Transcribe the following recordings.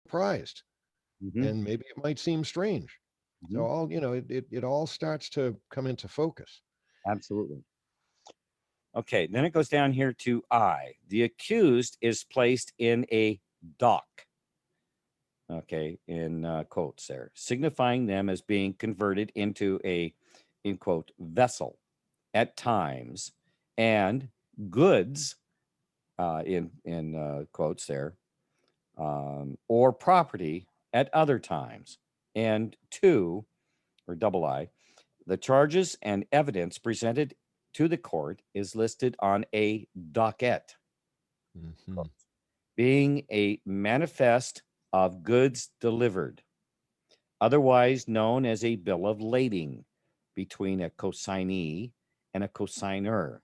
surprised, Hmm. and maybe it might seem strange. So Hmm. all, it all starts to come into focus. Absolutely. Okay, then it goes down here to I. The accused is placed in a dock, okay, in quotes there, signifying them as being converted into a, in quote, vessel at times, and goods, in quotes there, or property at other times. And two, or double I, the charges and evidence presented to the court is listed on a docket, Hmm. being a manifest of goods delivered, otherwise known as a bill of lading between a consignee and a consignor.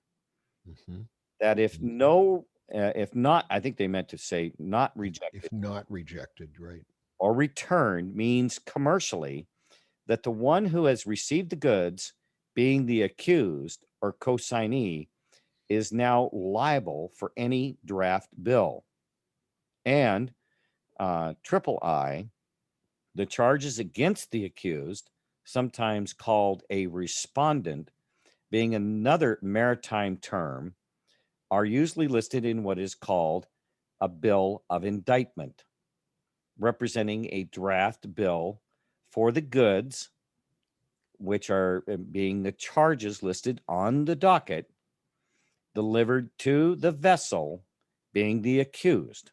Hmm. That if no, if not, I think they meant to say not If rejected not rejected, right? or returned, means commercially that the one who has received the goods, being the accused or consignee, is now liable for any draft bill. And triple I, the charges against the accused, sometimes called a respondent, being another maritime term, are usually listed in what is called a bill of indictment, representing a draft bill for the goods, which are being the charges listed on the docket, delivered to the vessel, being the accused.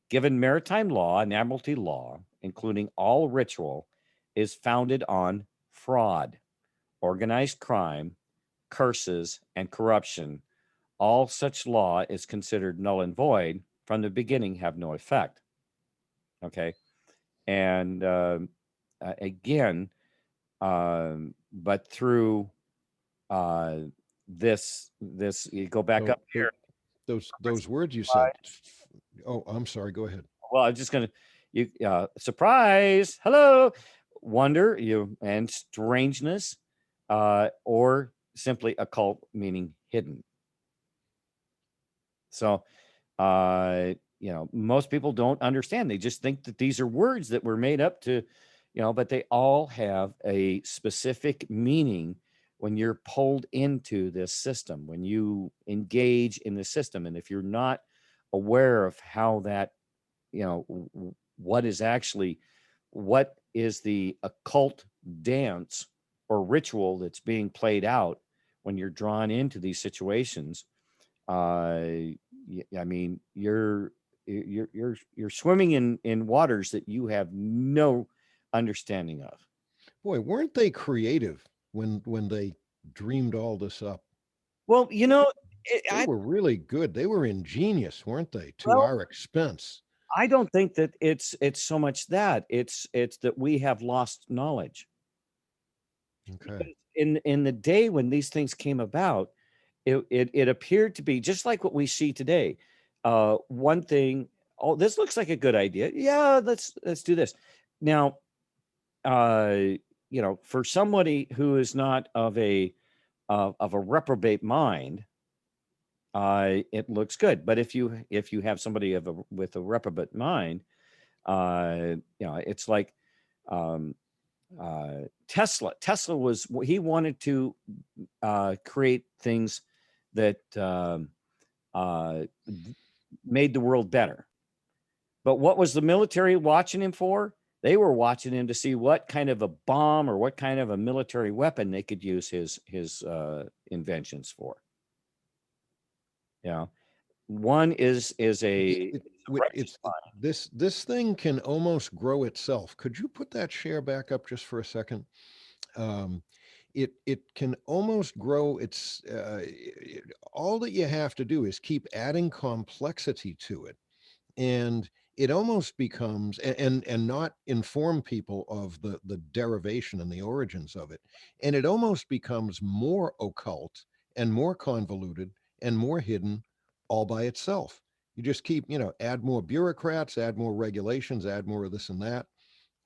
Given maritime law and admiralty law, including all ritual, is founded on fraud, organized crime, curses, and corruption, all such law is considered null and void from the beginning, have no effect. Okay. And again, but through uh, this, you go back So up here. those words you said. Oh, I'm sorry. Go ahead. Well, I'm just gonna you surprise, hello, wonder, you and strangeness, or simply occult, meaning hidden. So, most people don't understand. They just think that these are words that were made up to, but they all have a specific meaning when you're pulled into this system, when you engage in the system. And if you're not aware of how that, what is actually, what is the occult dance or ritual that's being played out when you're drawn into these situations, I mean, you're swimming in waters that you have no understanding of. Boy, weren't they creative when they dreamed all this up? Well, They I were really good. They were ingenious, weren't they? To well, our expense. I don't think that it's so much that it's that we have lost knowledge. Okay. Because in the day when these things came about, it appeared to be just like what we see today. One thing, oh, this looks like a good idea. Yeah, let's do this. Now, uh, for somebody who is not of a reprobate mind, it looks good. But if you have somebody with a reprobate mind, it's like um, Tesla. Tesla was he wanted to create things that uh, made the world better. But what was the military watching him for? They were watching him to see what kind of a bomb or what kind of a military weapon they could use his inventions for. You know, one is It, a it, righteous it's mind. this thing can almost grow itself. Could you put that share back up just for a second? Um, it can almost grow. All that you have to do is keep adding complexity to it, and it almost becomes and not inform people of the derivation and the origins of it, and it almost becomes more occult and more convoluted and more hidden all by itself. You just keep, add more bureaucrats, add more regulations, add more of this and that.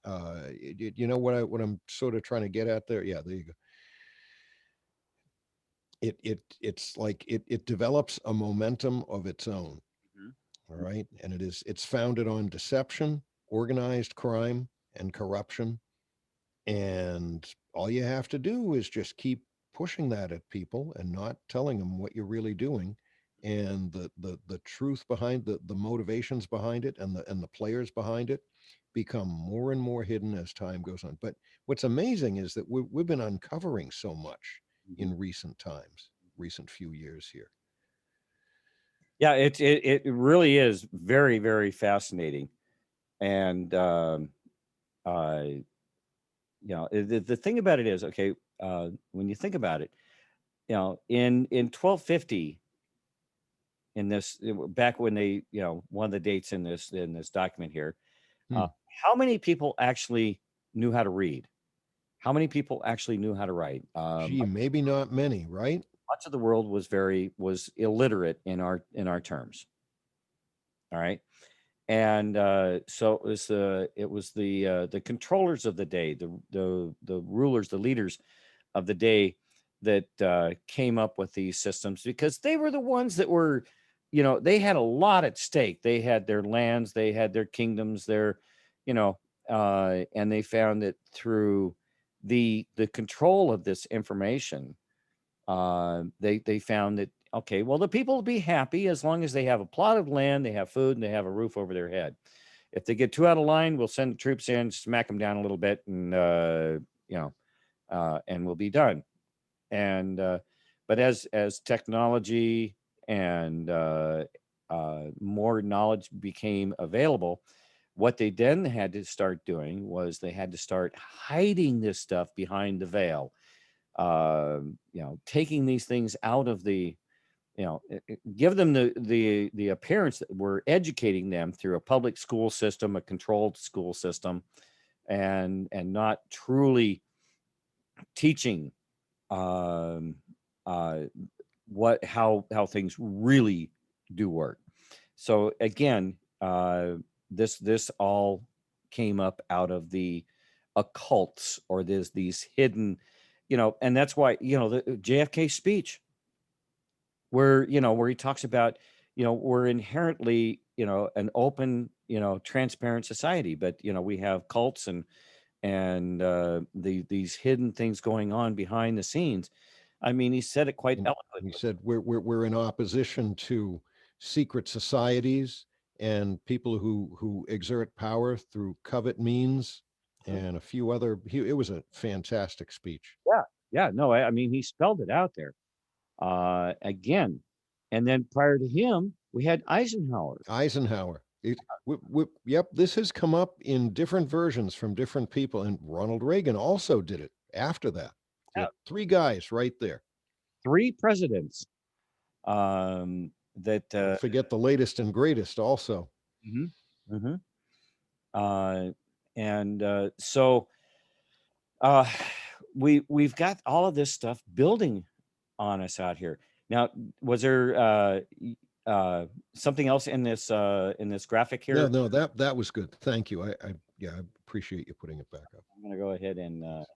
You know what I'm sort of trying to get at there? Yeah, there you go. It's like it develops a momentum of its own. Mhm. All right. And it's founded on deception. organized crime and corruption. And all you have to do is just keep pushing that at people and not telling them what you're really doing. And the truth behind the motivations behind it and the players behind it become more and more hidden as time goes on. But what's amazing is that we've been uncovering so much Mhm. in recent times, recent few years here. Yeah, it really is very, very fascinating. And the thing about it is, okay, when you think about it, in 1250, in this back when they, one of the dates in this document here, uh, Hmm. how many people actually knew how to read? How many people actually knew how to write? Gee, maybe not many, right? Much of the world was illiterate in our terms. All right. And so it was the controllers of the day, the rulers, the leaders of the day that came up with these systems, because they were the ones that were, they had a lot at stake. They had their lands, they had their kingdoms, you know, and they found that through the control of this information, they found that, okay, well, the people will be happy as long as they have a plot of land, they have food, and they have a roof over their head. If they get too out of line, we'll send troops in, smack them down a little bit, and and we'll be done. And but as technology and more knowledge became available, what they then had to start doing was they had to start hiding this stuff behind the veil. Taking these things out of the, give them the appearance that we're educating them through a public school system, a controlled school system, and not truly teaching um, uh, how things really do work. So again, this all came up out of the occults, or there's these hidden, and that's why, the JFK speech, where he talks about, we're inherently, an open, transparent society, but we have cults and these hidden things going on behind the scenes. I mean, he said it quite And he eloquently. said we're in opposition to secret societies and people who exert power through covet means Mhm. and a few other. It was a fantastic speech. Yeah, yeah, no, I mean, he spelled it out there again. And then prior to him, we had Eisenhower. Eisenhower. Yep, this has come up in different versions from different people, and Ronald Reagan also did it after that. You Yeah, got three guys right there. three presidents that Don't forget the latest and greatest also. mhm, mhm. uh and so uh we've got all of this stuff building on us out here. Now, was there something else in this graphic No, here? no, that was good. Thank you. Yeah, I appreciate you putting it back up. I'm going to go ahead and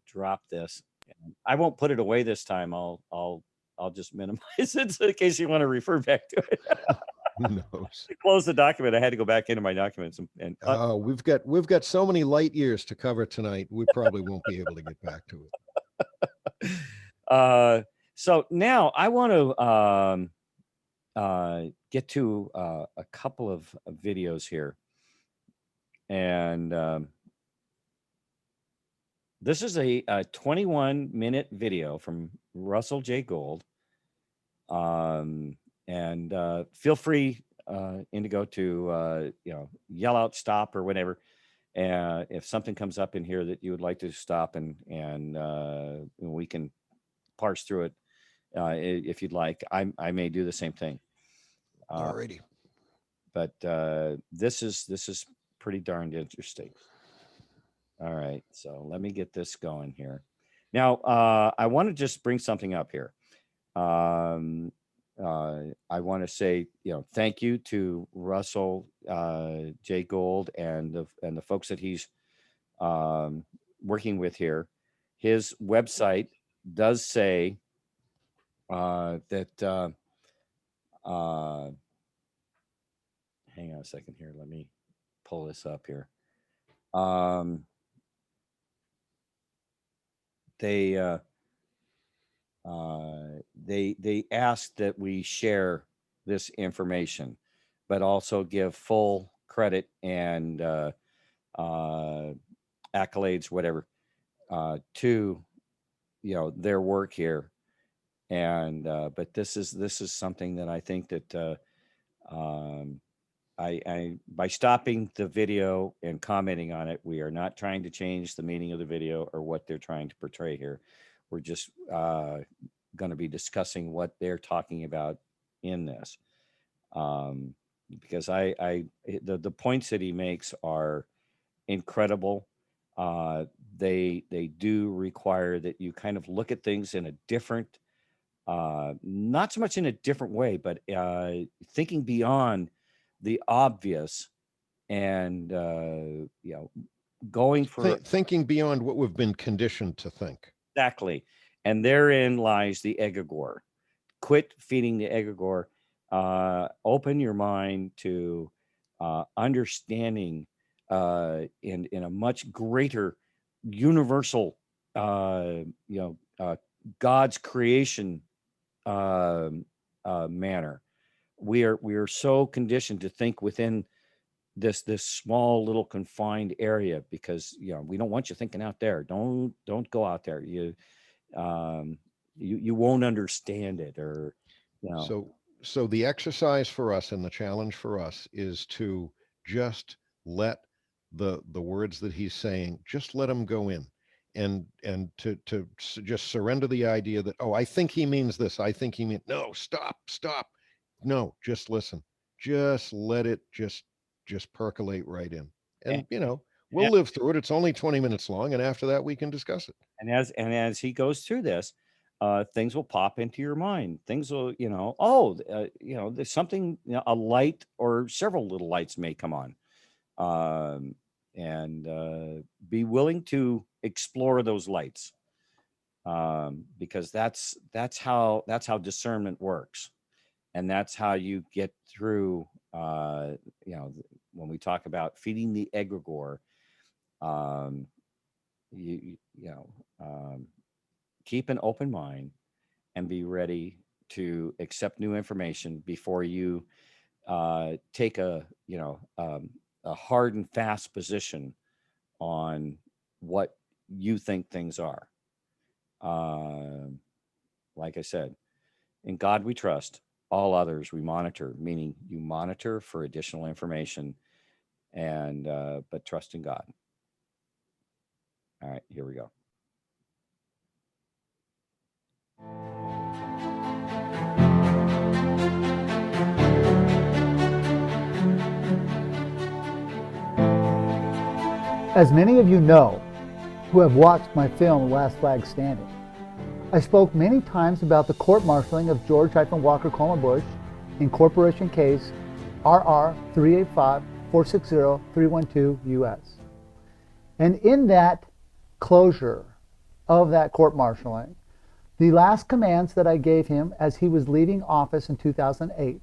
drop this. And I won't put it away this time. I'll just minimize it, so in case you want to refer back to it. Who knows? To close the document, I had to go back into my documents and We've got so many light years to cover tonight. We probably won't be able to get back to it. uh, so now I want to get to a couple of videos here, and this is a 21-minute video from Russell J. Gold. Um, and feel free, Indigo, to yell out stop or whatever. If something comes up in here that you would like to stop, and we can parse through it if you'd like. I may do the same thing. Uh, Alrighty. but this is pretty darned interesting. All right, so let me get this going here. Now, I want to just bring something up here. Um, I want to say, thank you to Russell J. Gold and the folks that he's working with here. His website does say that. Uh, hang on a second here. Let me pull this up here. Um, they they asked that we share this information, but also give full credit and accolades, whatever, to their work here. And but this is something that I think that um, I by stopping the video and commenting on it, we are not trying to change the meaning of the video or what they're trying to portray here. We're just going to be discussing what they're talking about in this, because the points that he makes are incredible. They do require that you kind of look at things in a different, not so much in a different way, but thinking beyond the obvious, and going for Thinking beyond what we've been conditioned to think. exactly. And therein lies the egregore. Quit feeding the egregore. Open your mind to understanding in a much greater universal, God's creation manner. We are so conditioned to think within this small little confined area, because we don't want you thinking out there. Don't go out there. You won't understand it, or So the exercise for us and the challenge for us is to just let the words that he's saying, just let them go in, and just surrender the idea that, oh, I think he means this, I think he means, no, stop, no, just listen, just let it just percolate right in, and we'll live through it. It's only 20 minutes long, and after that we can discuss it. And as he goes through this, things will pop into your mind. Things will, there's something, a light or several little lights may come on, and be willing to explore those lights, because that's how discernment works, and that's how you get through. When we talk about feeding the egregore, um, you know. Keep an open mind and be ready to accept new information before you take a hard and fast position on what you think things are. Like I said, in God we trust, all others we monitor, meaning you monitor for additional information, and but trust in God. All right, here we go. As many of you know who have watched my film Last Flag Standing, I spoke many times about the court-martialing of George-Walker Coleman Bush in Corporation Case RR 385-460-312 US. And in that closure of that court-martialing, the last commands that I gave him as he was leaving office in 2008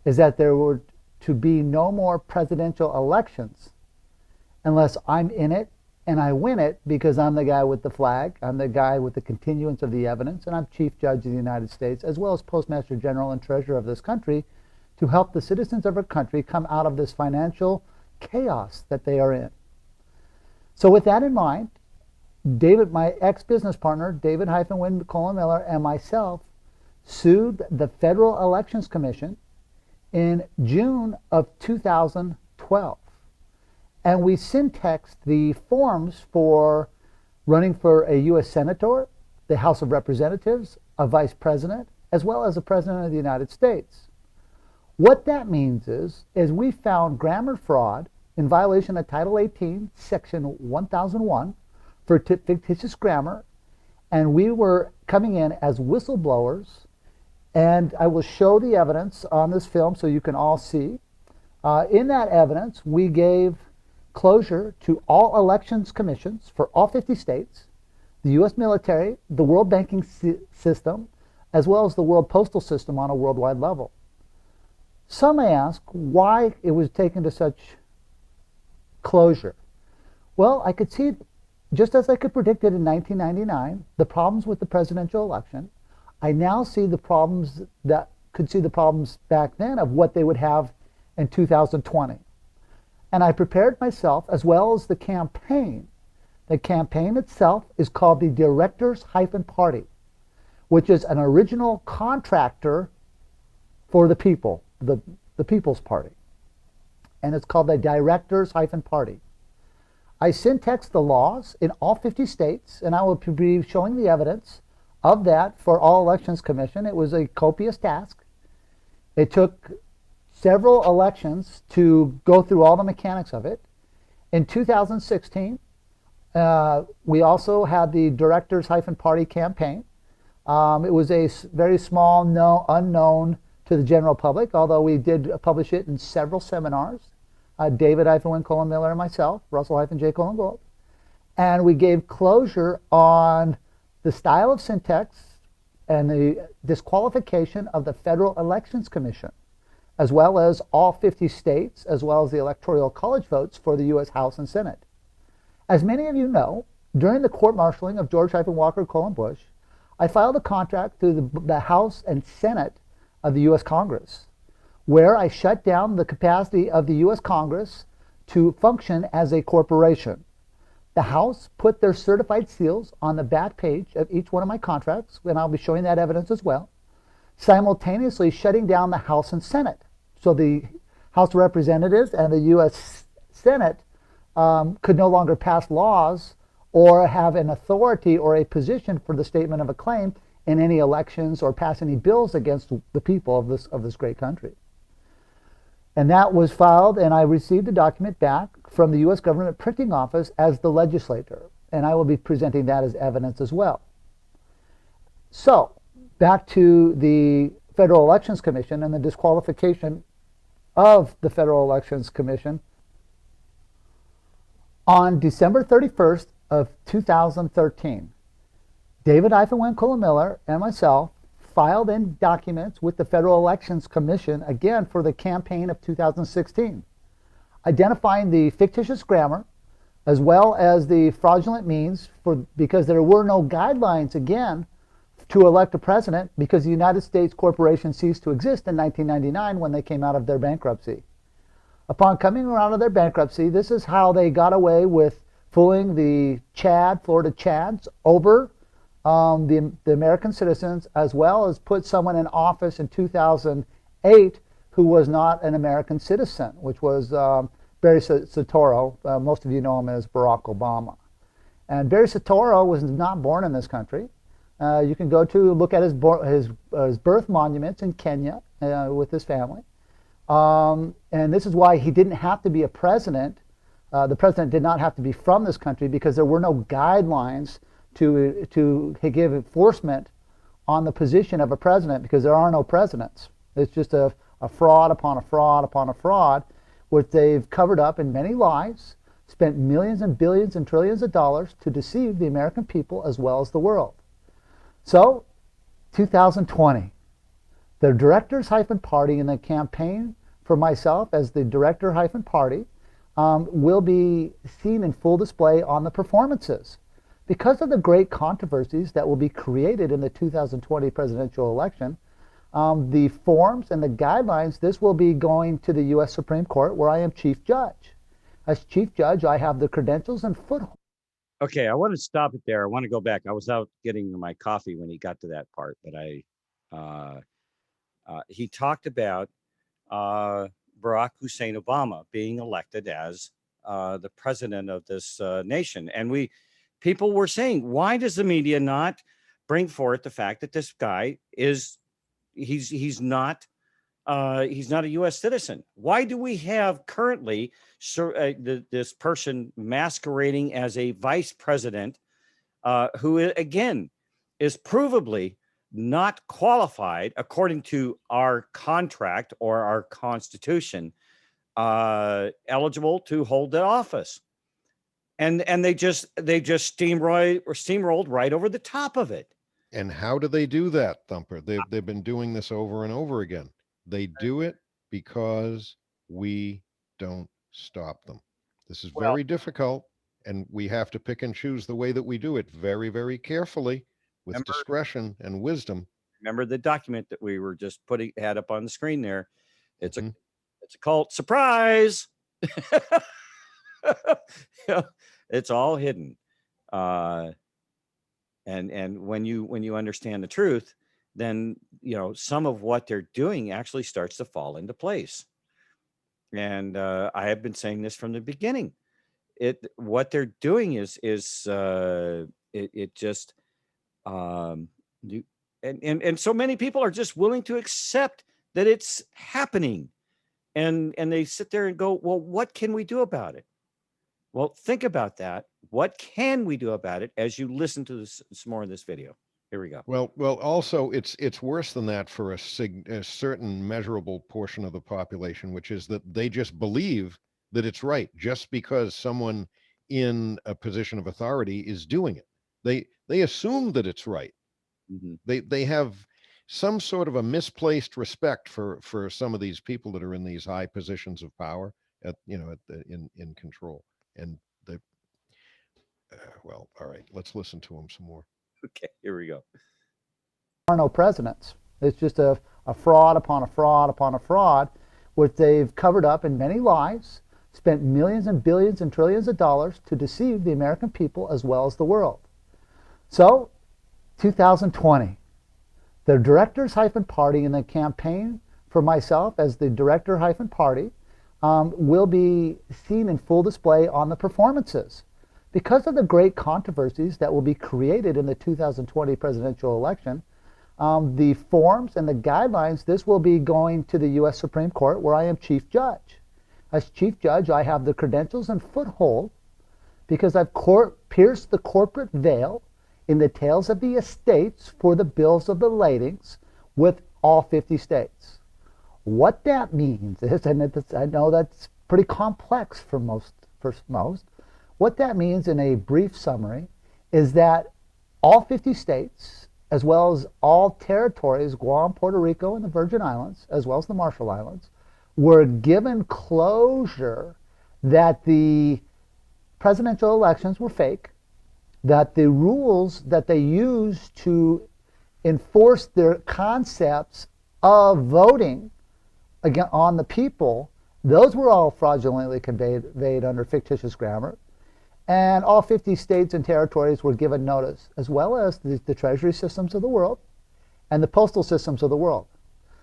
is that there were to be no more presidential elections unless I'm in it and I win it, because I'm the guy with the flag, I'm the guy with the continuance of the evidence, and I'm Chief Judge of the United States, as well as Postmaster General and Treasurer of this country, to help the citizens of our country come out of this financial chaos that they are in. So with that in mind, David, my ex-business partner, David-Wynn Coleman Miller, and myself sued the Federal Elections Commission in June of 2012. And we syntexed the forms for running for a U.S. Senator, the House of Representatives, a Vice President, as well as a President of the United States. What that means is we found grammar fraud in violation of Title 18, Section 1001, for fictitious grammar, and we were coming in as whistleblowers, and I will show the evidence on this film so you can all see. In that evidence, we gave closure to all elections commissions for all 50 states, the U.S. military, the world banking system, as well as the world postal system on a worldwide level. Some may ask why it was taken to such closure? Well, I could see, just as I could predict it in 1999, the problems with the presidential election. I now see the problems that could see the problems back then of what they would have in 2020. And I prepared myself as well as the campaign. The campaign itself is called the Directors-Party, which is an original contractor for the people, the People's Party. And it's called the Directors-Party. I syntaxed the laws in all 50 states, and I will be showing the evidence of that for all elections commission. It was a copious task. It took several elections to go through all the mechanics of it. In 2016, we also had the Directors-Party campaign. It was a very small, unknown to the general public, although we did publish it in several seminars. David-Win Miller and myself, Russell-J. Gold. And we gave closure on the style of syntax and the disqualification of the Federal Elections Commission, as well as all 50 states, as well as the Electoral College votes for the U.S. House and Senate. As many of you know, during the court-martialing of George-Walker Bush, I filed a contract to the House and Senate of the U.S. Congress, where I shut down the capacity of the U.S. Congress to function as a corporation. The House put their certified seals on the back page of each one of my contracts, and I'll be showing that evidence as well, simultaneously shutting down the House and Senate. So the House of Representatives and the U.S. Senate could no longer pass laws or have an authority or a position for the statement of a claim in any elections or pass any bills against the people of this great country. And that was filed, and I received the document back from the U.S. Government Printing Office as the legislator, and I will be presenting that as evidence as well. So, back to the Federal Elections Commission and the disqualification of the Federal Elections Commission. On December 31st of 2013, David-Win Miller and myself filed in documents with the Federal Elections Commission, again for the campaign of 2016, identifying the fictitious grammar as well as the fraudulent means, because there were no guidelines, again, to elect a president, because the United States Corporation ceased to exist in 1999 when they came out of their bankruptcy. Upon coming out of their bankruptcy, this is how they got away with fooling the Florida Chads over the American citizens, as well as put someone in office in 2008 who was not an American citizen, which was Barry Soetoro. Most of you know him as Barack Obama. And Barry Soetoro was not born in this country. You can go to look at his birth monuments in Kenya with his family. And this is why he didn't have to be a president. The president did not have to be from this country, because there were no guidelines to give enforcement on the position of a president, because there are no presidents. It's just a fraud upon a fraud upon a fraud, which they've covered up in many lies, spent millions and billions and trillions of dollars to deceive the American people as well as the world. So, 2020, the Directors-Party and the campaign for myself as the Director-Party will be seen in full display on the performances. Because of the great controversies that will be created in the 2020 presidential election, the forms and the guidelines, this will be going to the U.S. Supreme Court, where I am Chief Judge. As Chief Judge, I have the credentials and foothold. Okay, I want to stop it there. I want to go back. I was out getting my coffee when he got to that part, but he talked about Barack Hussein Obama being elected as the president of this nation. And people were saying, why does the media not bring forth the fact that this guy he's not a U.S. citizen? Why do we have currently this person masquerading as a vice president who, again, is provably not qualified, according to our contract or our constitution, eligible to hold the office? And they just steamrolled right over the top of it. And how do they do that, Thumper? They've been doing this over and over again. They do it because we don't stop them. This is Well, very difficult, and we have to pick and choose the way that we do it very, very carefully with remember discretion and wisdom. remember the document that we were just putting had up on the screen there. It's a Mhm. it's a cult surprise. Yeah, it's all hidden. Uh, and when you understand the truth, then some of what they're doing actually starts to fall into place. And I have been saying this from the beginning. What they're doing is it just you, and so many people are just willing to accept that it's happening, and they sit there and go, well, what can we do about it? Well, think about that. What can we do about it as you listen to this some more of this video? Here we go. Well, also it's worse than that for a certain measurable portion of the population, which is that they just believe that it's right just because someone in a position of authority is doing it. They assume that it's right. Mhm. They have some sort of a misplaced respect for some of these people that are in these high positions of power in control. And the well, all right, let's listen to them some more. Okay, here we go. Are no presidents. It's just a fraud upon a fraud upon a fraud, which they've covered up in many lies, spent millions and billions and trillions of dollars to deceive the American people as well as the world. So, 2020, the directors-party in the campaign for myself as the director-party will be seen in full display on the performances. Because of the great controversies that will be created in the 2020 presidential election, the forms and the guidelines, this will be going to the U.S. Supreme Court, where I am chief judge. As chief judge, I have the credentials and foothold because I've pierced the corporate veil in the tails of the estates for the bills of the ladings with all 50 states. What that means is, and I know that's pretty complex for most, what that means in a brief summary is that all 50 states, as well as all territories, Guam, Puerto Rico, and the Virgin Islands, as well as the Marshall Islands, were given closure that the presidential elections were fake, that the rules that they used to enforce their concepts of voting again on the people, those were all fraudulently conveyed under fictitious grammar. And all 50 states and territories were given notice, as well as the treasury systems of the world and the postal systems of the world.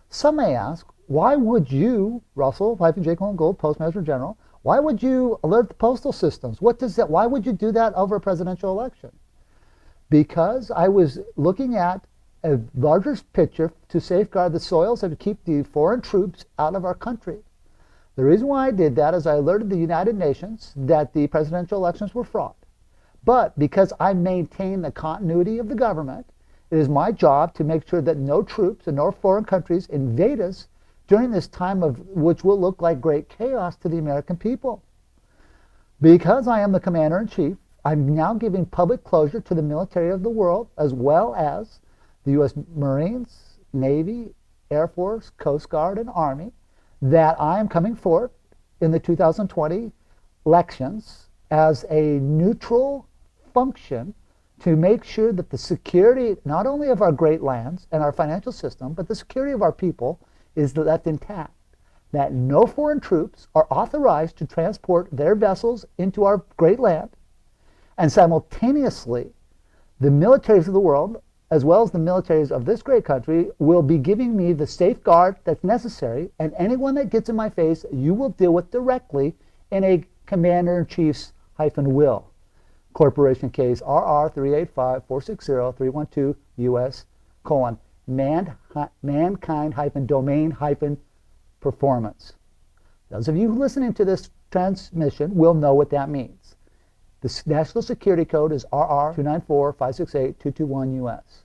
Some may ask, why would you, Russell-J. Gold, Postmaster General, why would you alert the postal systems? Why would you do that over a presidential election? Because I was looking at a larger picture to safeguard the soils and to keep the foreign troops out of our country. The reason why I did that is I alerted the United Nations that the presidential elections were fraud. But because I maintain the continuity of the government, it is my job to make sure that no troops and no foreign countries invade us during this time of which will look like great chaos to the American people. Because I am the commander-in-chief, I'm now giving public closure to the military of the world, as well as the U.S. Marines, Navy, Air Force, Coast Guard, and Army, that I am coming forth in the 2020 elections as a neutral function to make sure that the security, not only of our great lands and our financial system, but the security of our people is that's intact. That no foreign troops are authorized to transport their vessels into our great land, and simultaneously, the militaries of the world, as well as the militaries of this great country, will be giving me the safeguard that's necessary, and anyone that gets in my face, you will deal with directly in a commander-in-chief's-will. Corporation case RR 385-460-312 US : mankind-domain-performance. Those of you listening to this transmission will know what that means. The national security code is RR 294-568-221 US.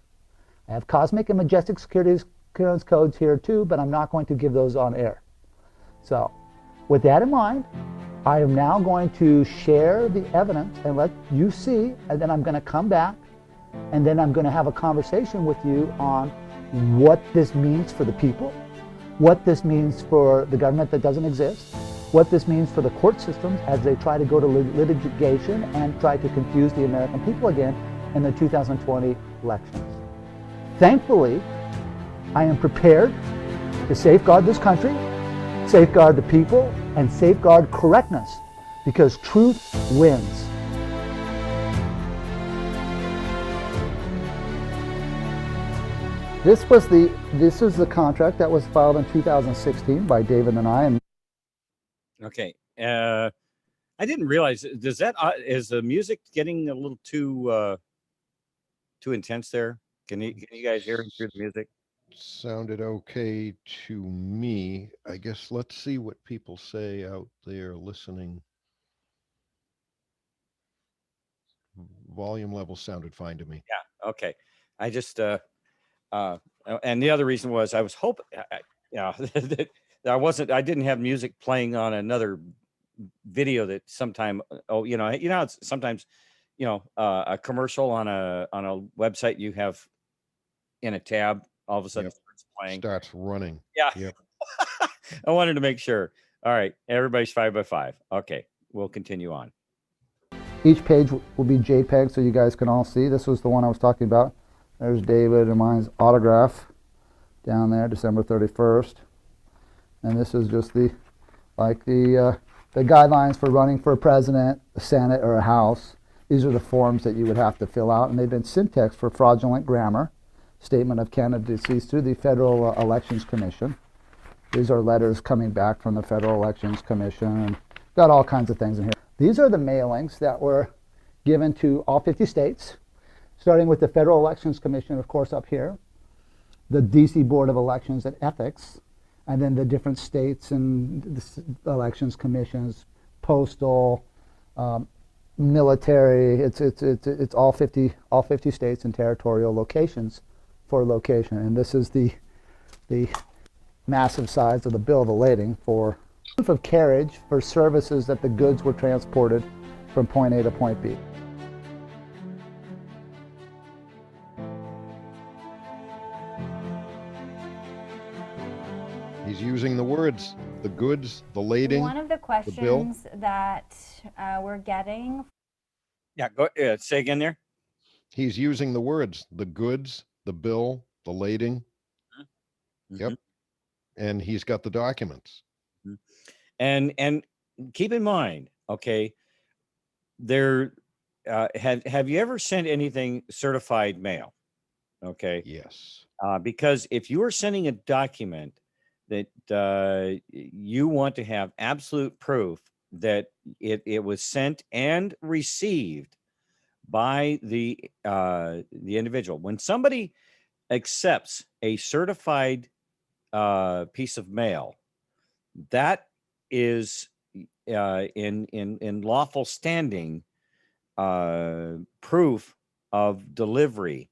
I have cosmic and majestic security clearance codes here too, but I'm not going to give those on air. So, with that in mind, I am now going to share the evidence and let you see, and then I'm going to come back, and then I'm going to have a conversation with you on what this means for the people, what this means for the government that doesn't exist, what this means for the court systems as they try to go to litigation and try to confuse the American people again in the 2020 elections. Thankfully, I am prepared to safeguard this country, safeguard the people, and safeguard correctness, because truth wins. This is the contract that was filed in 2016 by David and I. And Okay. I didn't realize. Does that is the music getting a little too intense there? Can you guys hear through the music? Sounded okay to me. I guess let's see what people say out there listening. Volume level sounded fine to me. Yeah. Okay. I just and the other reason was I was hoping, that I didn't have music playing on another video that sometime. Oh, it's sometimes, a commercial on a website you have in a tab, all of a sudden starts playing. Starts running. Yeah. Yep. I wanted to make sure. All right. Everybody's 5x5. Okay. We'll continue on. Each page will be JPEG, so you guys can all see. This was the one I was talking about. There's David and mine's autograph down there, December 31st. And this is just the guidelines for running for a president, a Senate, or a House. These are the forms that you would have to fill out, and they've been syntaxed for fraudulent grammar, statement of candidacies through the Federal Elections Commission. These are letters coming back from the Federal Elections Commission, and got all kinds of things in here. These are the mailings that were given to all 50 states, starting with the Federal Elections Commission, of course, up here, the DC Board of Elections and Ethics, and then the different states and the elections commissions, postal, military. It's all 50 states and territorial locations for location. And this is the massive size of the bill of lading for proof of carriage for services that the goods were transported from point A to point B. He's using the words, the goods, the lading. One of the questions that we're getting. Yeah, go say again there. He's using the words, the goods, the bill, the lading. Mm-hmm. Yep. And he's got the documents. Mm-hmm. And keep in mind, okay, there have you ever sent anything certified mail? Okay. Yes. Because if you are sending a document that you want to have absolute proof that it was sent and received by the individual. When somebody accepts a certified piece of mail, that is in lawful standing proof of delivery.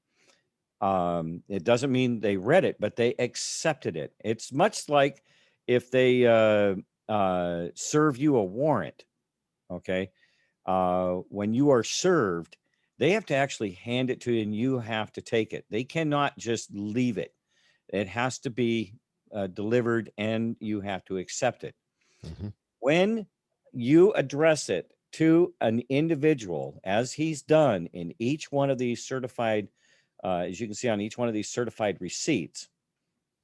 It doesn't mean they read it, but they accepted it. It's much like if they serve you a warrant, okay? When you are served, they have to actually hand it to you and you have to take it. They cannot just leave it. It has to be delivered and you have to accept it. Mm-hmm. When you address it to an individual, as he's done in each one of these certified as you can see on each one of these certified receipts.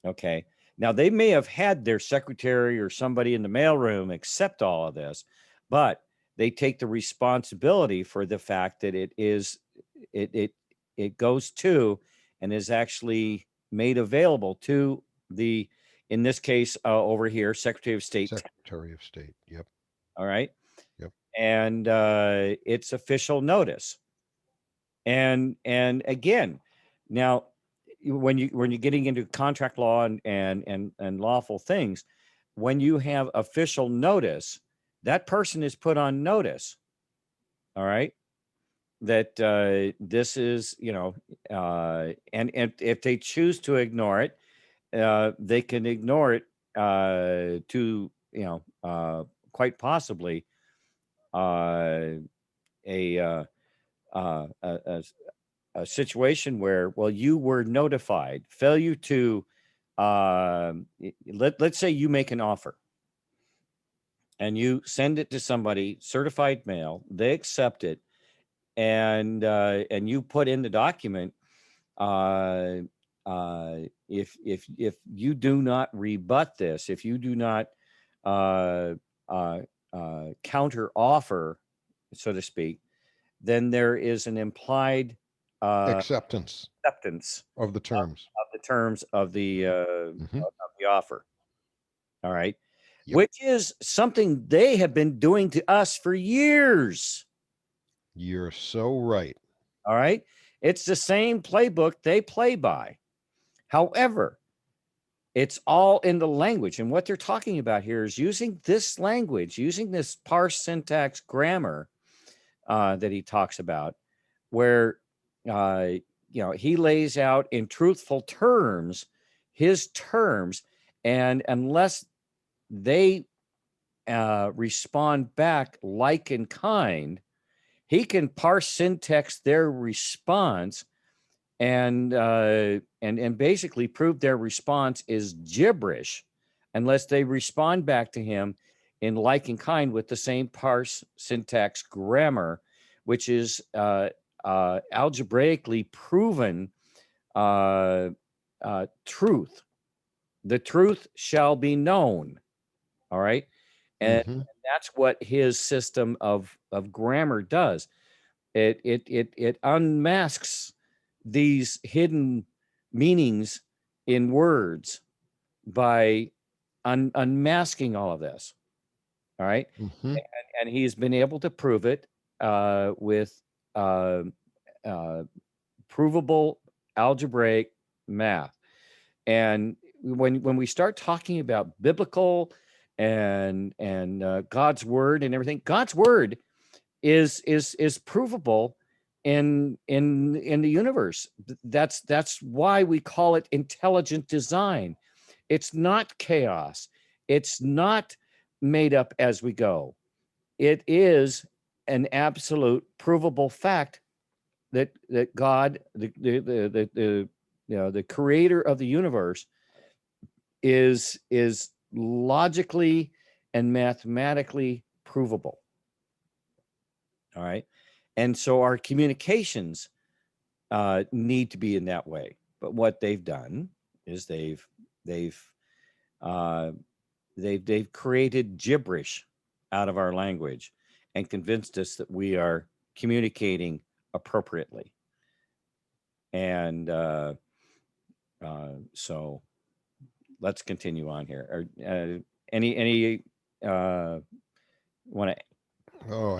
Okay. Now they may have had their secretary or somebody in the mailroom accept all of this, but they take the responsibility for the fact that it goes to and is actually made available to the, in this case over here, Secretary of State. Secretary of State. Yep. All right. Yep. And it's official notice. And again, now when you're getting into contract law and lawful things, when you have official notice, that person is put on notice. All right. That this is, and if they choose to ignore it, they can ignore it to, quite possibly a situation where, well, you were notified, failure to, let's say you make an offer and you send it to somebody, certified mail, they accept it, and you put in the document, if you do not rebut this, if you do not counter offer, so to speak, then there is an implied Acceptance acceptance of the terms. of the terms of the Mhm. offer. All right. Yep. Which is something they have been doing to us for years. You're so right. All right. It's the same playbook they play by. However, it's all in the language. And what they're talking about here is using this language, using this parse syntax grammar that he talks about, where he lays out in truthful terms his terms, and unless they respond back like and kind, he can parse syntax their response and basically prove their response is gibberish unless they respond back to him in like and kind with the same parse syntax grammar, which is algebraically proven truth. The truth shall be known. All right. And Mhm. that's what his system of grammar does. It unmasks these hidden meanings in words by unmasking all of this. All right. Mhm. And he's been able to prove it with uh, uh, provable algebraic math. And when we start talking about biblical and God's word and everything, God's word is provable in the universe. That's why we call it intelligent design. It's not chaos. It's not made up as we go. It is an absolute provable fact that God, the creator of the universe, is logically and mathematically provable. All right. And so our communications need to be in that way. But what they've done is they've created gibberish out of our language and convinced us that we are communicating appropriately. And so let's continue on here. Any want to? Oh,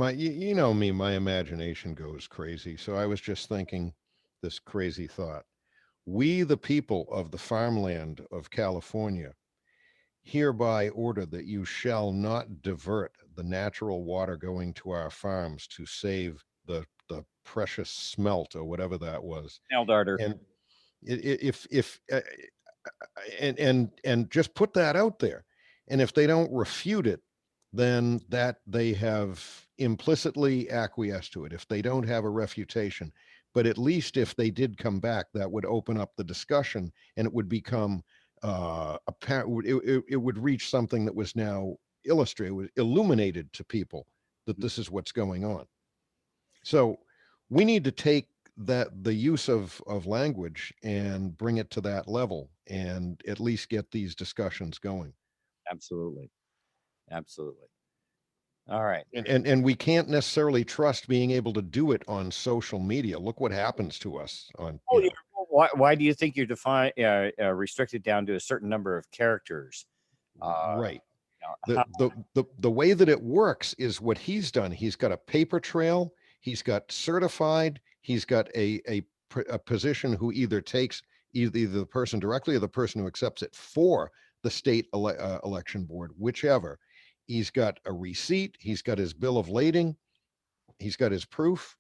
you know me, my imagination goes crazy. So I was just thinking this crazy thought. We, the people of the farmland of California, hereby order that you shall not divert the natural water going to our farms to save the precious smelt or whatever that was. Nail darter. And if and just put that out there, and if they don't refute it, then that they have implicitly acquiesced to it. If they don't have a refutation, but at least if they did come back, that would open up the discussion, and it would become apparent. It would reach something that was now illustrated, was illuminated to people that this is what's going on. So we need to take the use of language and bring it to that level and at least get these discussions going. Absolutely. Absolutely. All right. And we can't necessarily trust being able to do it on social media. Look what happens to us on, Oh, yeah. Why do you think you're restricted down to a certain number of characters? right. How, The way that it works is what he's done. He's got a paper trail. He's got certified. He's got a position who either takes either the person directly or the person who accepts it for the state election board, whichever. He's got a receipt. He's got his bill of lading. He's got his proof.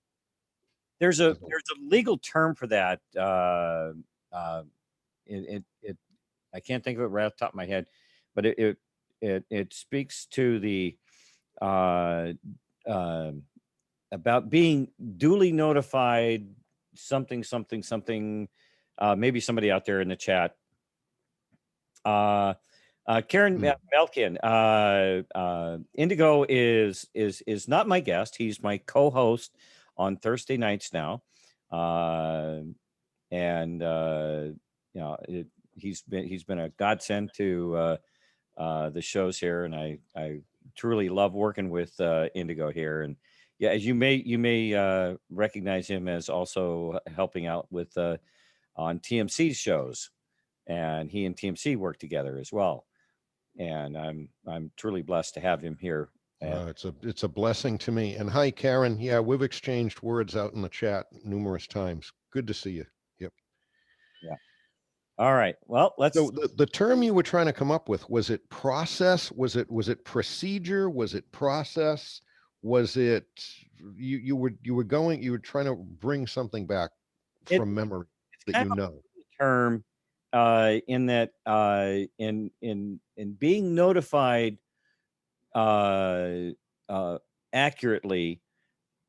there's a legal term for that. It I can't think of it right off the top of my head, but it speaks to the uh, uh, about being duly notified, something. Maybe somebody out there in the chat Karen Hmm. Melkin, Indigo is not my guest. He's my co-host on Thursday nights now, and he's been a godsend to the shows here, and I truly love working with Indigo here. And yeah, as you may recognize him as also helping out with on TMC's shows, and he and TMC work together as well. And I'm truly blessed to have him here. And It's a blessing to me. And hi, Karen. Yeah, we've exchanged words out in the chat numerous times. Good to see you. Yep. yeah, all right. Well, let's. So the term you were trying to come up with, was it process? Was it procedure? Was it process? Was it you were trying to bring something back It, from memory it's that kind you of know? a term in that in being notified uh, accurately.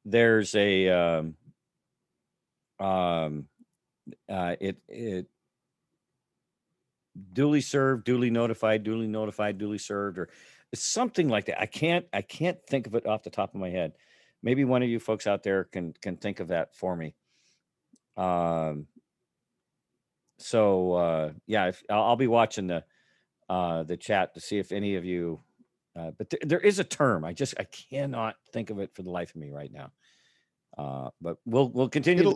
There's a it duly served, duly notified, duly served, or something like that. I can't think of it off the top of my head. Maybe one of you folks out there can think of that for me. So yeah, I'll be watching the chat to see if any of you. But there is a term. I cannot think of it for the life of me right now. But we'll continue.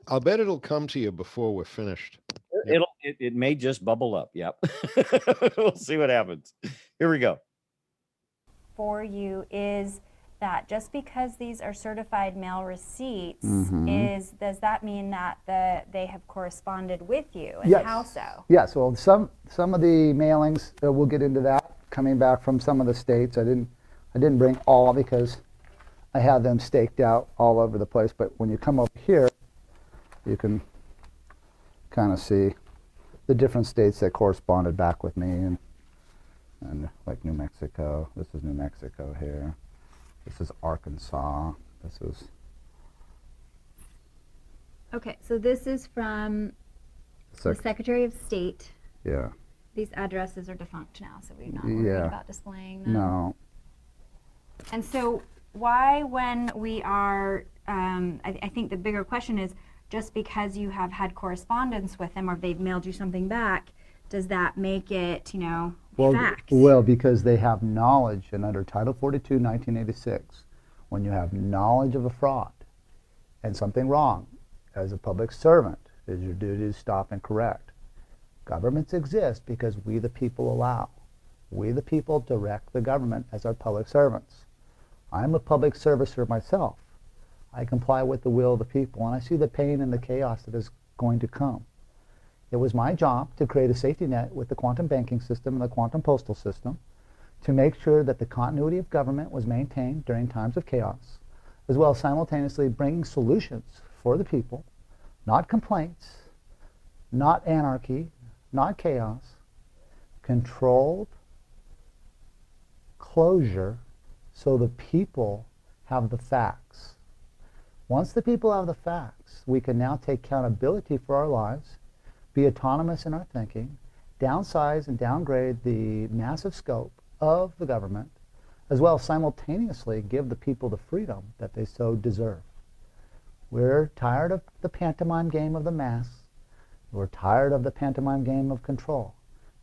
I'll bet it'll come to you before we're finished. Yep. It may just bubble up. Yep. We'll see what happens. Here we go. For you is that just because these are certified mail receipts, does that mean that they have corresponded with you, and Yes. how so? Yes, well, some of the mailings, we'll get into that, coming back from some of the states. I didn't bring all because I have them staked out all over the place, but when you come over here, you can kind of see the different states that corresponded back with me, and like New Mexico. This is New Mexico here. This is Arkansas. This is... Okay, so this is from the Secretary of State. Yeah. These addresses are defunct now, so we're not worried about displaying them. No. And so why, when we are, I think the bigger question is, just because you have had correspondence with them or they've mailed you something back, does that make it, fact? Well, because they have knowledge, and under Title 42, 1986, when you have knowledge of a fraud and something wrong, as a public servant, it is your duty to stop and correct. Governments exist because we the people allow. We the people direct the government as our public servants. I'm a public servicer myself. I comply with the will of the people, and I see the pain and the chaos that is going to come. It was my job to create a safety net with the quantum banking system and the quantum postal system to make sure that the continuity of government was maintained during times of chaos, as well as simultaneously bringing solutions for the people, not complaints, not anarchy, not chaos, controlled closure so the people have the facts. Once the people have the facts, we can now take accountability for our lives, be autonomous in our thinking, downsize and downgrade the massive scope of the government, as well as simultaneously give the people the freedom that they so deserve. We're tired of the pantomime game of the mass. We're tired of the pantomime game of control.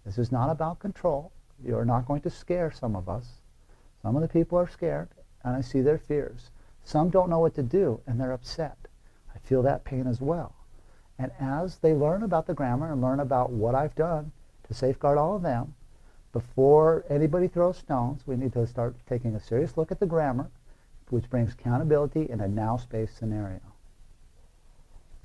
This is not about control. You're not going to scare some of us. Some of the people are scared, and I see their fears. Some don't know what to do, and they're upset. I feel that pain as well. And as they learn about the grammar and learn about what I've done to safeguard all of them, before anybody throws stones, we need to start taking a serious look at the grammar, which brings accountability in a now-space scenario.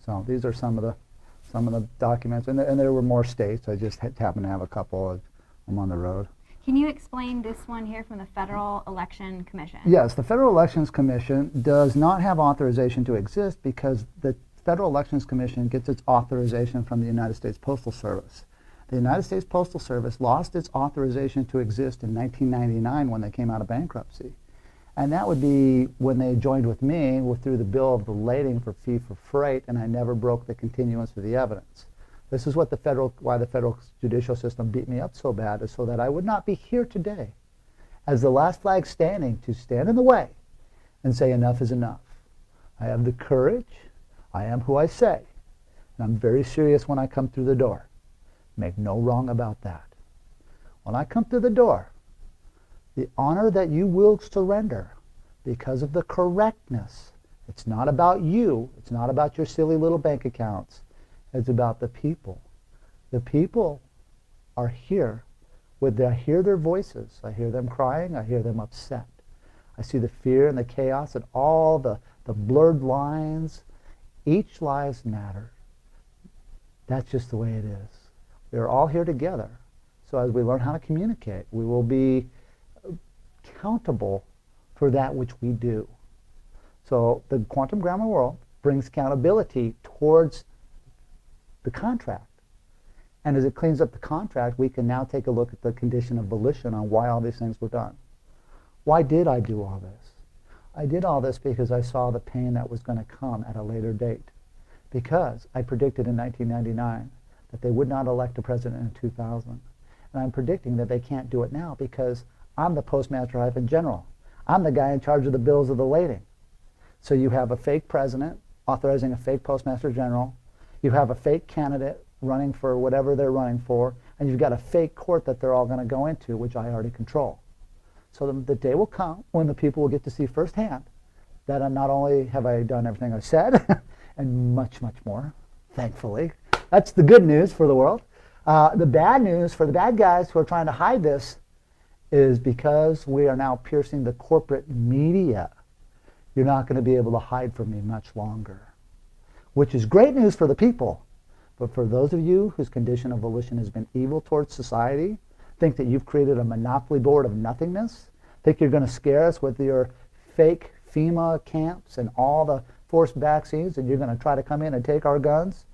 So these are some of the documents, and there were more states. I just happened to have a couple of them on the road. Can you explain this one here from the Federal Election Commission? Yes, the Federal Elections Commission does not have authorization to exist because the Federal Elections Commission gets its authorization from the United States Postal Service. The United States Postal Service lost its authorization to exist in 1999 when they came out of bankruptcy. And that would be when they joined with me through the bill of lading for fee for freight, and I never broke the continuance of the evidence. This is why the federal judicial system beat me up so bad, is so that I would not be here today as the last flag standing to stand in the way and say enough is enough. I have the courage. I am who I say. And I'm very serious when I come through the door. Make no wrong about that. When I come through the door, the honor that you will surrender because of the correctness, it's not about you. It's not about your silly little bank accounts. It's about the people. The people are here. I hear their voices. I hear them crying. I hear them upset. I see the fear and the chaos and all the blurred lines. Each lives matter. That's just the way it is. We're all here together. So as we learn how to communicate, we will be accountable for that which we do. So the quantum grammar world brings accountability towards the contract. And as it cleans up the contract, we can now take a look at the condition of volition on why all these things were done. Why did I do all this? I did all this because I saw the pain that was going to come at a later date. Because I predicted in 1999 that they would not elect a president in 2000. And I'm predicting that they can't do it now because I'm the postmaster-general. I'm the guy in charge of the bills of the lading. So you have a fake president authorizing a fake postmaster general. You have a fake candidate running for whatever they're running for. And you've got a fake court that they're all going to go into, which I already control. So the day will come when the people will get to see firsthand that not only have I done everything I said, and much, much more, thankfully. That's the good news for the world. The bad news for the bad guys who are trying to hide this is because we are now piercing the corporate media, you're not going to be able to hide from me much longer. Which is great news for the people. But for those of you whose condition of volition has been evil towards society, think that you've created a monopoly board of nothingness, think you're going to scare us with your fake FEMA camps and all the forced vaccines, and you're going to try to come in and take our guns,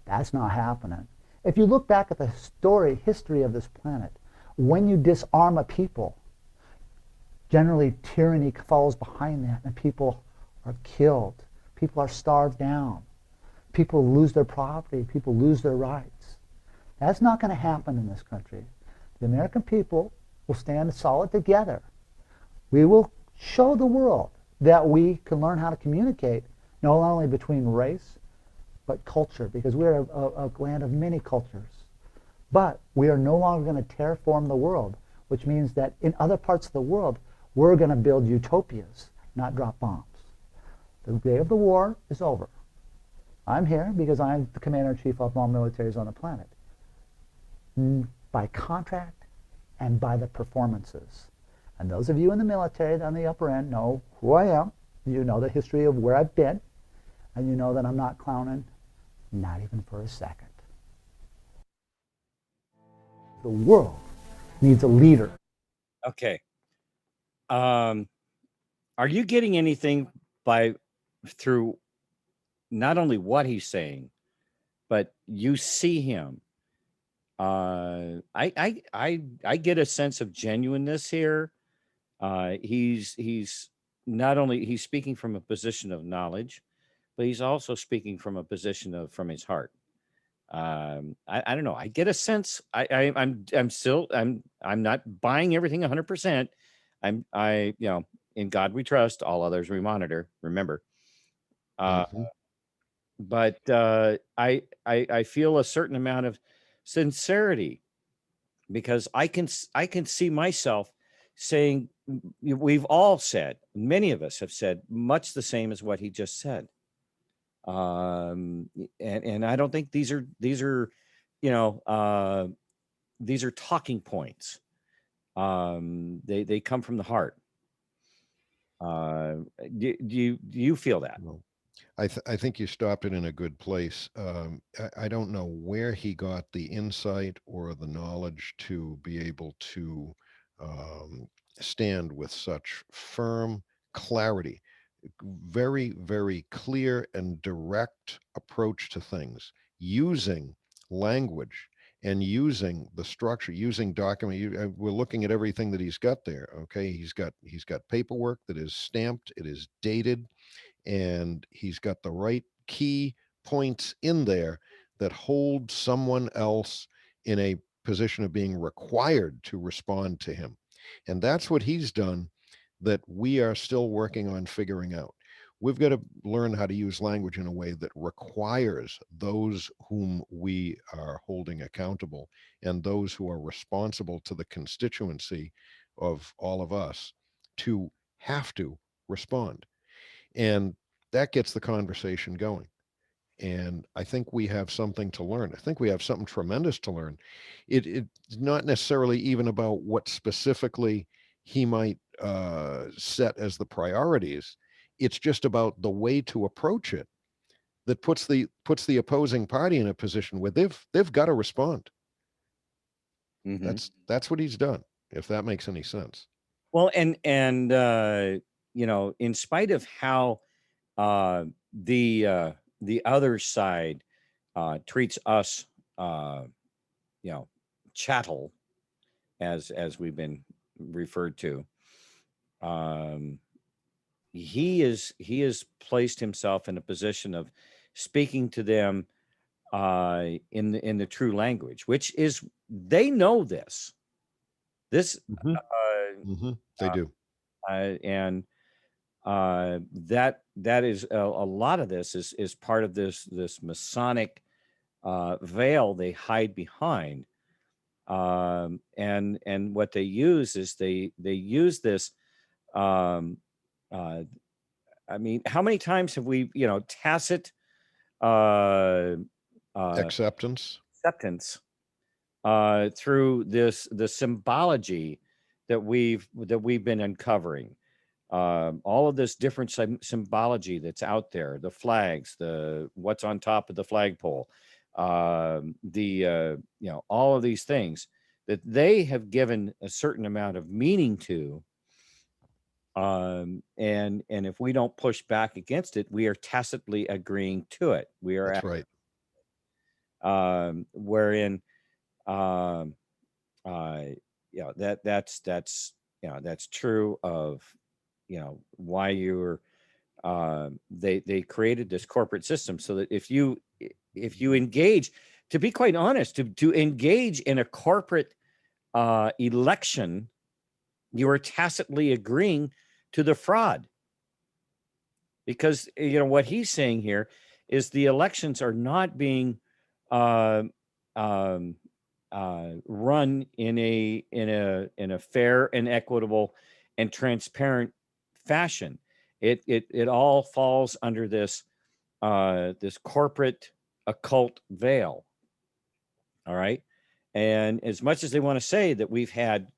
that's not happening. If you look back at the history of this planet, when you disarm a people, generally tyranny falls behind that, and people are killed. People are starved down. People lose their property. People lose their rights. That's not going to happen in this country. The American people will stand solid together. We will show the world that we can learn how to communicate, not only between race, but culture, because we're a land of many cultures. But we are no longer going to terraform the world, which means that in other parts of the world, we're going to build utopias, not drop bombs. The day of the war is over. I'm here because I'm the commander-in-chief of all militaries on the planet. By contract and by the performances. And those of you in the military on the upper end know who I am. You know the history of where I've been. And you know that I'm not clowning, not even for a second. The world needs a leader. Okay. Are you getting anything through not only what he's saying, but you see him? I get a sense of genuineness here. He's not only he's speaking from a position of knowledge, but he's also speaking from a position from his heart. I don't know. I get a sense. I'm not buying everything 100%. In God we trust, all others we monitor. Remember, but I feel a certain amount of sincerity because I can see myself saying, we've all said, many of us have said much the same as what he just said. And I don't think these are talking points. They come from the heart. Do you feel that? Well, I think you stopped it in a good place. I don't know where he got the insight or the knowledge to be able to stand with such firm clarity, very, very clear and direct approach to things, using language and using the structure, using document. We're looking at everything that he's got there. Okay, he's got paperwork that is stamped, it is dated, and he's got the right key points in there that hold someone else in a position of being required to respond to him. And that's what he's done that we are still working on figuring out. We've got to learn how to use language in a way that requires those whom we are holding accountable and those who are responsible to the constituency of all of us to have to respond. And that gets the conversation going. And I think we have something to learn. I think we have something tremendous to learn. It's not necessarily even about what specifically he might set as the priorities. It's just about the way to approach it that puts the opposing party in a position where they've got to respond. Mm-hmm. That's what he's done, if that makes any sense. Well, and you know, in spite of how the other side treats us, you know, chattel, as we've been referred to, he has placed himself in a position of speaking to them in the true language, which is, they know this. Mm-hmm. They do. And that is a lot of this is part of this Masonic veil they hide behind, and what they use is they use this. I mean, how many times have we, you know, tacit Acceptance through the symbology that we've been uncovering, all of this different symbology that's out there, the flags, the what's on top of the flagpole, you know, all of these things that they have given a certain amount of meaning to, and if we don't push back against it, we are tacitly agreeing to it. We are That's right. Wherein you know, that's you know, that's true of, you know, why you're they created this corporate system so that if you engage, to be quite honest, to engage in a corporate election, you are tacitly agreeing to the fraud. Because, you know, what he's saying here is the elections are not being run in a fair and equitable and transparent fashion. It all falls under this this corporate occult veil. All right. And as much as they want to say that we've had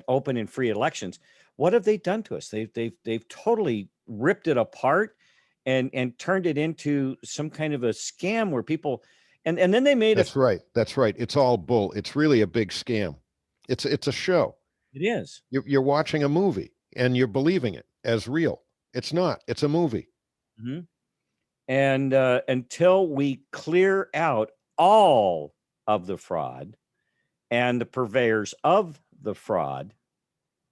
open and free elections, what have they done to us? They've totally ripped it apart and turned it into some kind of a scam where people, and then they made That's right. That's right. It's all bull. It's really a big scam. It's a show. It is. You're watching a movie and you're believing it as real. It's not. It's a movie. Mm-hmm. And until we clear out all of the fraud and the purveyors of the fraud,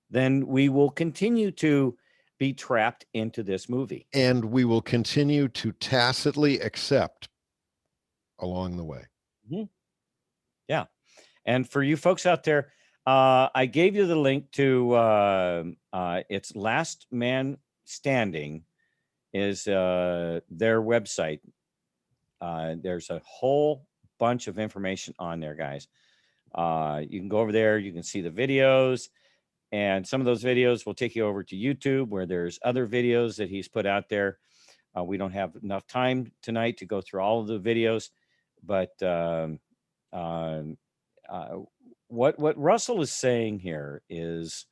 then we will continue to be trapped into this movie. And we will continue to tacitly accept along the way. Mm-hmm. Yeah. And for you folks out there, I gave you the link to it's Last Man Standing is their website. There's a whole bunch of information on there, guys. You can go over there, you can see the videos, and some of those videos will take you over to YouTube where there's other videos that he's put out there. We don't have enough time tonight to go through all of the videos, but what Russell is saying here is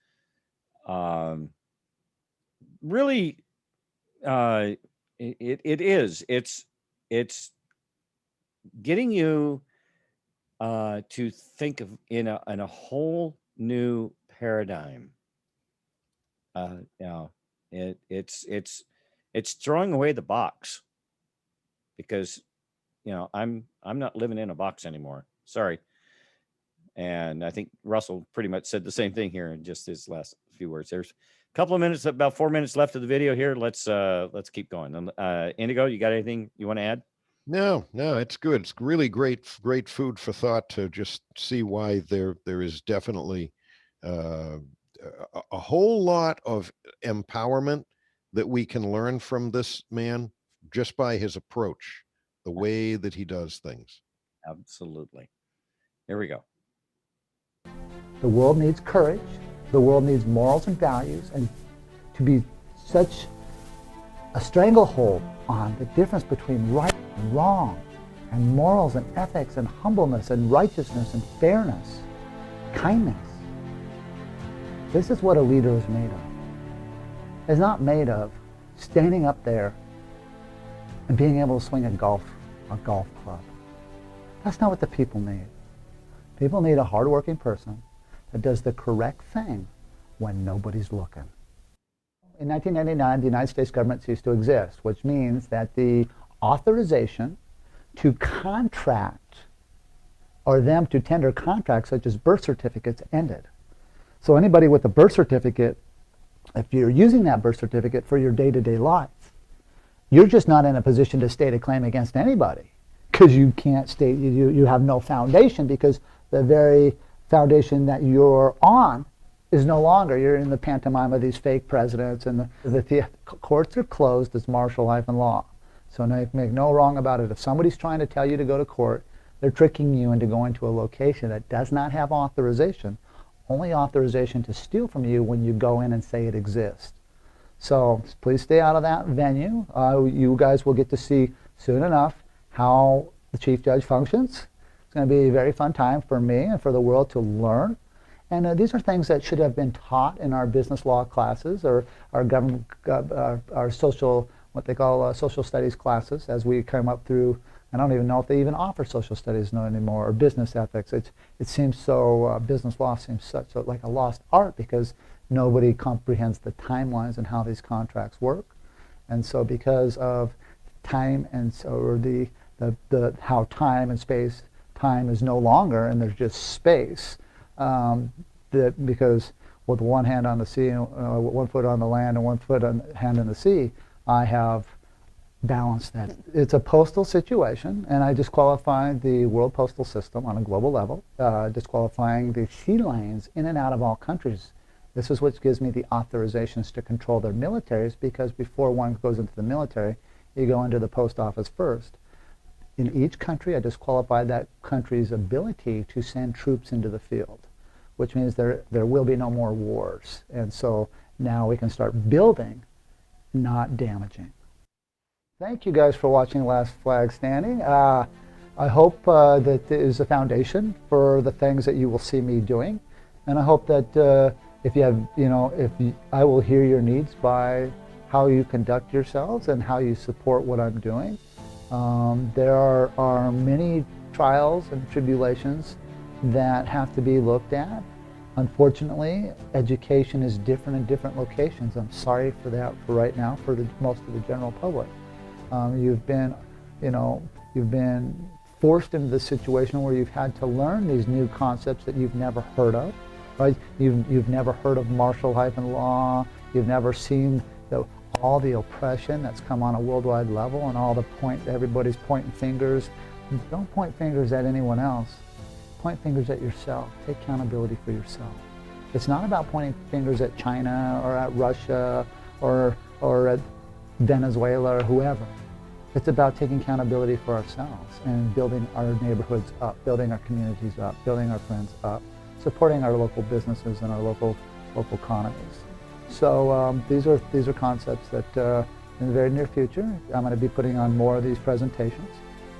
really it's getting you to think of in a whole new paradigm. You know, it's throwing away the box, because, you know, I'm not living in a box anymore. Sorry. And I think Russell pretty much said the same thing here in just his last few words. There's a couple of minutes, about 4 minutes left of the video here. Let's keep going. Indigo, you got anything you want to add? No, no, it's good. It's really great food for thought to just see why there is definitely uh, a whole lot of empowerment that we can learn from this man just by his approach, the way that he does things. Absolutely. Here we go. The world needs courage. The world needs morals and values, and to be such a stranglehold on the difference between right and wrong, and morals and ethics and humbleness and righteousness and fairness, kindness. This is what a leader is made of. It's not made of standing up there and being able to swing a golf club. That's not what the people need. People need a hardworking person that does the correct thing when nobody's looking. In 1999, the United States government ceased to exist, which means that the authorization to contract or them to tender contracts such as birth certificates ended. So anybody with a birth certificate, if you're using that birth certificate for your day-to-day life, you're just not in a position to state a claim against anybody because you can't state, you have no foundation because the very foundation that you're on is no longer. You're in the pantomime of these fake presidents, and the courts are closed as martial law. So now you can make no wrong about it. If somebody's trying to tell you to go to court, they're tricking you into going to a location that does not have authorization, only authorization to steal from you when you go in and say it exists. So please stay out of that venue. You guys will get to see soon enough how the chief judge functions. It's going to be a very fun time for me and for the world to learn. And these are things that should have been taught in our business law classes or our government, our social, what they call social studies classes as we come up through. I don't even know if they even offer social studies anymore, or business ethics. It seems so, business law seems such like a lost art because nobody comprehends the timelines and how these contracts work. And so because of time and so, or the how time and space, time is no longer and there's just space, because with one hand on the sea, one foot on the land and one hand in the sea, I have balanced that. It's a postal situation, and I disqualified the world postal system on a global level, disqualifying the sea lanes in and out of all countries. This is what gives me the authorizations to control their militaries, because before one goes into the military, you go into the post office first. In each country, I disqualified that country's ability to send troops into the field, which means there will be no more wars. And so now we can start building, not damaging. Thank you guys for watching Last Flag Standing. I hope that it is a foundation for the things that you will see me doing. And I hope that if you have, I will hear your needs by how you conduct yourselves and how you support what I'm doing. There are many trials and tribulations that have to be looked at. Unfortunately, education is different in different locations. I'm sorry for that for right now for most of the general public. You've been forced into this situation where you've had to learn these new concepts that you've never heard of, right? You've never heard of martial law. You've never seen all the oppression that's come on a worldwide level and all everybody's pointing fingers. Don't point fingers at anyone else. Point fingers at yourself. Take accountability for yourself. It's not about pointing fingers at China or at Russia or at Venezuela or whoever. It's about taking accountability for ourselves and building our neighborhoods up, building our communities up, building our friends up, supporting our local businesses and our local economies. So these are concepts that in the very near future I'm going to be putting on more of these presentations,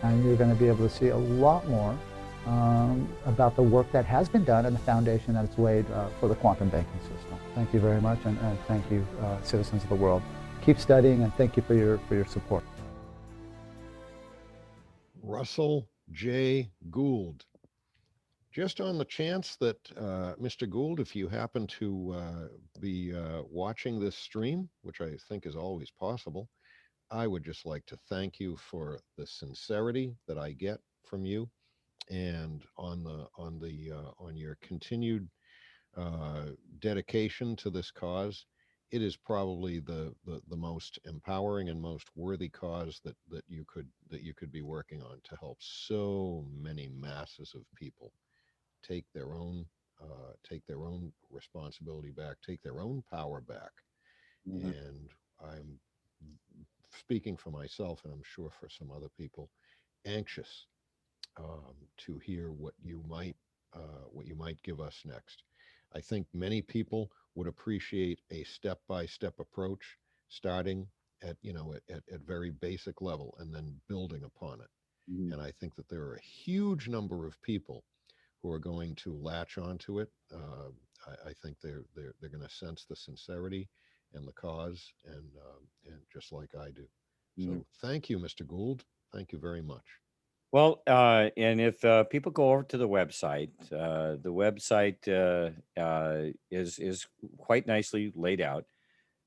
and you're going to be able to see a lot more about the work that has been done and the foundation that it's laid for the quantum banking system. Thank you very much, and thank you, citizens of the world. Keep studying, and thank you for your support. Russell J. Gould. Just on the chance that, Mr. Gould, if you happen to be watching this stream, which I think is always possible, I would just like to thank you for the sincerity that I get from you, and on your continued dedication to this cause. it is probably the most empowering and most worthy cause that you could be working on to help so many masses of people take their own take their own responsibility back, take their own power back. Mhm. And I'm speaking for myself, and I'm sure for some other people, anxious to hear what you might give us next. I think many people would appreciate a step-by-step approach, starting at at very basic level and then building upon it. Mhm. And I think that there are a huge number of people who are going to latch onto it. I think they're going to sense the sincerity and the cause, and just like I do. Mhm. So thank you, Mr. Gould. Thank you very much. Well, and if people go over to the website is quite nicely laid out.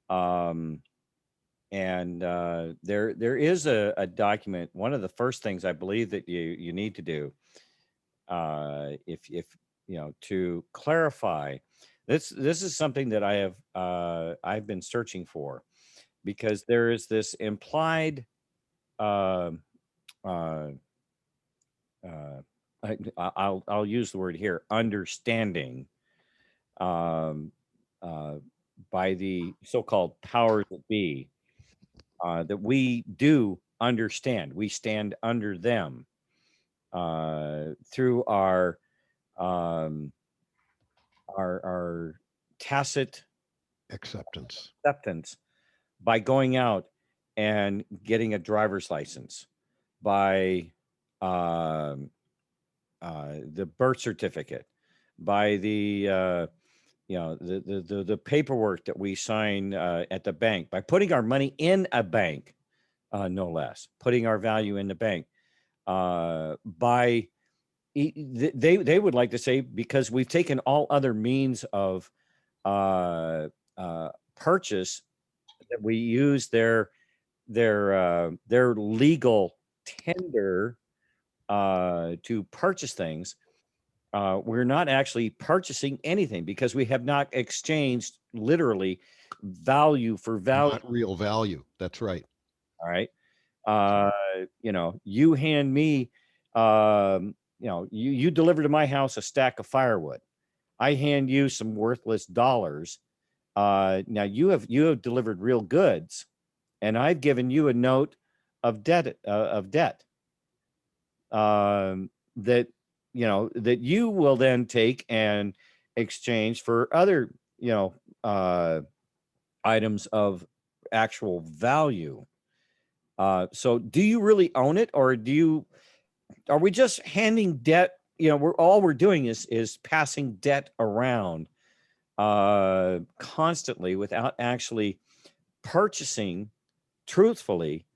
Um, and there is a document. One of the first things I believe that you need to do, if to clarify, this is something that I've been searching for, because there is this implied um uh, uh, I'll use the word here, understanding, um, uh, by the so-called powers that be, that we do understand. We stand under them through um, our tacit Acceptance. acceptance by going out and getting a driver's license, by um, the birth certificate, by the paperwork that we sign at the bank, by putting our money in a bank, no less, putting our value in the bank, by they would like to say, because we've taken all other means of uh, purchase, that we use their legal tender to purchase things. We're not actually purchasing anything, because we have not exchanged literally value for value. Not real value. That's right. All right. So You hand me, you deliver to my house a stack of firewood. I hand you some worthless dollars. Now you have delivered real goods, and I've given you a note of debt, that that you will then take and exchange for other uh, items of actual value. So do you really own it, or are we just handing debt? We're doing is passing debt around constantly, without actually purchasing truthfully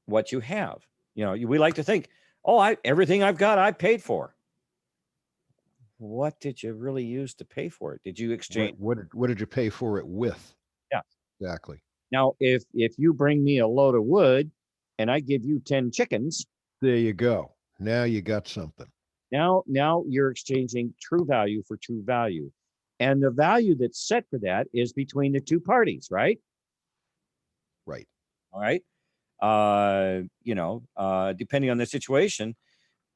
what you have. We like to think, oh, everything I've got, I paid for. What did you really use to pay for it? Did you exchange? what did you pay for it with? Yeah. Exactly. Now, if you bring me a load of wood and I give you 10 chickens, There you go. Now you got something. now you're exchanging true value for true value. And the value that's set for that is between the two parties, right? Right. All right. Depending on the situation,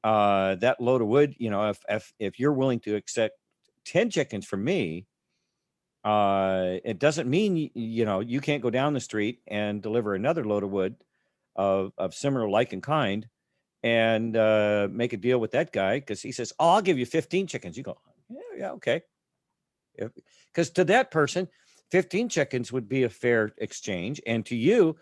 that load of wood, if you're willing to accept 10 chickens from me, it doesn't mean you can't go down the street and deliver another load of wood of similar like and kind, and make a deal with that guy, because he says, "Oh, I'll give you 15 chickens." You go, "Yeah, yeah, okay," because to that person, 15 chickens would be a fair exchange, and to you,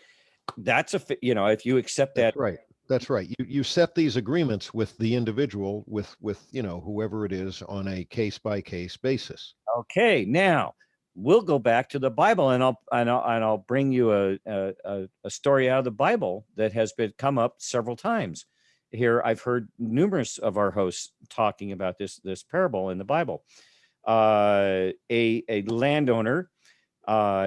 that's if you accept that. That's right. That's right. You set these agreements with the individual, with whoever it is, on a case by case basis. Okay, now we'll go back to the Bible, and I'll bring you a story out of the Bible that has been come up several times. Here, I've heard numerous of our hosts talking about this parable in the Bible. A landowner,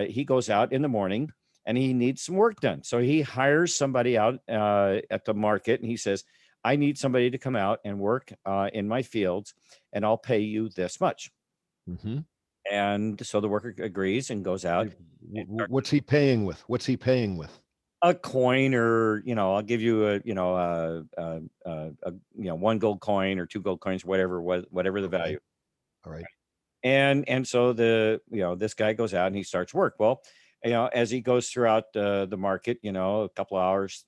he goes out in the morning and he needs some work done, so he hires somebody out at the market, and he says, "I need somebody to come out and work in my fields, and I'll pay you this much." Hmm. And so the worker agrees and goes out and starts What's he paying with? What's he paying with? a coin, or I'll give you one gold coin or two gold coins, whatever the Okay. value. All right. And so this guy goes out and he starts work. Well, as he goes throughout the market, a couple of hours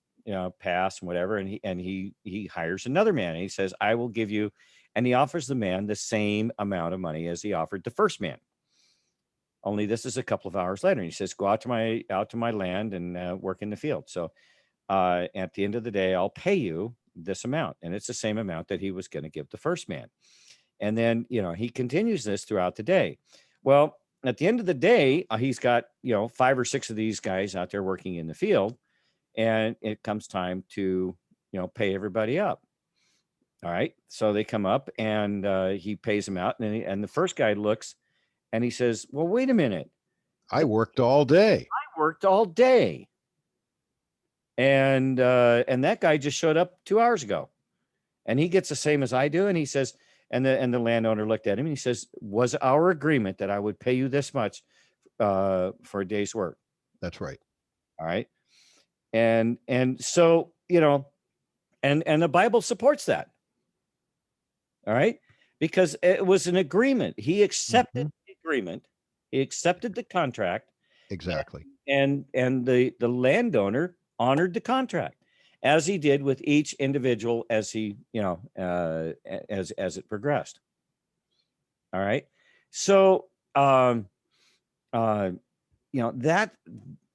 pass and whatever, and he hires another man, and he says, I will give you, and he offers the man the same amount of money as he offered the first man. Only this is a couple of hours later, and he says, go out to my land and work in the field. So at the end of the day, I'll pay you this amount, and it's the same amount that he was going to give the first man. And then he continues this throughout the day. Well, at the end of the day, he's got 5 or 6 of these guys out there working in the field, and it comes time to pay everybody up. All right, so they come up and he pays them out, and the first guy looks and he says, well, wait a minute, I worked all day. I worked all day. And that guy just showed up 2 hours ago, and he gets the same as I do. And he says, and the landowner looked at him and he says, was our agreement that I would pay you this much for a day's work? That's right. All right. And so, and the Bible supports that. All right. Because it was an agreement. He accepted the agreement. He accepted the contract. Exactly. And the landowner honored the contract, as he did with each individual as he, as it progressed. All right. So, that's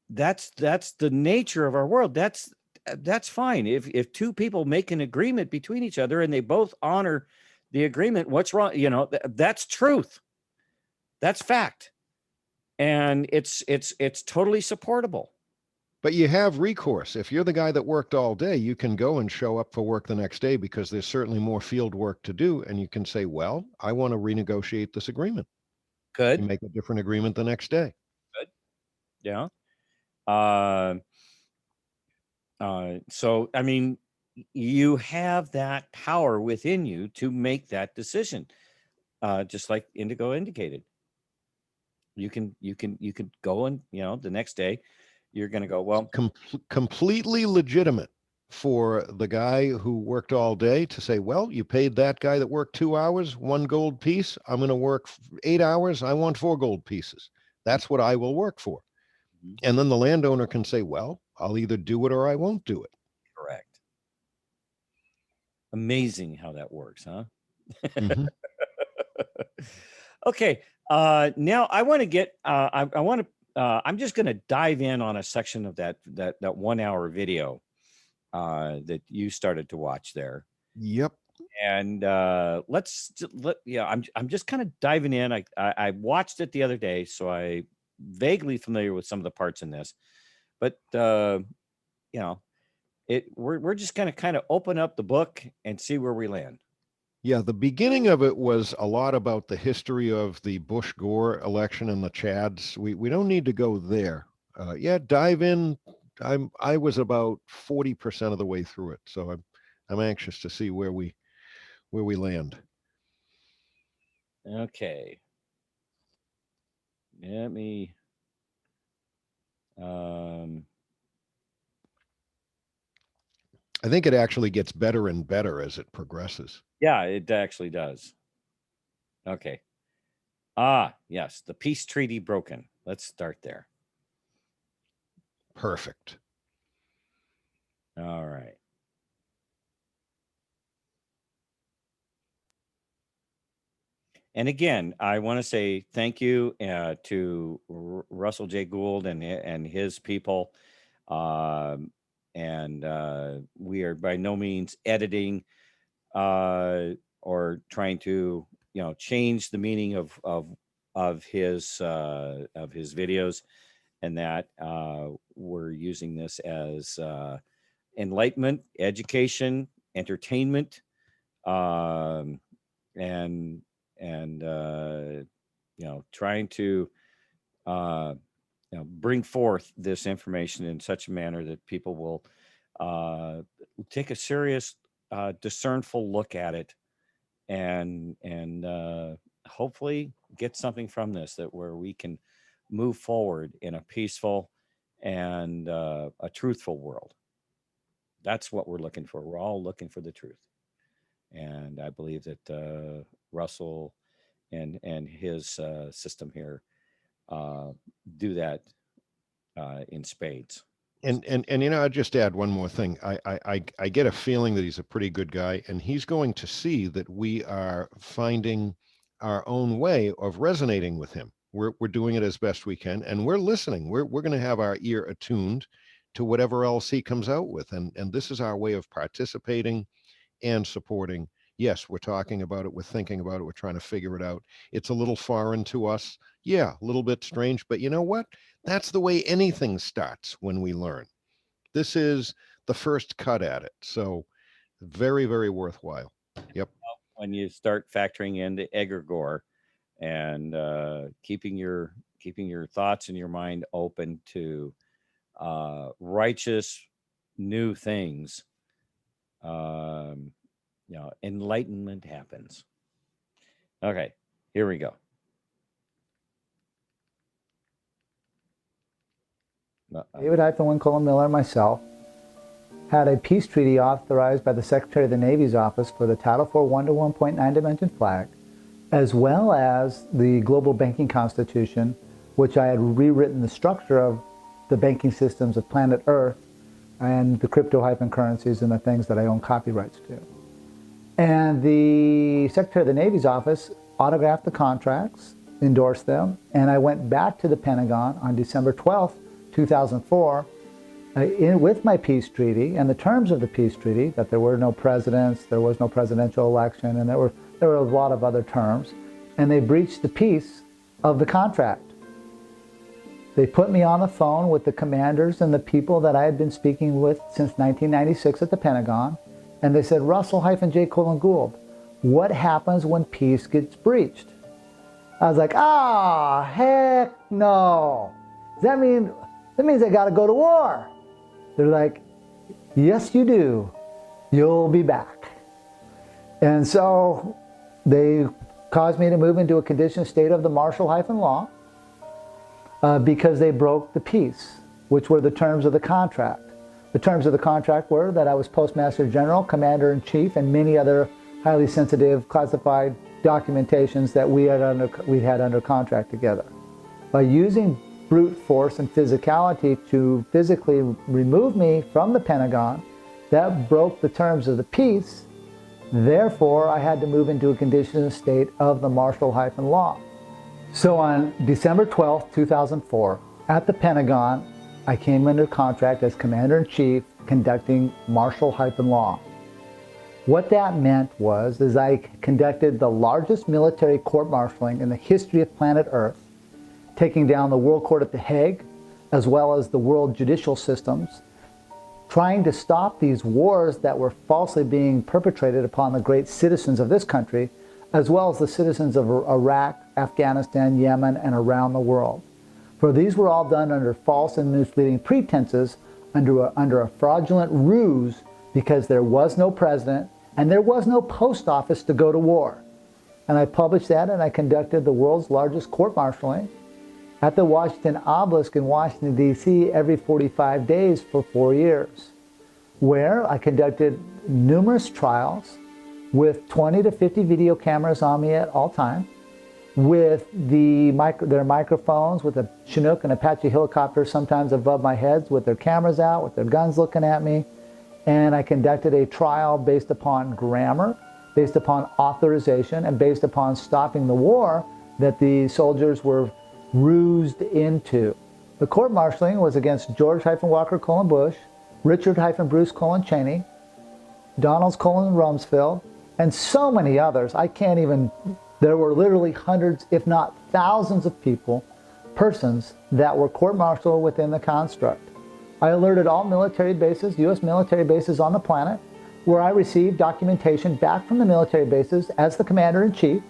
the nature of our world. That's fine. If two people make an agreement between each other and they both honor the agreement, what's wrong? That's truth. That's fact. And it's totally supportable. But you have recourse. If you're the guy that worked all day, you can go and show up for work the next day, because there's certainly more field work to do. And you can say, well, I want to renegotiate this agreement. Good. You make a different agreement the next day. Good. Yeah. So, I mean, you have that power within you to make that decision. Just like Indigo indicated. You can go and, the next day you're going to go, well, completely legitimate for the guy who worked all day to say, well, you paid that guy that worked 2 hours, 1 gold piece. I'm going to work 8 hours. I want 4 gold pieces. That's what I will work for. Mhm. And then the landowner can say, well, I'll either do it or I won't do it. Correct. Amazing how that works, huh? Mhm. Okay. Now I want to get, I'm just going to dive in on a section of that 1 hour video that you started to watch there. Yep. And I'm just kind of diving in. I watched it the other day, so I vaguely familiar with some of the parts in this, but we're just going to kind of open up the book and see where we land. Yeah, the beginning of it was a lot about the history of the Bush-Gore election and the Chads. We don't need to go there. Dive in. I was about 40% of the way through it, so I'm anxious to see where we land. Okay. Let me. I think it actually gets better and better as it progresses. Yeah, it actually does. Okay. Yes, the peace treaty broken. Let's start there. Perfect. All right. And again, I want to say thank you to Russell J. Gould and his people. And we are by no means editing or trying to change the meaning of his videos, and that we're using this as enlightenment, education, entertainment, and trying to bring forth this information in such a manner that people will take a serious, discernful look at it, and hopefully get something from this that where we can move forward in a peaceful and a truthful world. That's what we're looking for. We're all looking for the truth. And I believe that Russell and his system here do that in spades. And I'll just add one more thing. I get a feeling that he's a pretty good guy, and he's going to see that we are finding our own way of resonating with him. We're doing it as best we can, and we're listening. We're going to have our ear attuned to whatever else he comes out with, and this is our way of participating and supporting. Yes, we're talking about it, we're thinking about it, we're trying to figure it out. It's a little foreign to us. Yeah, a little bit strange, but you know what? That's the way anything starts when we learn. This is the first cut at it. So very, very worthwhile. Yep. When you start factoring in the egregore and keeping your thoughts and your mind open to righteous new things, enlightenment happens. Okay, here we go. David-Wincolin Miller and myself had a peace treaty authorized by the Secretary of the Navy's office for the Title IV 1 to 1.9 dimension flag, as well as the Global Banking Constitution, which I had rewritten the structure of the banking systems of planet Earth and the crypto-currencies and the things that I own copyrights to. And the Secretary of the Navy's office autographed the contracts, endorsed them, and I went back to the Pentagon on December 12th, 2004, with my peace treaty and the terms of the peace treaty, that there were no presidents, there was no presidential election, and there were a lot of other terms, and they breached the peace of the contract. They put me on the phone with the commanders and the people that I had been speaking with since 1996 at the Pentagon, and they said, Russell-J. Gould, what happens when peace gets breached? I was like, heck no. That means I got to go to war. They're like, yes, you do. You'll be back. And so they caused me to move into a conditioned state of the martial-law because they broke the peace, which were the terms of the contract. The terms of the contract were that I was Postmaster General, Commander-in-Chief, and many other highly sensitive classified documentations that we had under contract together. By using brute force and physicality to physically remove me from the Pentagon, that broke the terms of the peace. Therefore, I had to move into a conditioned state of the martial-law. So on December 12th, 2004, at the Pentagon, I came under contract as Commander-in-Chief conducting martial-law. What that meant was I conducted the largest military court-martialing in the history of planet Earth, taking down the World Court at The Hague, as well as the world judicial systems, trying to stop these wars that were falsely being perpetrated upon the great citizens of this country, as well as the citizens of Iraq, Afghanistan, Yemen, and around the world. For these were all done under false and misleading pretenses, under a fraudulent ruse, because there was no president and there was no post office to go to war. And I published that, and I conducted the world's largest court-martialing at the Washington Obelisk in Washington, D.C. every 45 days for 4 years, where I conducted numerous trials with 20 to 50 video cameras on me at all times, with their microphones, with a Chinook and Apache helicopter sometimes above my heads, with their cameras out, with their guns looking at me. And I conducted a trial based upon grammar, based upon authorization, and based upon stopping the war that the soldiers were rused into. The court-martialing was against George-Walker Bush, Richard-Bruce Cheney, Donald Rumsfeld, and so many others. There were literally hundreds, if not thousands of persons that were court-martialed within the construct. I alerted all military bases, U.S. military bases on the planet, where I received documentation back from the military bases as the Commander-in-Chief.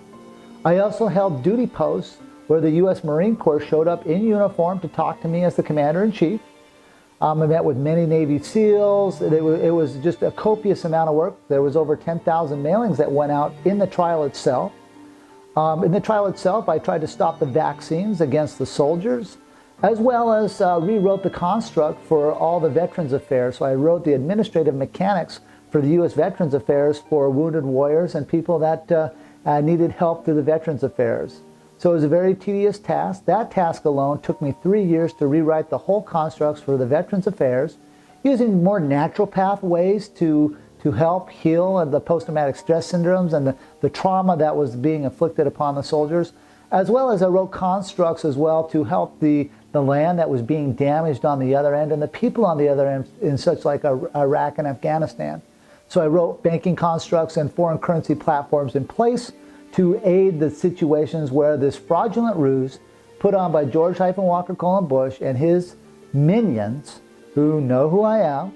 I also held duty posts where the U.S. Marine Corps showed up in uniform to talk to me as the Commander-in-Chief. I met with many Navy SEALs. It was just a copious amount of work. There was over 10,000 mailings that went out in the trial itself. In the trial itself, I tried to stop the vaccines against the soldiers, as well as rewrote the construct for all the Veterans Affairs. So I wrote the administrative mechanics for the U.S. Veterans Affairs for wounded warriors and people that needed help through the Veterans Affairs. So it was a very tedious task. That task alone took me 3 years to rewrite the whole constructs for the Veterans Affairs, using more natural pathways to help heal the post-traumatic stress syndromes and the trauma that was being inflicted upon the soldiers, as well as I wrote constructs as well to help the land that was being damaged on the other end and the people on the other end in such like Iraq and Afghanistan. So I wrote banking constructs and foreign currency platforms in place to aid the situations where this fraudulent ruse put on by George-Walker Bush and his minions, who know who I am,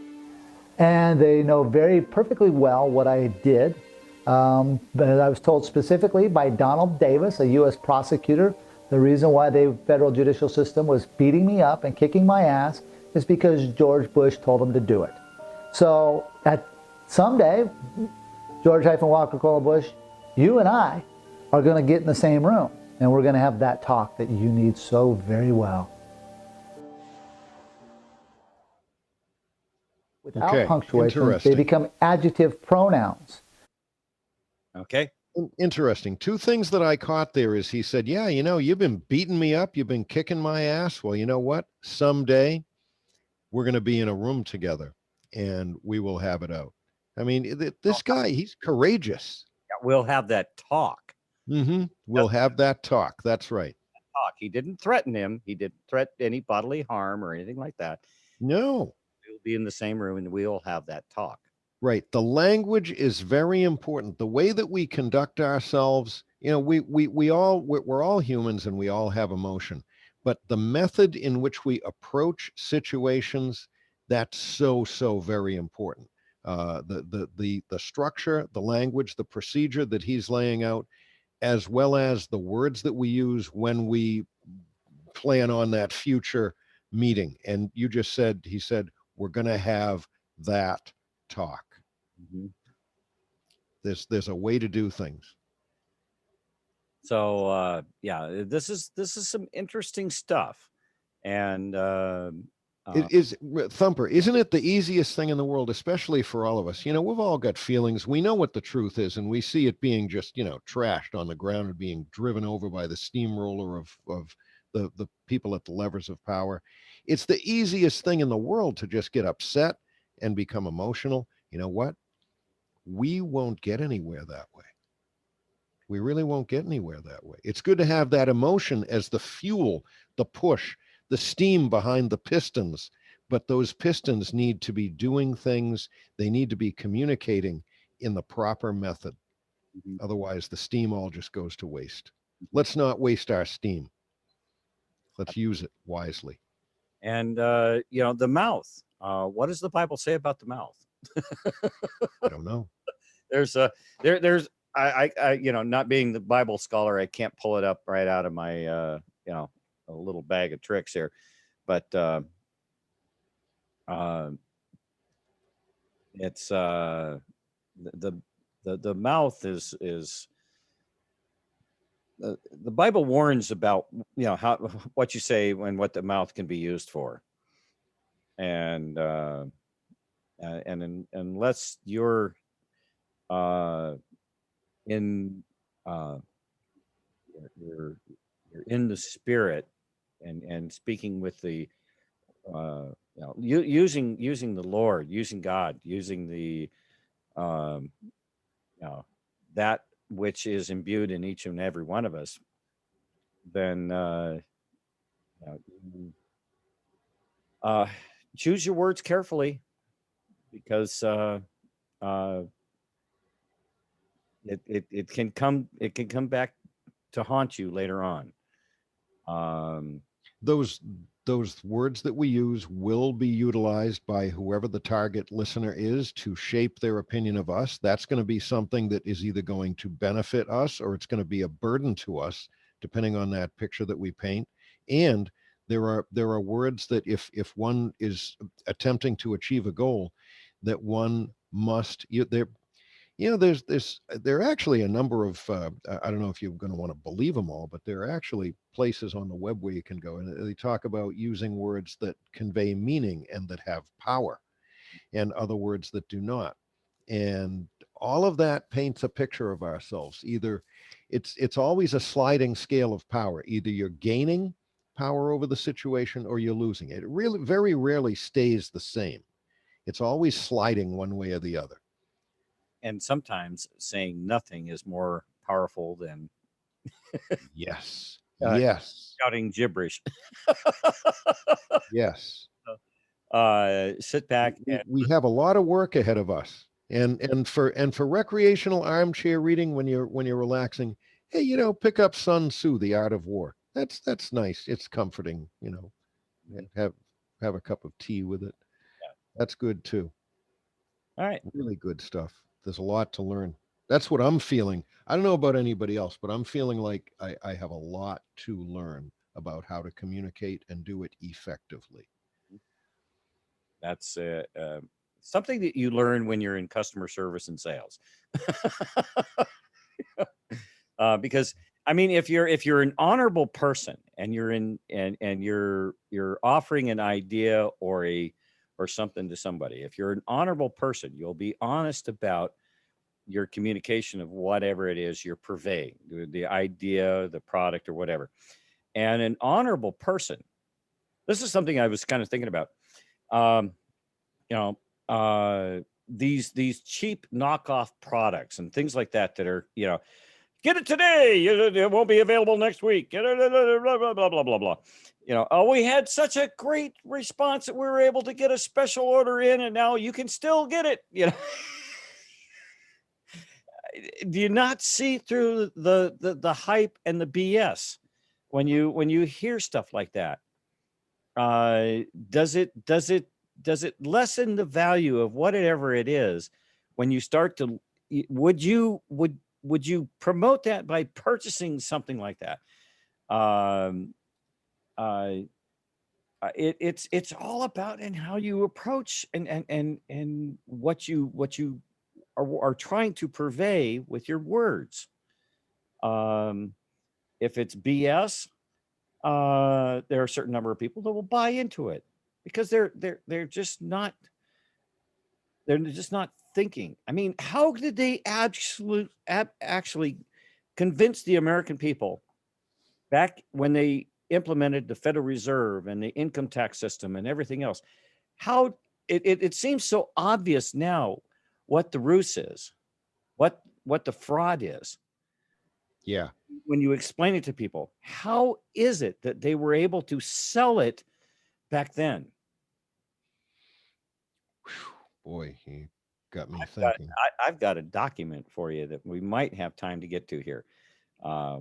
and they know very perfectly well what I did. But I was told specifically by Donald Davis, a U.S. prosecutor, the reason why the federal judicial system was beating me up and kicking my ass is because George Bush told them to do it. So someday, George-Walker Bush, you and I are going to get in the same room, and we're going to have that talk that you need so very well. Without punctuation, they become adjective pronouns. Okay. Interesting. Two things that I caught there is he said, yeah, you know, you've been beating me up. You've been kicking my ass. Well, you know what? Someday we're going to be in a room together and we will have it out. I mean, this guy, he's courageous. Yeah, we'll have that talk. We'll have that talk. That's right. Talk. He didn't threaten him. He didn't threaten any bodily harm or anything like that. No. We'll be in the same room and we'll have that talk. Right. The language is very important. The way that we conduct ourselves, you know, we're all humans and we all have emotion, but the method in which we approach situations, that's so very important. The structure, the language, the procedure that he's laying out, as well as the words that we use when we plan on that future meeting. And you just said, he said, we're going to have that talk. There's a way to do things. So yeah, this is some interesting stuff. And it is, Thumper, isn't it the easiest thing in the world, especially for all of us? You know, we've all got feelings. We know what the truth is, and we see it being just, you know, trashed on the ground and being driven over by the steamroller of the people at the levers of power. It's the easiest thing in the world to just get upset and become emotional. You know what? We won't get anywhere that way. We really won't get anywhere that way. It's good to have that emotion as the fuel, the push, the steam behind the pistons. But those pistons need to be doing things. They need to be communicating in the proper method. Otherwise, the steam all just goes to waste. Let's not waste our steam. Let's use it wisely. And, you know, the mouth. What does the Bible say about the mouth? I don't know. There's I you know, not being the Bible scholar, I can't pull it up right out of my you know, a little bag of tricks here, but it's the mouth is the Bible warns about, you know, how what you say and what the mouth can be used for, and unless you're in you're in the spirit and speaking with the you know, using the Lord, using God, using the you know, that which is imbued in each and every one of us, then you know, choose your words carefully, because it can come back to haunt you later on. Those words that we use will be utilized by whoever the target listener is to shape their opinion of us. That's going to be something that is either going to benefit us or it's going to be a burden to us, depending on that picture that we paint. And there are words that if one is attempting to achieve a goal, that one must, there are actually a number of I don't know if you're going to want to believe them all, but there are actually places on the web where you can go and they talk about using words that convey meaning and that have power, and other words that do not. And all of that paints a picture of ourselves. Either it's always a sliding scale of power. Either you're gaining power over the situation or you're losing it. It really very rarely stays the same. It's always sliding one way or the other. And sometimes saying nothing is more powerful than Yes. uh, Yes. shouting gibberish. Yes. Sit back We, and we have a lot of work ahead of us. And for recreational armchair reading when you're relaxing, hey, pick up Sun Tzu, The Art of War. That's nice. It's comforting, have a cup of tea with it. yeah. That's good too. All right. Really good stuff. There's a lot to learn. That's what I'm feeling. I don't know about anybody else, but I'm feeling like I have a lot to learn about how to communicate and do it effectively. That's something that you learn when you're in customer service and sales. Because I mean, if you're an honorable person and you're in and you're offering an idea or something to somebody, if you're an honorable person, you'll be honest about your communication of whatever it is you're purveying, the idea, the product, or whatever. And an honorable person, this is something I was kind of thinking about. Um, you know, these cheap knockoff products and things like that are, get it today, it won't be available next week, blah blah blah blah blah blah. Oh, we had such a great response that we were able to get a special order in, and now you can still get it. Do you not see through the hype and the BS when you hear stuff like that? Does it lessen the value of whatever it is when you start to would you promote that by purchasing something like that? It's all about in how you approach and what you are trying to purvey with your words. If it's BS, there are a certain number of people that will buy into it because they're just not thinking. I mean, how did they actually convince the American people back when they implemented the Federal Reserve and the income tax system and everything else? How it seems so obvious now what the ruse is, what the fraud is. Yeah. When you explain it to people, how is it that they were able to sell it back then? Boy, you got me thinking. I've got a document for you that we might have time to get to here.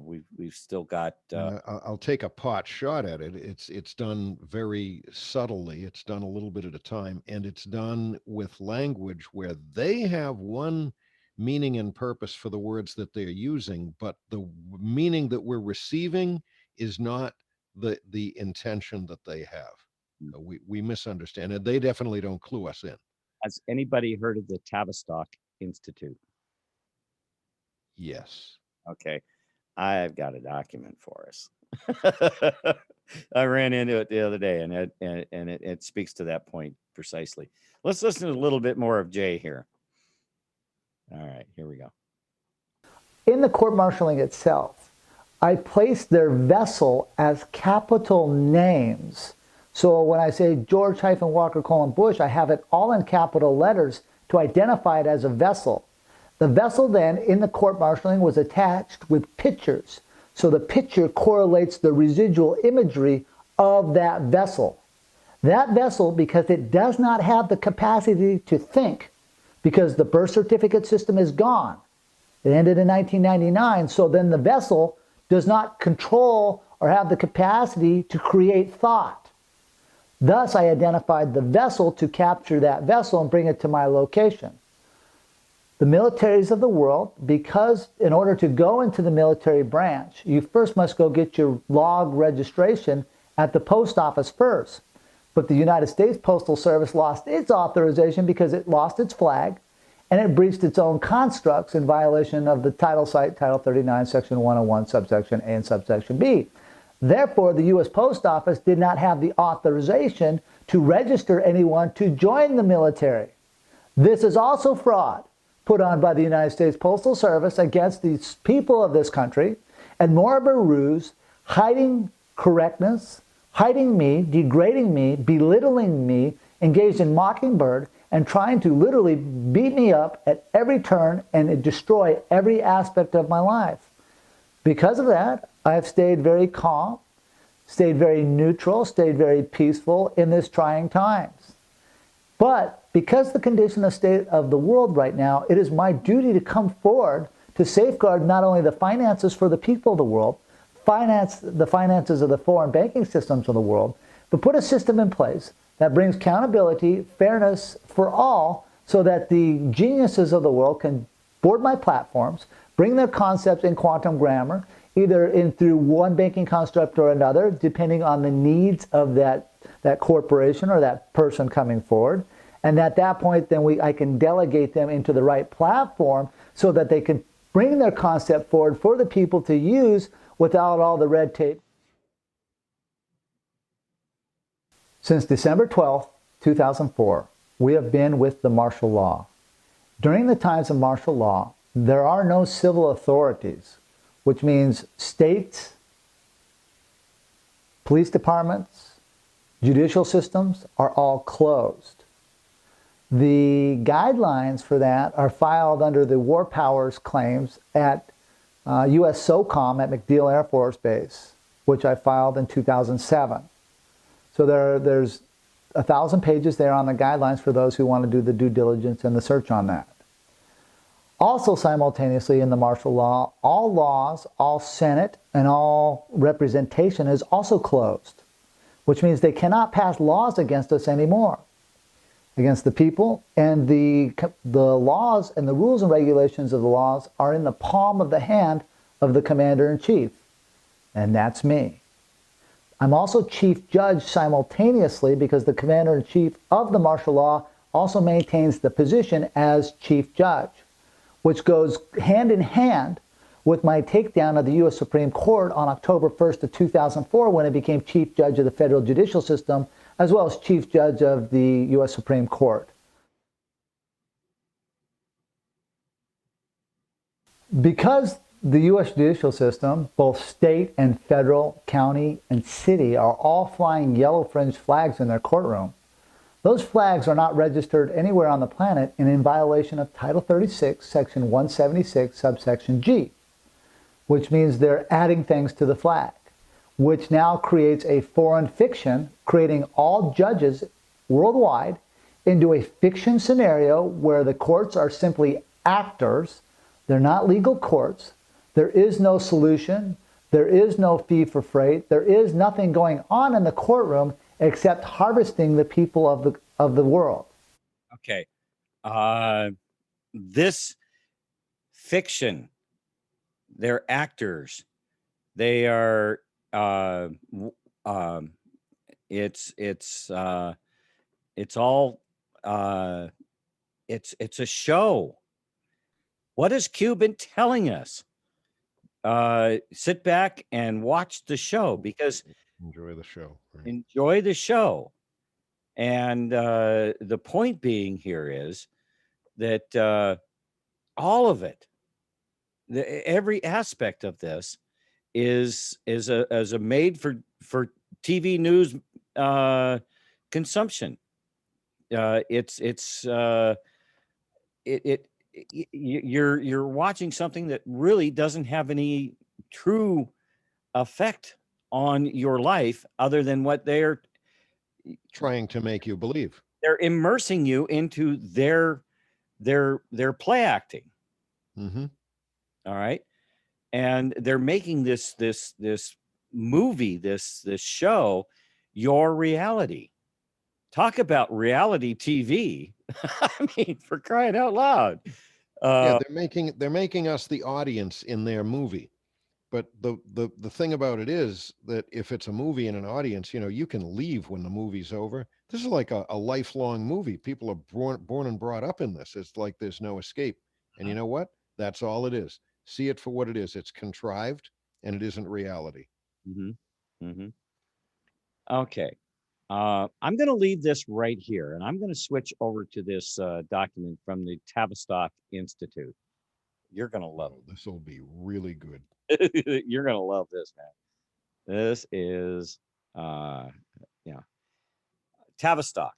We've still got. I'll take a pot shot at it. It's done very subtly. It's done a little bit at a time, and it's done with language where they have one meaning and purpose for the words that they're using, but the meaning that we're receiving is not the intention that they have. We misunderstand, and they definitely don't clue us in. Has anybody heard of the Tavistock Institute? Yes. Okay. I've got a document for us. I ran into it the other day, and it speaks to that point precisely. Let's listen to a little bit more of Jay here. All right, here we go. In the court-martialing itself, I placed their vessel as capital names. So when I say George-Walker:Bush, I have it all in capital letters to identify it as a vessel. The vessel then in the court-martialing was attached with pictures. So the picture correlates the residual imagery of that vessel. That vessel, because it does not have the capacity to think, because the birth certificate system is gone. It ended in 1999, so then the vessel does not control or have the capacity to create thought. Thus, I identified the vessel to capture that vessel and bring it to my location. The militaries of the world, because in order to go into the military branch, you first must go get your log registration at the post office first. But the United States Postal Service lost its authorization because it lost its flag, and it breached its own constructs in violation of the title site, Title 39, Section 101, subsection A and subsection B. Therefore, the U.S. Post Office did not have the authorization to register anyone to join the military. This is also fraud put on by the United States Postal Service against the people of this country, and more of a ruse, hiding correctness, hiding me, degrading me, belittling me, engaged in mockingbird, and trying to literally beat me up at every turn and destroy every aspect of my life. Because of that, I've stayed very calm, stayed very neutral, stayed very peaceful in this trying times. But because the condition of state of the world right now, it is my duty to come forward to safeguard not only the finances for the people of the world, the finances of the foreign banking systems of the world, but put a system in place that brings accountability, fairness for all, so that the geniuses of the world can board my platforms, bring their concepts in quantum grammar, either in through one banking construct or another, depending on the needs of that corporation or that person coming forward. And at that point, then I can delegate them into the right platform so that they can bring their concept forward for the people to use without all the red tape. Since December 12, 2004, we have been with the martial law. During the times of martial law, there are no civil authorities, which means states, police departments, judicial systems are all closed. The guidelines for that are filed under the War Powers claims at U.S. SOCOM at MacDill Air Force Base, which I filed in 2007. So there's 1,000 pages there on the guidelines for those who want to do the due diligence and the search on that. Also simultaneously in the martial law, all laws, all Senate, and all representation is also closed, which means they cannot pass laws against us anymore, against the people, and the laws and the rules and regulations of the laws are in the palm of the hand of the commander-in-chief, and that's me. I'm also chief judge simultaneously because the commander-in-chief of the martial law also maintains the position as chief judge, which goes hand in hand with my takedown of the U.S. Supreme Court on October 1st of 2004 when I became chief judge of the federal judicial system, as well as chief judge of the U.S. Supreme Court. Because the U.S. judicial system, both state and federal, county and city, are all flying yellow fringe flags in their courtroom, those flags are not registered anywhere on the planet and in violation of Title 36, Section 176, subsection G, which means they're adding things to the flag, which now creates a foreign fiction, creating all judges worldwide into a fiction scenario where the courts are simply actors. They're not legal courts. There is no solution. There is no fee for freight. There is nothing going on in the courtroom except harvesting the people of the world. Okay. This fiction, they're actors. They are it's all it's a show. What has Q been telling us? Sit back and watch the show, because Enjoy the show. Right? enjoy the show. And the point being here is that all of it, every aspect of this is a made for TV news consumption. You're watching something that really doesn't have any true effect on your life other than what they're Trying to make you believe. they're immersing you into their play acting. Mm-hmm. All right. And they're making this movie, this show, your reality. Talk about reality TV. I mean, for crying out loud. Yeah, they're making us the audience in their movie. But the thing about it is that if it's a movie and an audience, you know, you can leave when the movie's over. This is like a lifelong movie. People are born and brought up in this. It's like there's no escape. And you know what? That's all it is. See it for what it is. It's contrived and it isn't reality. Mm-hmm. Mm-hmm. Okay. I'm going to leave this right here, and I'm going to switch over to this document from the Tavistock Institute. You're going to love Oh, this will be really good. it. You're going to love this, man. This is, yeah, Tavistock.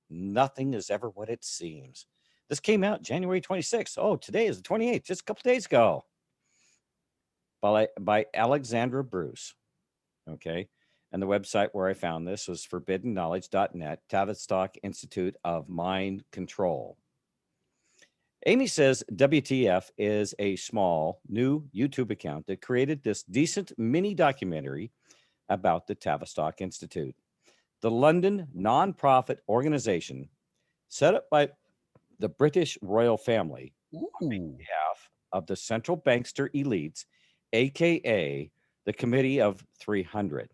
Nothing is ever what it seems. This came out January 26th. Oh, today is the 28th, just a couple days ago, by Alexandra Bruce. Okay. And the website where I found this was forbiddenknowledge.net, Tavistock Institute of Mind Control. Amy says WTF is a small new YouTube account that created this decent mini documentary about the Tavistock Institute, the London non-profit organization set up by the British royal family on Ooh. behalf of the central bankster elites, aka the Committee of 300,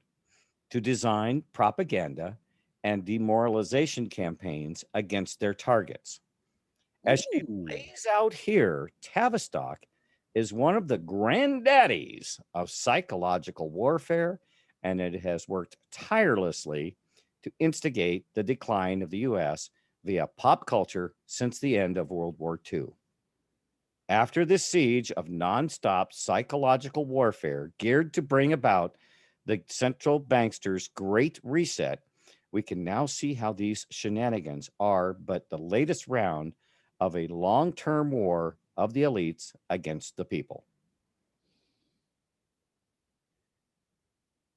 to design propaganda and demoralization campaigns against their targets. As she Ooh. lays out here, Tavistock is one of the granddaddies of psychological warfare, and it has worked tirelessly to instigate the decline of the U.S. via pop culture since the end of World War II. After this siege of nonstop psychological warfare geared to bring about the central banksters' great reset, we can now see how these shenanigans are but the latest round of a long-term war of the elites against the people.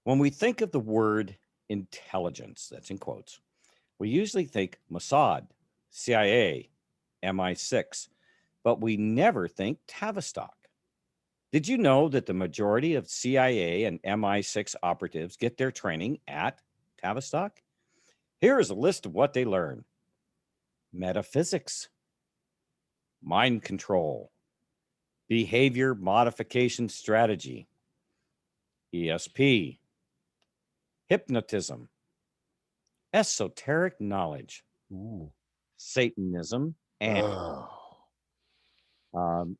When we think of the word intelligence, that's in quotes, we usually think Mossad, CIA, MI6, but we never think Tavistock. Did you know that the majority of CIA and MI6 operatives get their training at Tavistock? Here is a list of what they learn: metaphysics, mind control, behavior modification strategy, ESP, hypnotism, esoteric knowledge, Ooh. Satanism, and Oh.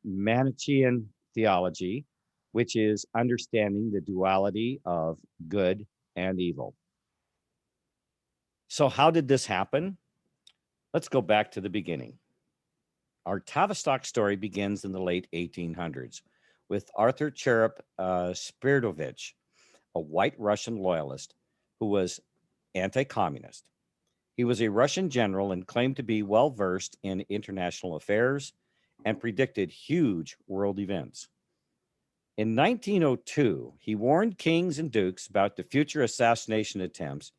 Manichaean theology, which is understanding the duality of good and evil. So, how did this happen? Let's go back to the beginning. Our Tavistock story begins in the late 1800s with Arthur Cherub Spiridovich, a white Russian loyalist who was anti-communist. He was a Russian general and claimed to be well versed in international affairs and predicted huge world events. In 1902, he warned kings and dukes about the future assassination attempts,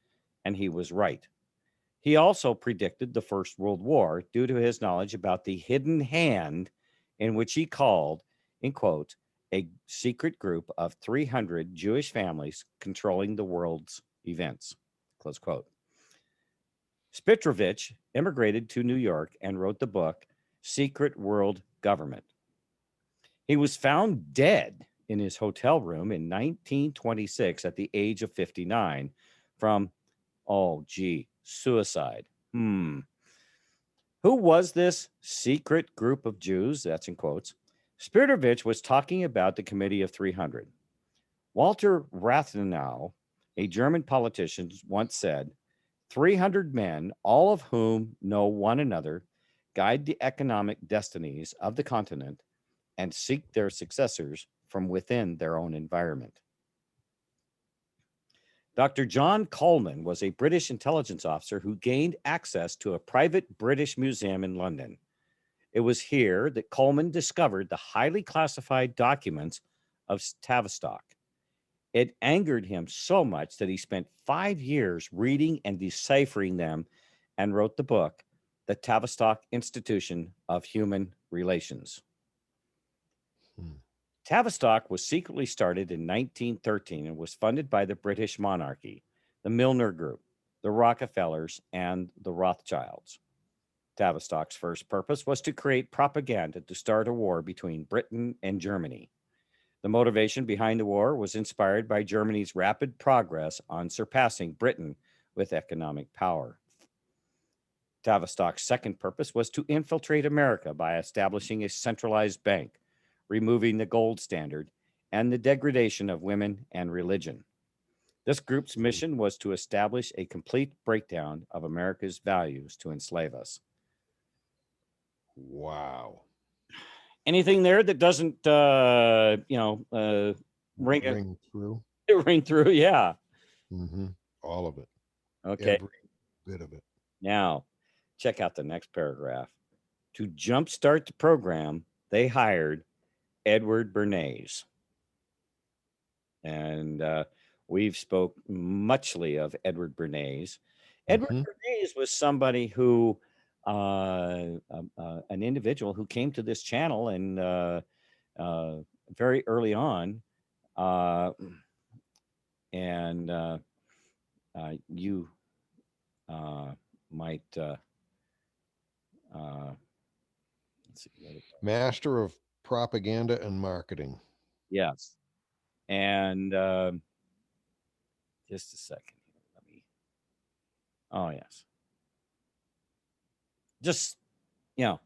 and he was right. He also predicted the First World War due to his knowledge about the hidden hand in which he called, in quote, a secret group of 300 Jewish families controlling the world's events, close quote. Spitrovich immigrated to New York and wrote the book Secret World Government. He was found dead in his hotel room in 1926 at the age of 59 from, suicide. Who was this secret group of Jews? That's in quotes. Spiritovich was talking about the Committee of 300. Walter Rathenau, a German politician, once said, 300 men, all of whom know one another, guide the economic destinies of the continent and seek their successors from within their own environment. Dr. John Coleman was a British intelligence officer who gained access to a private British museum in London. It was here that Coleman discovered the highly classified documents of Tavistock. It angered him so much that he spent 5 years reading and deciphering them and wrote the book, The Tavistock Institution of Human Relations. Tavistock was secretly started in 1913 and was funded by the British monarchy, the Milner Group, the Rockefellers, and the Rothschilds. Tavistock's first purpose was to create propaganda to start a war between Britain and Germany. The motivation behind the war was inspired by Germany's rapid progress on surpassing Britain with economic power. Tavistock's second purpose was to infiltrate America by establishing a centralized bank, removing the gold standard, and the degradation of women and religion. This group's mission was to establish a complete breakdown of America's values to enslave us. Wow. Anything there that doesn't, Ring through. ring through? Yeah. All of it. Okay. Every bit of it. Now, check out the next paragraph. To jumpstart the program, they hired Edward Bernays. And we've spoke muchly of Edward Bernays. Edward Bernays was somebody who, an individual who came to this channel and very early on, and you might let's see. Master of propaganda and marketing. Yes. And just a second. Let me. Oh, yes. Just, gonna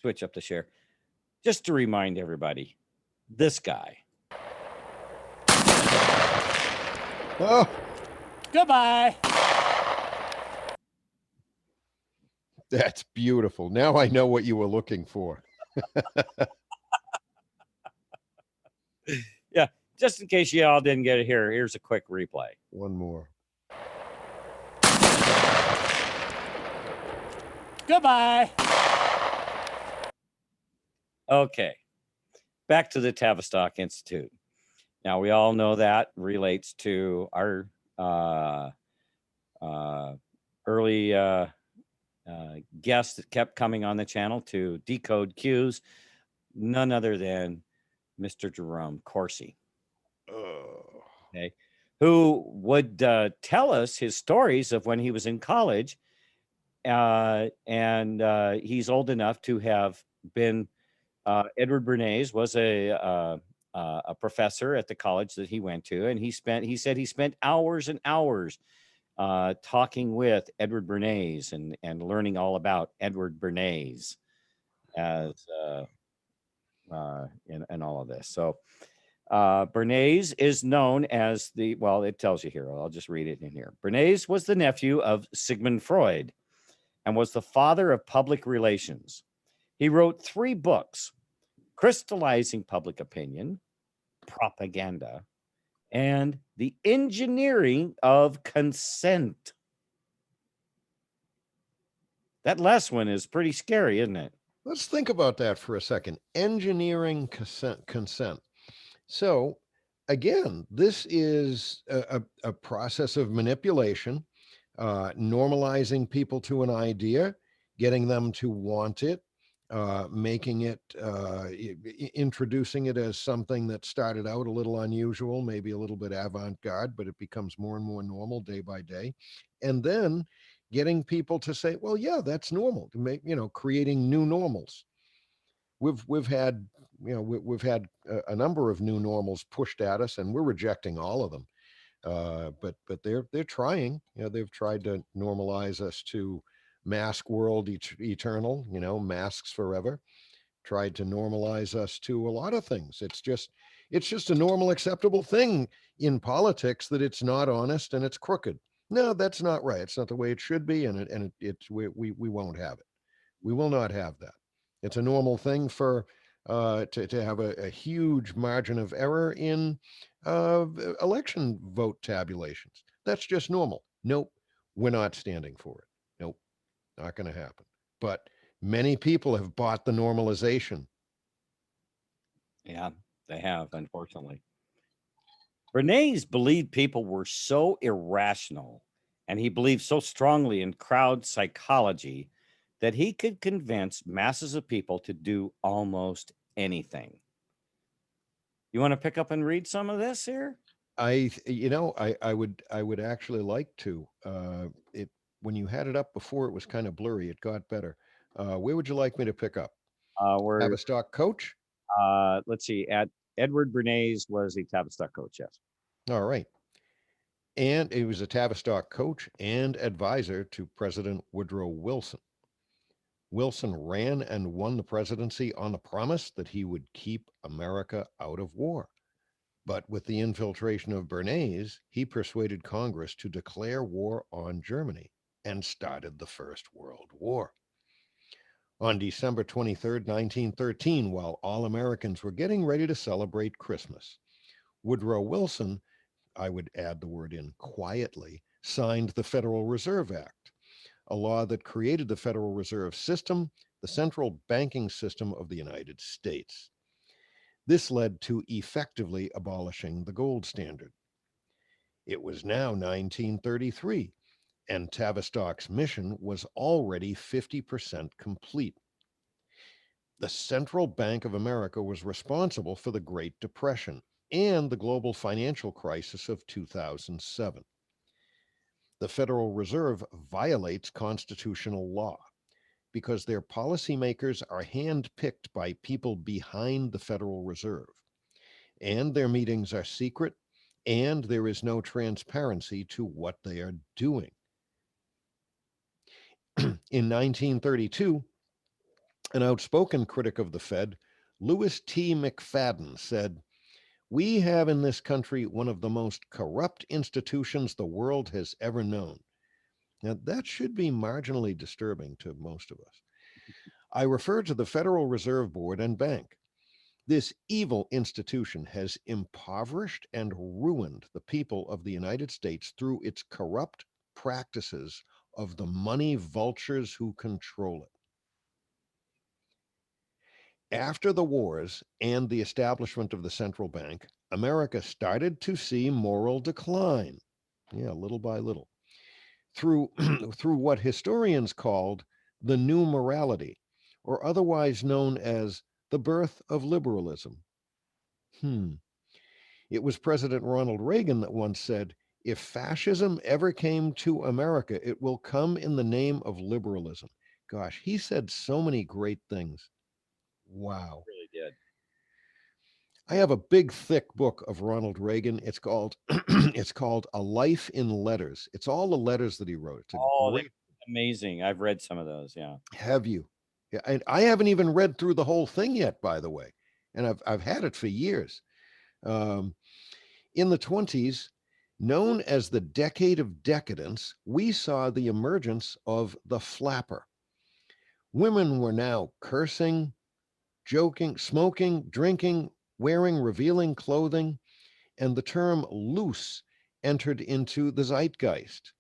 switch up the share. Just to remind everybody, this guy. Oh, Goodbye. that's beautiful. Now I know what you were looking for. Yeah, just in case y'all didn't get it here, here's a quick replay. One more. Goodbye. Okay, back to the Tavistock Institute. Now, we all know that relates to our early guest that kept coming on the channel to decode cues, none other than Mr. Jerome Corsi. Okay, who would tell us his stories of when he was in college, and he's old enough to have been. Edward Bernays was a professor at the college that he went to, and he said he spent hours and hours talking with Edward Bernays and learning all about Edward Bernays as in all of this. So Bernays is known as it tells you here. I'll just read it in here. Bernays was the nephew of Sigmund Freud and was the father of public relations. He wrote 3 books: Crystallizing Public Opinion, Propaganda, and The Engineering of Consent. That last one is pretty scary, isn't it? Let's think about that for a second. Engineering consent. So, again, this is a process of manipulation, normalizing people to an idea, getting them to want it, making it, introducing it as something that started out a little unusual, maybe a little bit avant-garde, but it becomes more and more normal day by day. And then getting people to say, well, yeah, that's normal, to make, creating new normals. We've had, we've had a number of new normals pushed at us, and we're rejecting all of them. But they're trying. They've tried to normalize us to mask world eternal. Masks forever. Tried to normalize us to a lot of things. It's just a normal, acceptable thing in politics that it's not honest and it's crooked. No, that's not right. It's not the way it should be, and we won't have it. We will not have that. It's a normal thing for to have a huge margin of error in election vote tabulations. That's just normal. Nope, we're not standing for it. Nope, not going to happen. But many people have bought the normalization. Yeah, they have, unfortunately. Bernays believed people were so irrational, and he believed so strongly in crowd psychology that he could convince masses of people to do almost anything. You want to pick up and read some of this here? I would actually like to. It when you had it up before, it was kind of blurry. It got better. Where would you like me to pick up? We're Tavistock coach. Let's see. At Edward Bernays was a Tavistock coach. Yes. All right. And he was a Tavistock coach and advisor to President Woodrow Wilson. Wilson ran and won the presidency on the promise that he would keep America out of war. But with the infiltration of Bernays, he persuaded Congress to declare war on Germany and started the First World War. On December 23rd, 1913, while all Americans were getting ready to celebrate Christmas, Woodrow Wilson, I would add the word in quietly, signed the Federal Reserve Act, a law that created the Federal Reserve System, the central banking system of the United States. This led to effectively abolishing the gold standard. It was now 1933, and Tavistock's mission was already 50% complete. The Central Bank of America was responsible for the Great Depression and the global financial crisis of 2007. The Federal Reserve violates constitutional law because their policymakers are handpicked by people behind the Federal Reserve, and their meetings are secret, and there is no transparency to what they are doing. In 1932, an outspoken critic of the Fed, Louis T. McFadden, said, "We have in this country one of the most corrupt institutions the world has ever known." Now, that should be marginally disturbing to most of us. I refer to the Federal Reserve Board and Bank. This evil institution has impoverished and ruined the people of the United States through its corrupt practices of the money vultures who control it. After the wars and the establishment of the central bank, America started to see moral decline, little by little, through, through what historians called the new morality, or otherwise known as the birth of liberalism. It was President Ronald Reagan that once said, "If fascism ever came to America, it will come in the name of liberalism." Gosh, he said so many great things. Wow. Really did. I have a big, thick book of Ronald Reagan. It's called it's called A Life in Letters. It's all the letters that he wrote. It's a Oh, great. amazing. I've read some of those. Yeah. Have you? Yeah, and I haven't even read through the whole thing yet, by the way, and I've had it for years. Um, in the 20s, known as the decade of decadence, we saw the emergence of the flapper. Women were now cursing, joking, smoking, drinking, wearing revealing clothing, and the term loose entered into the zeitgeist.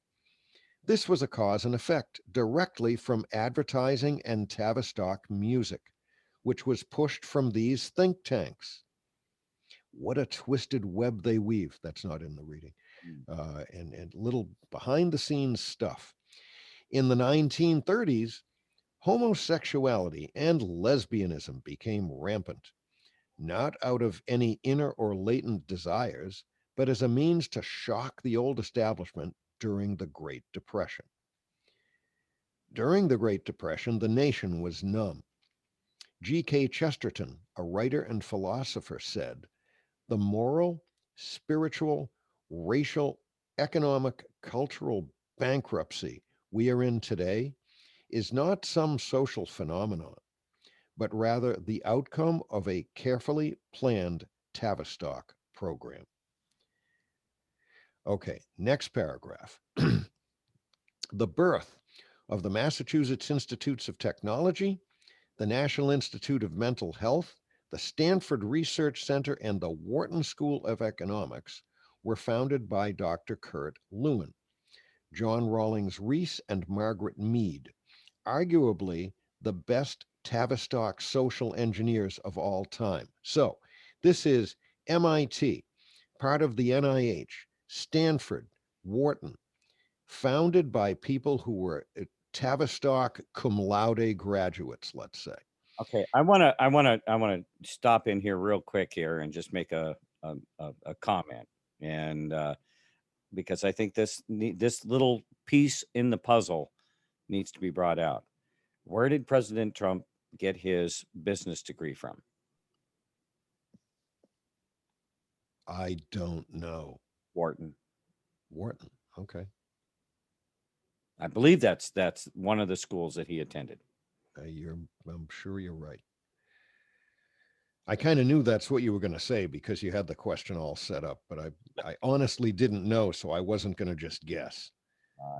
This was a cause and effect directly from advertising and Tavistock music, which was pushed from these think tanks. What a twisted web they weave. That's not in the reading. And little behind the scenes stuff. In the 1930s, homosexuality and lesbianism became rampant, not out of any inner or latent desires, but as a means to shock the old establishment during the Great Depression. During the Great Depression, the nation was numb. G.K. Chesterton, a writer and philosopher, said, "The moral, spiritual, racial, economic, cultural bankruptcy we are in today is not some social phenomenon, but rather the outcome of a carefully planned Tavistock program." Okay, next paragraph. The birth of the Massachusetts Institutes of Technology, the National Institute of Mental Health, the Stanford Research Center, and the Wharton School of Economics were founded by Dr. Kurt Lewin, John Rawlings Rees, and Margaret Mead, arguably the best Tavistock social engineers of all time. So, this is MIT, part of the NIH, Stanford, Wharton, founded by people who were Tavistock cum laude graduates, let's say. Okay, I wanna stop in here real quick here and just make a comment, and because I think this little piece in the puzzle needs to be brought out. Where did President Trump get his business degree from? I don't know. Wharton. Wharton. Okay. I believe that's one of the schools that he attended. I'm sure you're right. I kind of knew that's what you were going to say because you had the question all set up, but I honestly didn't know, so I wasn't going to just guess.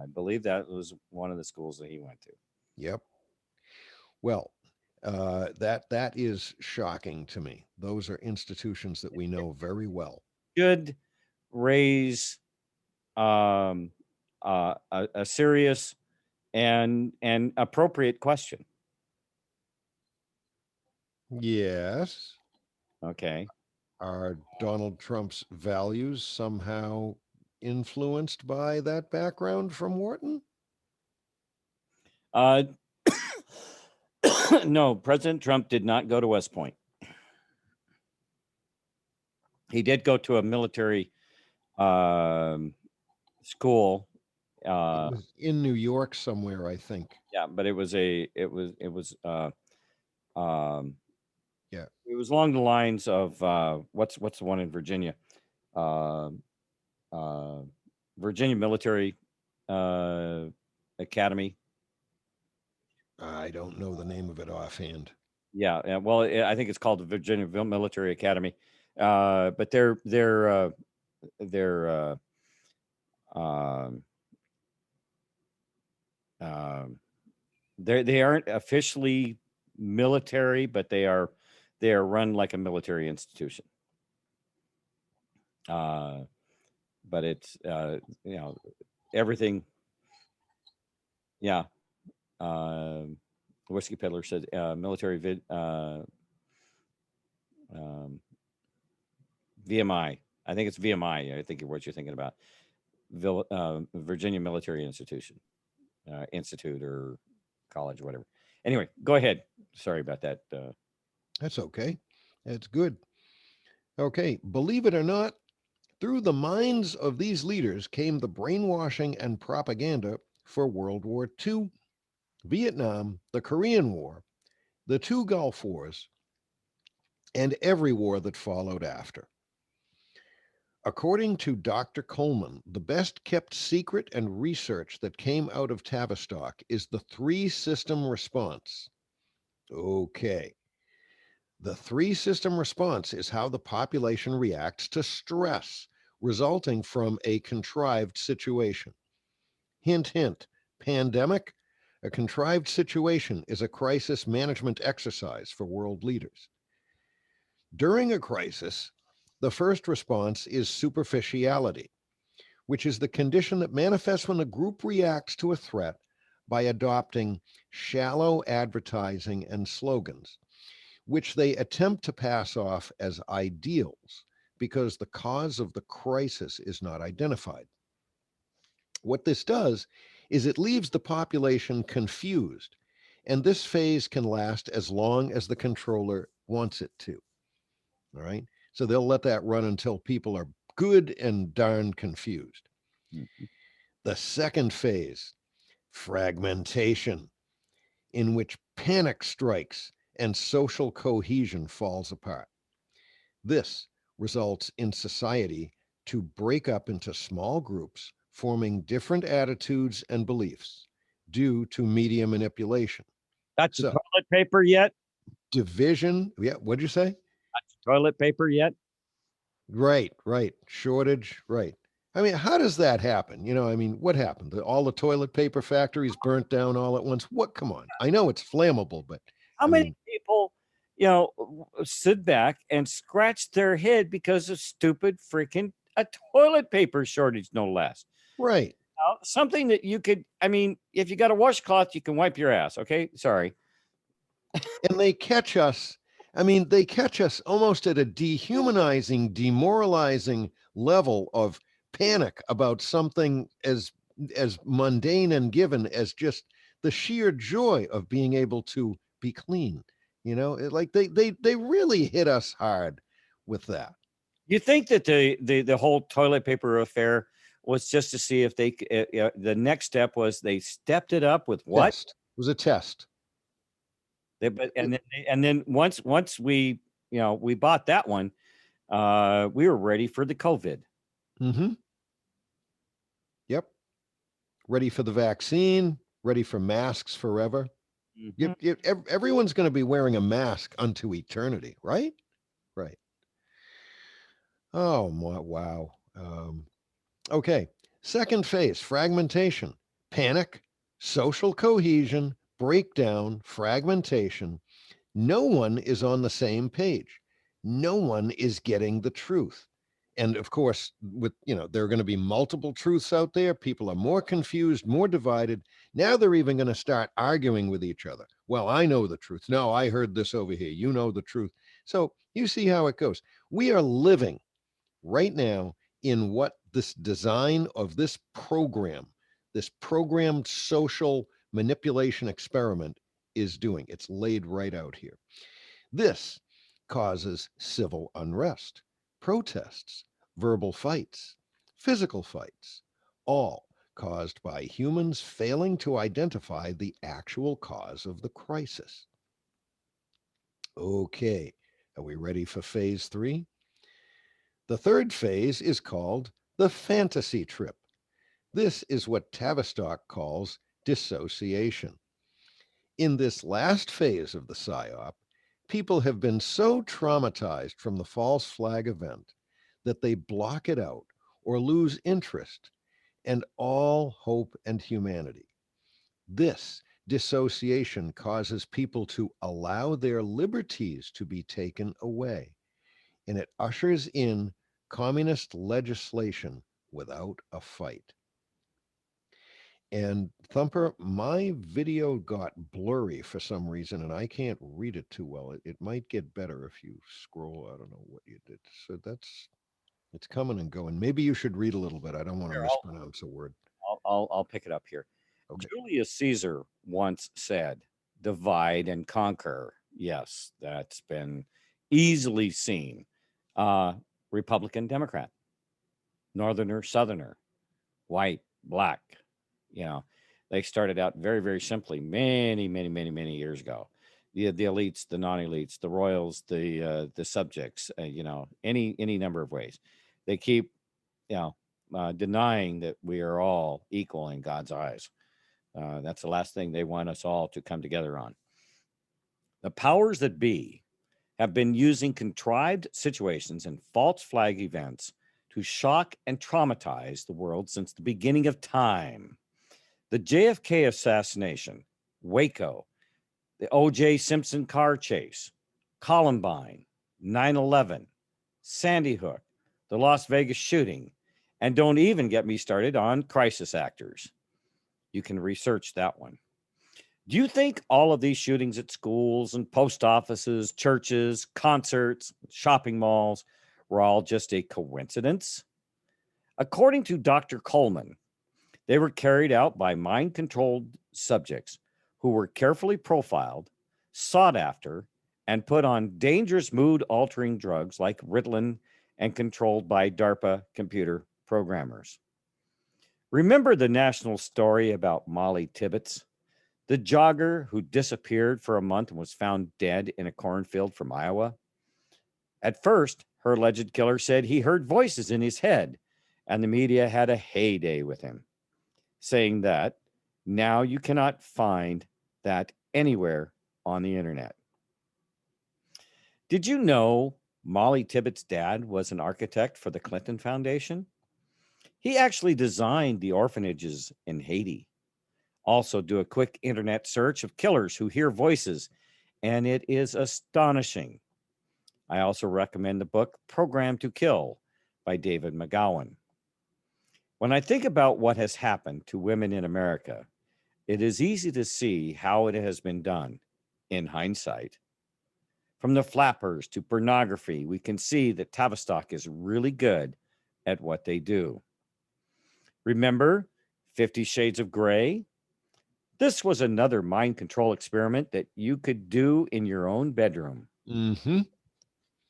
I believe that was one of the schools that he went to. Yep. Well, that is shocking to me. Those are institutions that we know very well. Should raise a serious and appropriate question. Yes. Okay. Are Donald Trump's values somehow influenced by that background from Wharton? No, President Trump did not go to West Point. He did go to a military school. It was in New York somewhere, I think. Yeah, but it was yeah, it was along the lines of what's the one in Virginia? Virginia Military Academy. I don't know the name of it offhand. Yeah, well, I think it's called the Virginia Military Academy, but they're they aren't officially military, but they are run like a military institution. But it's everything. Yeah. Whiskey Peddler said military VMI. I think it's VMI. I think what you're thinking about. Virginia Military Institution, Institute or college, whatever. Anyway, go ahead. Sorry about that. That's okay. That's good. Okay, believe it or not, through the minds of these leaders came the brainwashing and propaganda for World War II, Vietnam, the Korean War, the two Gulf Wars, and every war that followed after. According to Dr. Coleman, the best kept secret and research that came out of Tavistock is the three-system response. Okay. The three-system response is how the population reacts to stress resulting from a contrived situation. Hint, hint, pandemic, a contrived situation is a crisis management exercise for world leaders. During a crisis, the first response is superficiality, which is the condition that manifests when a group reacts to a threat by adopting shallow advertising and slogans, which they attempt to pass off as ideals because the cause of the crisis is not identified. What this does is it leaves the population confused, and this phase can last as long as the controller wants it to. All right. So they'll let that run until people are good and darn confused. Mm-hmm. The second phase, fragmentation, in which panic strikes and social cohesion falls apart. This results in society to break up into small groups, forming different attitudes and beliefs due to media manipulation. That's the So, toilet paper yet? division. Yeah. What'd you say? Toilet paper yet? Right. Shortage. Right. I mean, how does that happen? I mean, what happened? All the toilet paper factories burnt down all at once. What? Come on. I know it's flammable, but How many people, sit back and scratch their head because of stupid freaking a toilet paper shortage, no less. right. Something that you could, I mean, if you got a washcloth, you can wipe your ass. Okay. Sorry. And they catch us. I mean, they catch us almost at a dehumanizing, demoralizing level of panic about something as mundane and given as just the sheer joy of being able to be clean. Like they really hit us hard with that. You think that the whole toilet paper affair was just to see if they, the next step was they stepped it up with what? Test. It was a test. And then once we we bought that one, we were ready for the COVID. Mm-hmm. Ready for the vaccine? Ready for masks forever? Mhm. Everyone's going to be wearing a mask unto eternity, right? Right. Oh, wow. Okay. Second phase, fragmentation, panic, social cohesion, breakdown, fragmentation. No one is on the same page. No one is getting the truth. And of course, there are going to be multiple truths out there. People are more confused, more divided. Now they're even going to start arguing with each other. Well, I know the truth. No, I heard this over here. You know the truth. So you see how it goes. We are living right now in what this design of this program, this programmed social manipulation experiment is doing. It's laid right out here. This causes civil unrest, protests, verbal fights, physical fights, all caused by humans failing to identify the actual cause of the crisis. Okay, are we ready for phase 3? The third phase is called the fantasy trip. This is what Tavistock calls dissociation. In this last phase of the PSYOP, people have been so traumatized from the false flag event that they block it out or lose interest and all hope and humanity. This dissociation causes people to allow their liberties to be taken away, and it ushers in communist legislation without a fight. And Thumper, my video got blurry for some reason, and I can't read it too well. It might get better if you scroll. I don't know what you did. So it's coming and going. Maybe you should read a little bit. I don't want to Here, mispronounce a word. I'll pick it up here. Okay. Julius Caesar once said, "Divide and conquer." Yes, that's been easily seen. Republican, Democrat, Northerner, Southerner, white, black. You know, they started out very, very simply, many, many, many, many years ago. The elites, the non-elites, the royals, the subjects. Any number of ways. They keep, denying that we are all equal in God's eyes. That's the last thing they want us all to come together on. The powers that be have been using contrived situations and false flag events to shock and traumatize the world since the beginning of time. The JFK assassination, Waco, the O.J. Simpson car chase, Columbine, 9/11, Sandy Hook, the Las Vegas shooting, and don't even get me started on crisis actors. You can research that one. Do you think all of these shootings at schools and post offices, churches, concerts, shopping malls were all just a coincidence? According to Dr. Coleman, they were carried out by mind controlled subjects who were carefully profiled, sought after, and put on dangerous mood altering drugs like Ritalin and controlled by DARPA computer programmers. Remember the national story about Molly Tibbetts, the jogger who disappeared for a month and was found dead in a cornfield from Iowa? At first, her alleged killer said he heard voices in his head, and the media had a heyday with him, saying that now you cannot find that anywhere on the internet. Did you know Molly Tibbetts' dad was an architect for the Clinton Foundation? He actually designed the orphanages in Haiti. Also, do a quick internet search of killers who hear voices, and it is astonishing. I also recommend the book Program to Kill by David McGowan. When I think about what has happened to women in America, it is easy to see how it has been done in hindsight. From the flappers to pornography, we can see that Tavistock is really good at what they do. Remember 50 Shades of Grey? This was another mind control experiment that you could do in your own bedroom. Mm-hmm.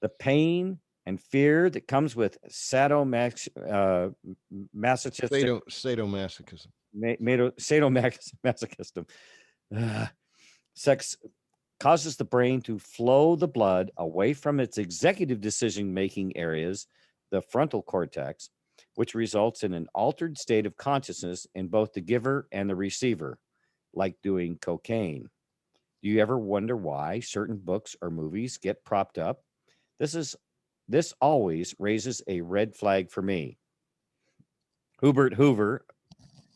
The pain and fear that comes with sadomasochistic Sadomasochism. sadomasochism sex causes the brain to flow the blood away from its executive decision-making areas, the frontal cortex, which results in an altered state of consciousness in both the giver and the receiver, like doing cocaine. Do you ever wonder why certain books or movies get propped up? This always raises a red flag for me. Hubert Hoover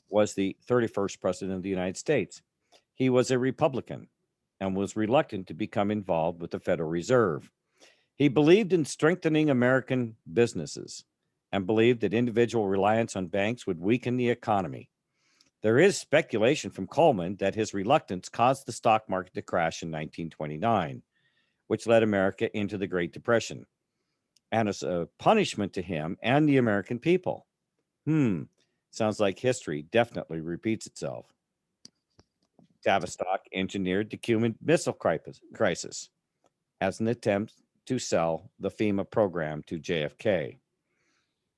was the 31st president of the United States. He was a Republican and was reluctant to become involved with the Federal Reserve. He believed in strengthening American businesses and believed that individual reliance on banks would weaken the economy. There is speculation from Coleman that his reluctance caused the stock market to crash in 1929, which led America into the Great Depression, and as a punishment to him and the American people. Sounds like history definitely repeats itself. Tavistock engineered the Cuban Missile Crisis as an attempt to sell the FEMA program to JFK.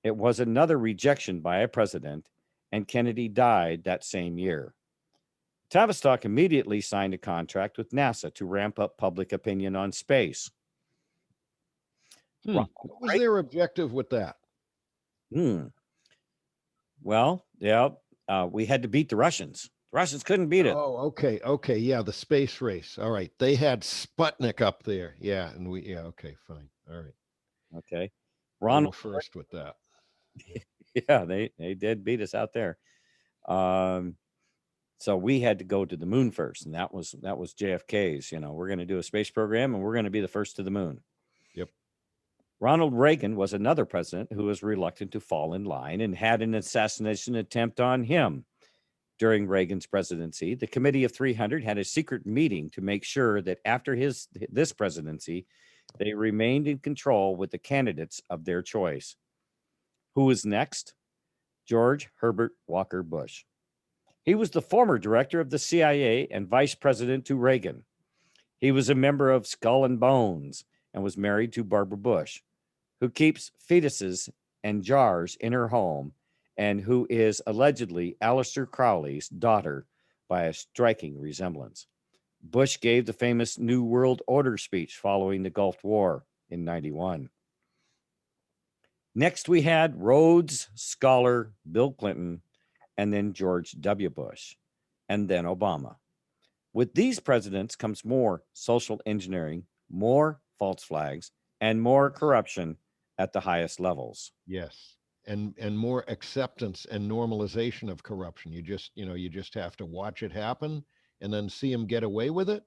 It was another rejection by a president, and Kennedy died that same year. Tavistock immediately signed a contract with NASA to ramp up public opinion on space. What was their objective with that? Well, yeah, we had to beat the Russians. The Russians couldn't beat it. Oh, okay. Okay. Yeah. The space race. All right. They had Sputnik up there. Yeah. And okay. Fine. All right. Okay. Ronald first with that. Yeah. They did beat us out there. So we had to go to the moon first. And that was JFK's, we're going to do a space program and we're going to be the first to the moon. Yep. Ronald Reagan was another president who was reluctant to fall in line and had an assassination attempt on him. During Reagan's presidency, the Committee of 300 had a secret meeting to make sure that after this presidency, they remained in control with the candidates of their choice. Who was next? George Herbert Walker Bush. He was the former director of the CIA and vice president to Reagan. He was a member of Skull and Bones and was married to Barbara Bush, who keeps fetuses and jars in her home and who is allegedly Aleister Crowley's daughter by a striking resemblance. Bush gave the famous New World Order speech following the Gulf War in 91. Next, we had Rhodes Scholar Bill Clinton, and then George W. Bush, and then Obama. With these presidents comes more social engineering, more false flags, and more corruption at the highest levels. Yes. And more acceptance and normalization of corruption. You just have to watch it happen and then see them get away with it.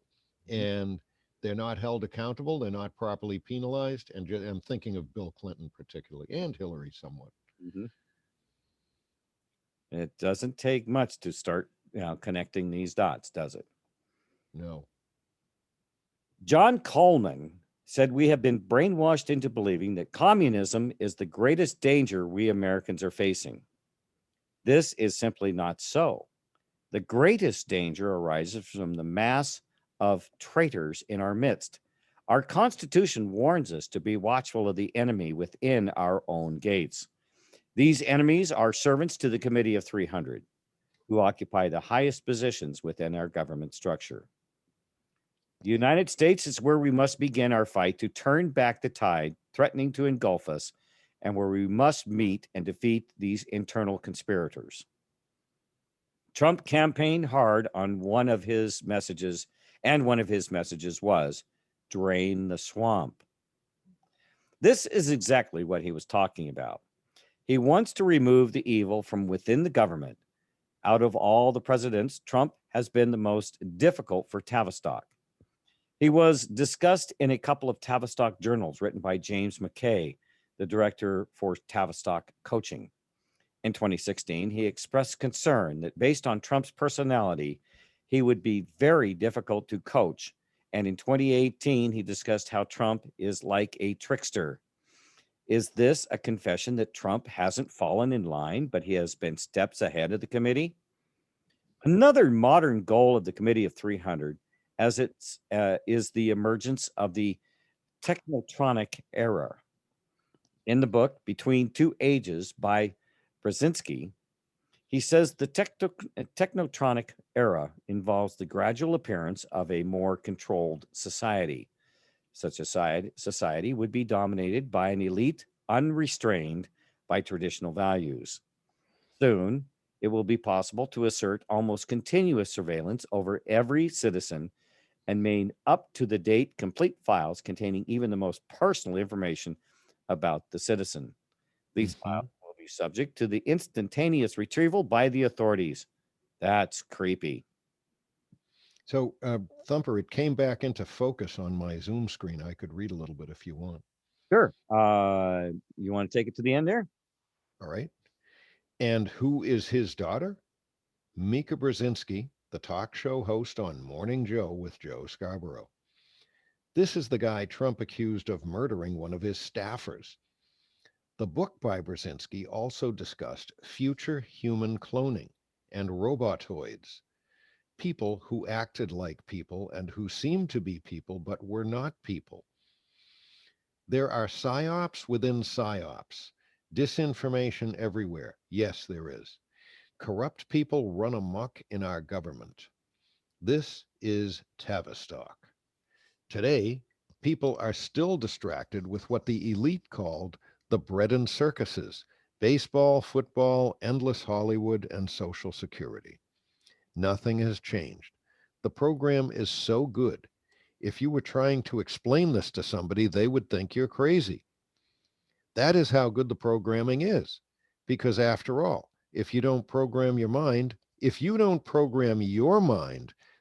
And they're not held accountable. They're not properly penalized. And I'm thinking of Bill Clinton particularly, and Hillary somewhat. It doesn't take much to start connecting these dots, does it? No. John Coleman said we have been brainwashed into believing that communism is the greatest danger we Americans are facing. This is simply not so. The greatest danger arises from the mass of traitors in our midst. Our Constitution warns us to be watchful of the enemy within our own gates. These enemies are servants to the Committee of 300, who occupy the highest positions within our government structure. The United States is where we must begin our fight to turn back the tide threatening to engulf us, and where we must meet and defeat these internal conspirators. Trump campaigned hard on one of his messages, and one of his messages was, drain the swamp. This is exactly what he was talking about. He wants to remove the evil from within the government. Out of all the presidents, Trump has been the most difficult for Tavistock. He was discussed in a couple of Tavistock journals written by James McKay, the director for Tavistock Coaching. In 2016, he expressed concern that based on Trump's personality, he would be very difficult to coach. And in 2018, he discussed how Trump is like a trickster. Is this a confession that Trump hasn't fallen in line, but he has been steps ahead of the committee? Another modern goal of the Committee of 300 is the emergence of the technotronic era. In the book, Between Two Ages by Brzezinski, he says the technotronic era involves the gradual appearance of a more controlled society. Such a society would be dominated by an elite, unrestrained by traditional values. Soon, it will be possible to assert almost continuous surveillance over every citizen and maintain up-to-the-date complete files containing even the most personal information about the citizen. These files will be subject to the instantaneous retrieval by the authorities. That's creepy. So, Thumper, it came back into focus on my Zoom screen. I could read a little bit if you want. Sure. You want to take it to the end there? All right. And who is his daughter? Mika Brzezinski, the talk show host on Morning Joe with Joe Scarborough. This is the guy Trump accused of murdering one of his staffers. The book by Brzezinski also discussed future human cloning and robotoids, people who acted like people and who seemed to be people but were not people. There are psyops within psyops, disinformation everywhere. Yes, there is. Corrupt people run amok in our government. This is Tavistock. Today, people are still distracted with what the elite called the bread and circuses: baseball, football, endless Hollywood, and Social Security. Nothing has changed. The program is so good. If you were trying to explain this to somebody, they would think you're crazy. That is how good the programming is. Because after all, if you don't program your mind,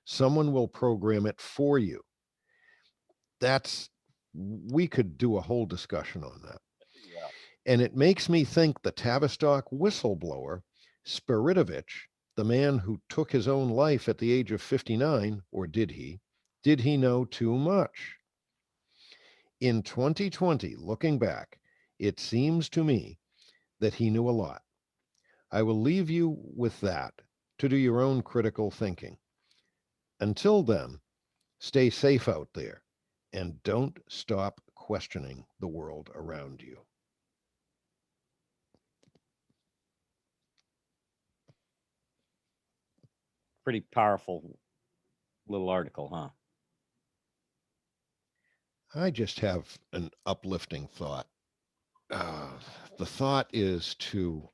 someone will program it for you. We could do a whole discussion on that. Yeah. And it makes me think the Tavistock whistleblower, Spiritovich, the man who took his own life at the age of 59, or did he know too much? In 2020, looking back, it seems to me that he knew a lot. I will leave you with that to do your own critical thinking. Until then, stay safe out there and don't stop questioning the world around you. Pretty powerful little article, huh? I just have an uplifting thought. The thought is to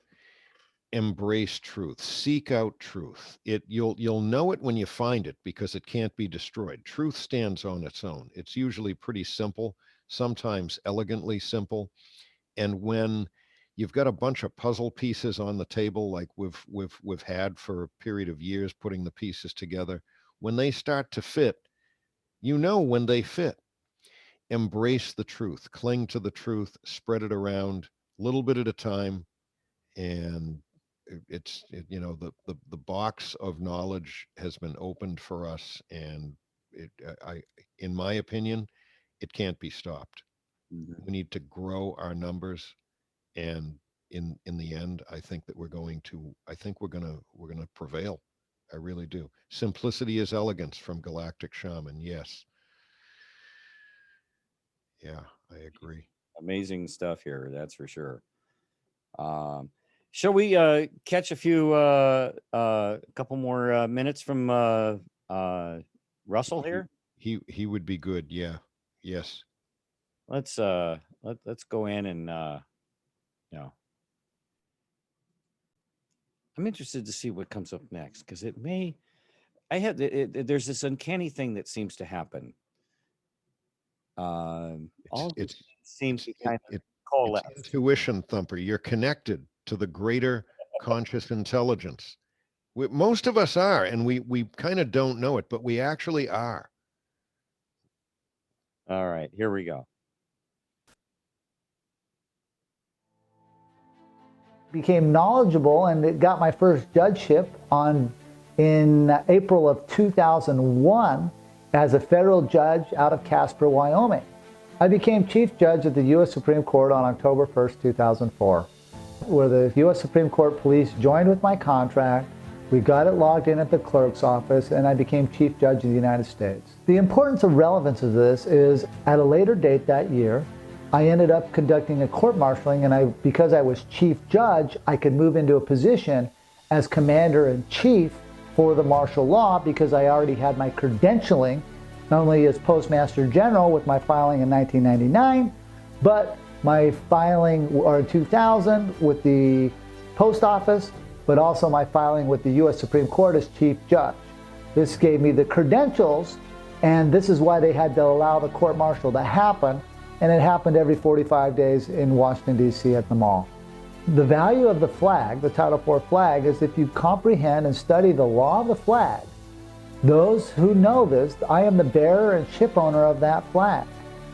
embrace truth, seek out truth. You'll know it when you find it because it can't be destroyed. Truth stands on its own. It's usually pretty simple, sometimes elegantly simple. And when you've got a bunch of puzzle pieces on the table, like we've had for a period of years, putting the pieces together, when they start to fit, you know when they fit. Embrace the truth, cling to the truth, spread it around a little bit at a time, and the box of knowledge has been opened for us, and in my opinion, it can't be stopped. Mhm. We need to grow our numbers, and in the end, I think we're going to prevail. I really do. Simplicity is elegance from Galactic Shaman. Yes. Yeah, I agree. Amazing stuff here, that's for sure. Shall we catch a couple more minutes from Russell here? He would be good. Yeah. Yes. Let's go in and I'm interested to see what comes up next, because there's this uncanny thing that seems to happen. All It's seems to kind of it's coalesce. intuition, Thumper. You're connected to the greater conscious intelligence. Most of us are, and we kind of don't know it, but we actually are. All right, here we go. Became knowledgeable, and it got my first judgeship in April of 2001 as a federal judge out of Casper, Wyoming. I became chief judge of the U.S. Supreme Court on October 1st, 2004, where the U.S. Supreme Court police joined with my contract. We got it logged in at the clerk's office, and I became chief judge of the United States. The importance of relevance of this is, at a later date that year, I ended up conducting a court-martialing, and because I was chief judge, I could move into a position as commander-in-chief for the martial law because I already had my credentialing, not only as Postmaster General with my filing in 1999, but my filing in 2000 with the post office, but also my filing with the U.S. Supreme Court as Chief Judge. This gave me the credentials, and this is why they had to allow the court-martial to happen, and it happened every 45 days in Washington, D.C. at the mall. The value of the flag, the Title IV flag, is if you comprehend and study the law of the flag. Those who know this, I am the bearer and ship owner of that flag.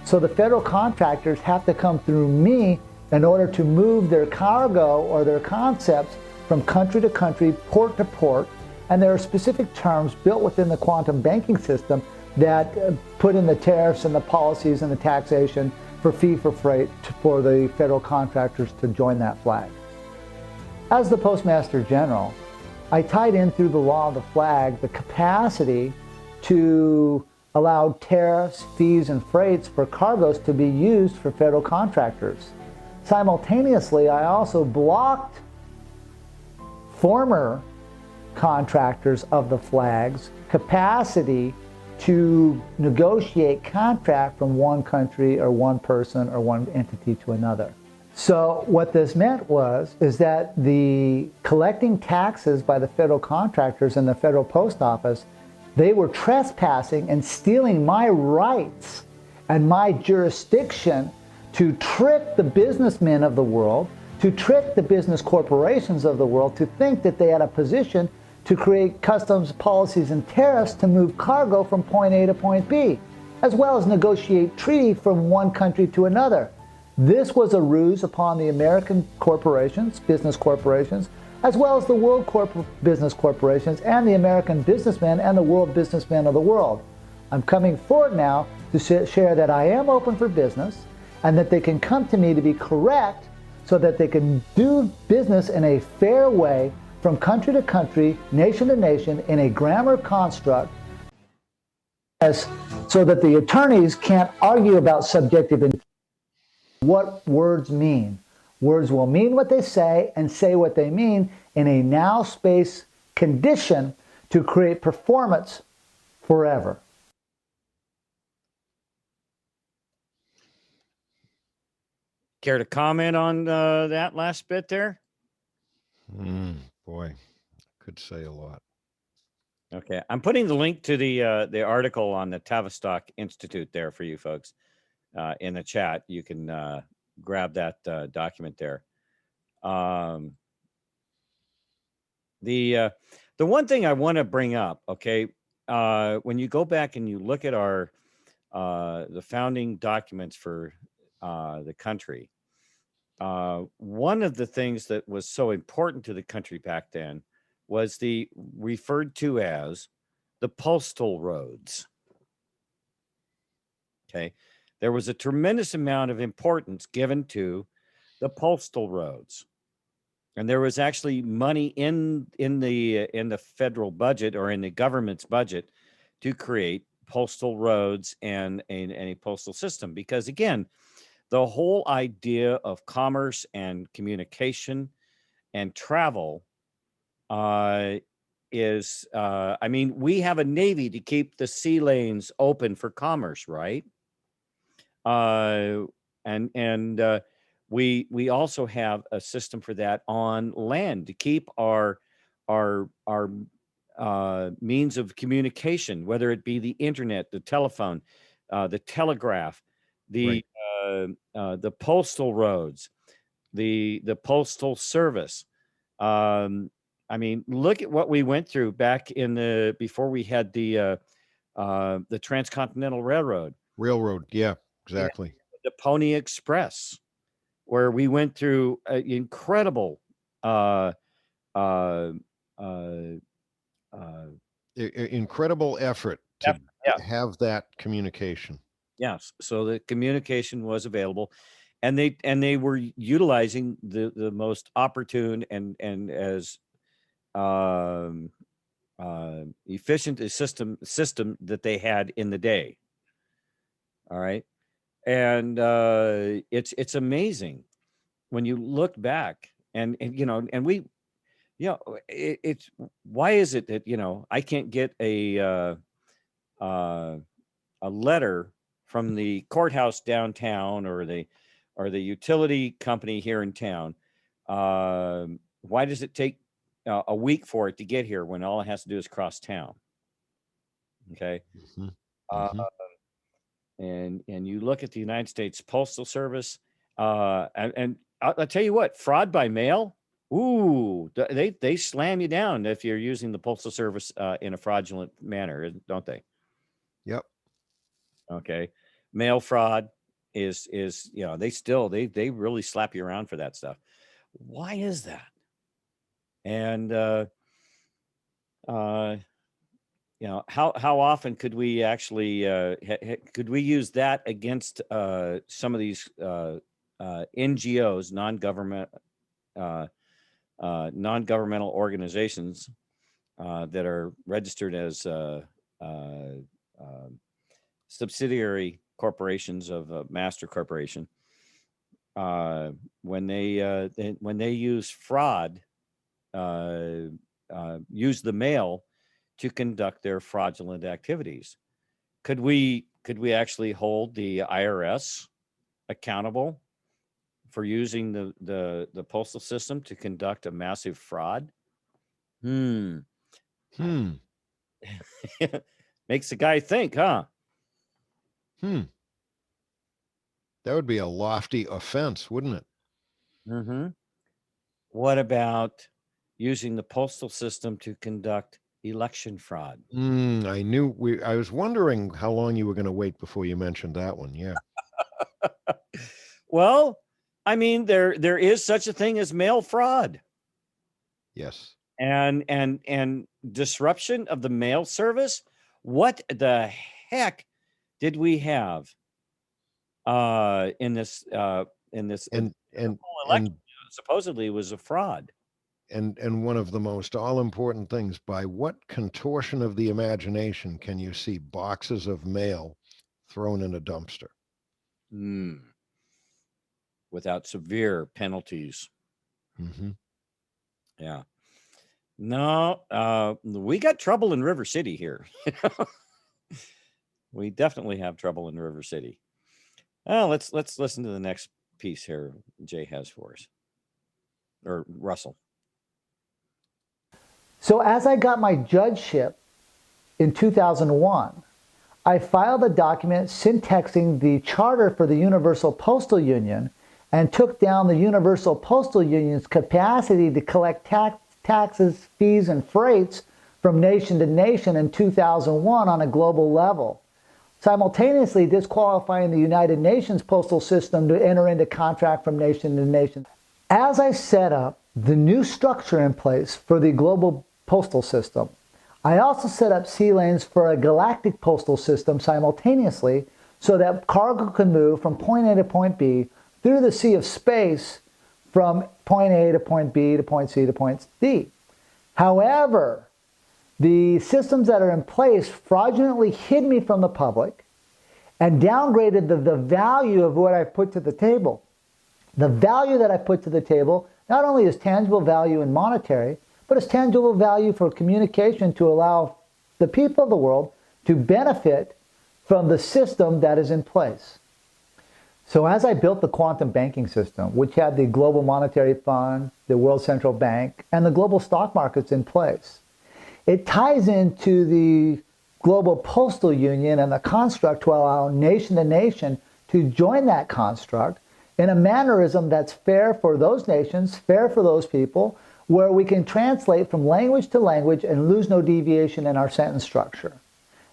So the federal contractors have to come through me in order to move their cargo or their concepts from country to country, port to port, and there are specific terms built within the quantum banking system that put in the tariffs and the policies and the taxation for fee for freight for the federal contractors to join that flag. As the Postmaster General, I tied in through the law of the flag the capacity to allow tariffs, fees, and freights for cargoes to be used for federal contractors. Simultaneously, I also blocked former contractors of the flags capacity to negotiate contract from one country or one person or one entity to another. So what this meant is that the collecting taxes by the federal contractors and the federal post office, they were trespassing and stealing my rights and my jurisdiction to trick the businessmen of the world, to trick the business corporations of the world to think that they had a position to create customs policies and tariffs to move cargo from point A to point B, as well as negotiate treaty from one country to another. This was a ruse upon the American corporations, business corporations, as well as the world business corporations and the American businessmen and the world businessmen of the world. I'm coming forward now to share that I am open for business and that they can come to me to be correct so that they can do business in a fair way from country to country, nation to nation, in a grammar construct, so that the attorneys can't argue about subjective intent. What words mean. Words will mean what they say and say what they mean in a now space condition to create performance forever. Care to comment on that last bit there? Boy, could say a lot. Okay, I'm putting the link to the article on the Tavistock Institute there for you folks in the chat. You can grab that document there. The one thing I want to bring up, okay, when you go back and you look at our the founding documents for the country, one of the things that was so important to the country back then was the referred to as the postal roads. Okay, there was a tremendous amount of importance given to the postal roads, and there was actually money in the federal budget or in the government's budget to create postal roads and a postal system, because again, the whole idea of commerce and communication and travel is, I mean, we have a Navy to keep the sea lanes open for commerce, right? We also have a system for that on land to keep our means of communication, whether it be the internet, the telephone, the telegraph, the postal roads, the postal service. I mean, look at what we went through back in before we had the Transcontinental Railroad. Yeah, exactly. The Pony Express, where we went through incredible incredible effort to have that communication. Yes, so the communication was available, and they were utilizing the most opportune and as efficient a system that they had in the day. All right, and it's amazing when you look back and you know, and we, you know, it's why is it that, you know, I can't get a letter from the courthouse downtown or or the utility company here in town, why does it take a week for it to get here when all it has to do is cross town? Okay. Mhm. Uh, Mhm. and you look at the United States Postal Service, and I'll tell you what, fraud by mail, ooh, they slam you down if you're using the Postal Service in a fraudulent manner, don't they? Yep. Okay, mail fraud is they really slap you around for that stuff. Why is that? And how often could we actually could we use that against some of these NGOs, non-governmental organizations that are registered as subsidiary corporations of a master corporation, when they use fraud, use the mail to conduct their fraudulent activities? Could we actually hold the IRS accountable for using the postal system to conduct a massive fraud? Hmm. Makes the guy think, huh? Hmm. That would be a lofty offense, wouldn't it? Mm-hmm. What about using the postal system to conduct election fraud? I was wondering how long you were going to wait before you mentioned that one. Yeah. Well, I mean, there is such a thing as mail fraud, Yes. and disruption of the mail service. What the heck did we have in this And whole election? Supposedly was a fraud. and one of the most all important things, by what contortion of the imagination can you see boxes of mail thrown in a dumpster? Without severe penalties. Mm-hmm. Yeah. No, we got trouble in River City here. We definitely have trouble in River City. Let's listen to the next piece here Jay has for us, or Russell. So as I got my judgeship in 2001, I filed a document syntaxing the charter for the Universal Postal Union and took down the Universal Postal Union's capacity to collect taxes, fees, and freights from nation to nation in 2001 on a global level, simultaneously disqualifying the United Nations postal system to enter into contract from nation to nation. As I set up the new structure in place for the global postal system, I also set up sea lanes for a galactic postal system simultaneously so that cargo can move from point A to point B through the sea of space from point A to point B to point C to point D. However, the systems that are in place fraudulently hid me from the public and downgraded the value of what I've put to the table. The value that I put to the table not only is tangible value and monetary, but it's tangible value for communication to allow the people of the world to benefit from the system that is in place. So as I built the quantum banking system, which had the Global Monetary Fund, the World Central Bank, and the global stock markets in place, it ties into the Global Postal Union and the construct to allow nation to nation to join that construct in a mannerism that's fair for those nations, fair for those people, where we can translate from language to language and lose no deviation in our sentence structure.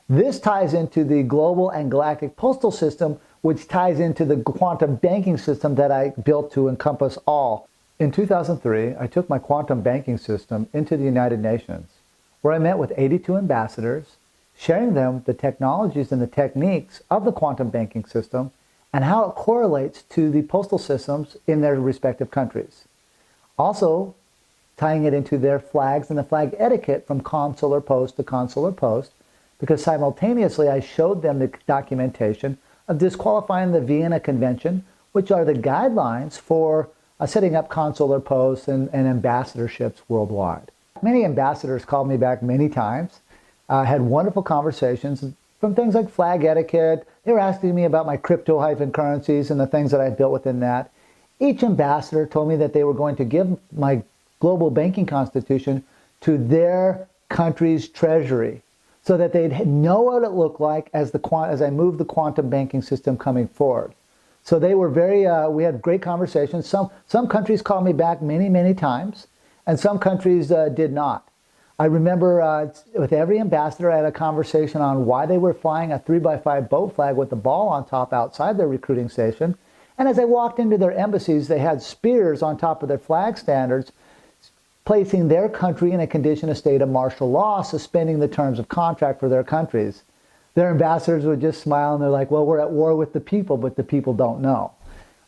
This ties into the global and galactic postal system, which ties into the quantum banking system that I built to encompass all. In 2003, I took my quantum banking system into the United Nations, where I met with 82 ambassadors, sharing them the technologies and the techniques of the quantum banking system and how it correlates to the postal systems in their respective countries. Also, tying it into their flags and the flag etiquette from consular post to consular post, because simultaneously I showed them the documentation of disqualifying the Vienna Convention, which are the guidelines for setting up consular posts and ambassadorships worldwide. Many ambassadors called me back many times, had wonderful conversations, from things like flag etiquette. They were asking me about my crypto-currencies and the things that I built within that. Each ambassador told me that they were going to give my global banking constitution to their country's treasury so that they'd know what it looked like as I moved the quantum banking system coming forward. So they were we had great conversations. Some countries called me back many, many times, and some countries did not. I remember with every ambassador, I had a conversation on why they were flying a 3x5 boat flag with the ball on top outside their recruiting station. And as I walked into their embassies, they had spears on top of their flag standards, placing their country in a condition of state of martial law, suspending the terms of contract for their countries. Their ambassadors would just smile and they're like, well, we're at war with the people, but the people don't know.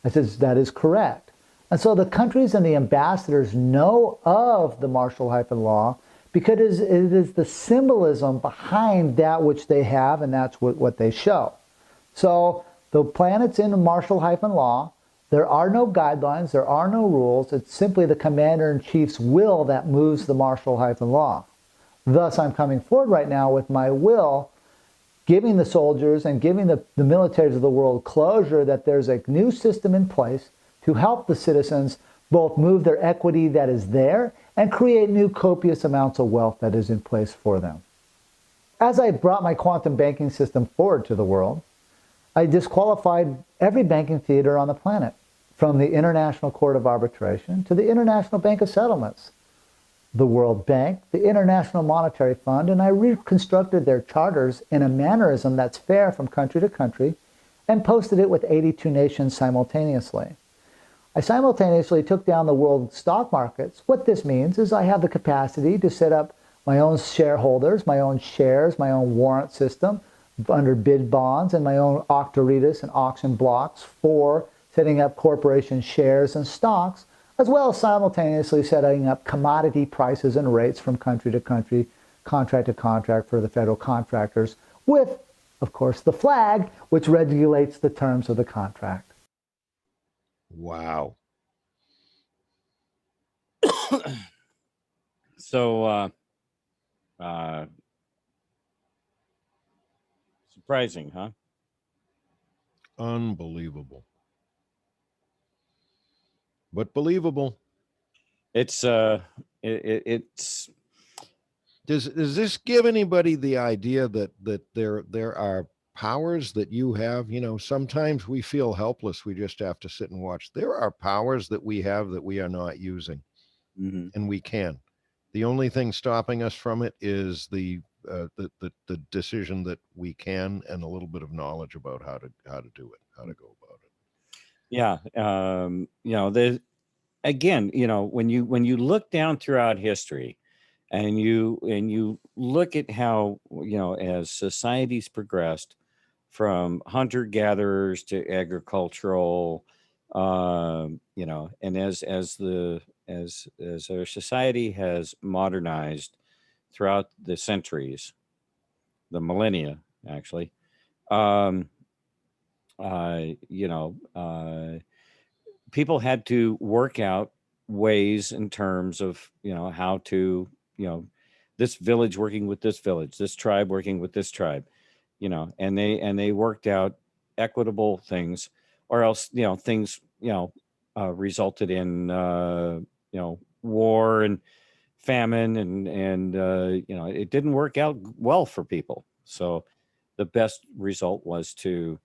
I said, that is correct. And so the countries and the ambassadors know of the martial law because it is the symbolism behind that which they have, and that's what they show. So the planet's in martial law. There are no guidelines, there are no rules. It's simply the commander-in-chief's will that moves the martial law. Thus, I'm coming forward right now with my will, giving the soldiers and giving the militaries of the world closure that there's a new system in place to help the citizens both move their equity that is there and create new copious amounts of wealth that is in place for them. As I brought my quantum banking system forward to the world, I disqualified every banking theater on the planet, from the International Court of Arbitration to the International Bank of Settlements, the World Bank, the International Monetary Fund, and I reconstructed their charters in a mannerism that's fair from country to country and posted it with 82 nations simultaneously. I simultaneously took down the world stock markets. What this means is I have the capacity to set up my own shareholders, my own shares, my own warrant system under bid bonds, and my own octoritas and auction blocks for setting up corporation shares and stocks, as well as simultaneously setting up commodity prices and rates from country to country, contract to contract for the federal contractors, with, of course, the flag, which regulates the terms of the contract. Wow. So, surprising, huh? Unbelievable. But believable. It's Does this give anybody the idea that there are powers that you have? You know, sometimes we feel helpless. We just have to sit and watch. There are powers that we have that we are not using, and we can. The only thing stopping us from it is the decision that we can, and a little bit of knowledge about how to do it, how to go about it. Yeah. You know, again, you know, when you look down throughout history and you look at how, you know, as societies progressed from hunter-gatherers to agricultural, you know, and as our society has modernized throughout the centuries, the millennia, actually, you know, people had to work out ways in terms of, you know, how to, you know, this village working with this village, this tribe working with this tribe, you know, and they worked out equitable things, or else, you know, things, you know, resulted in, you know, war and famine, and you know, it didn't work out well for people. So the best result was to,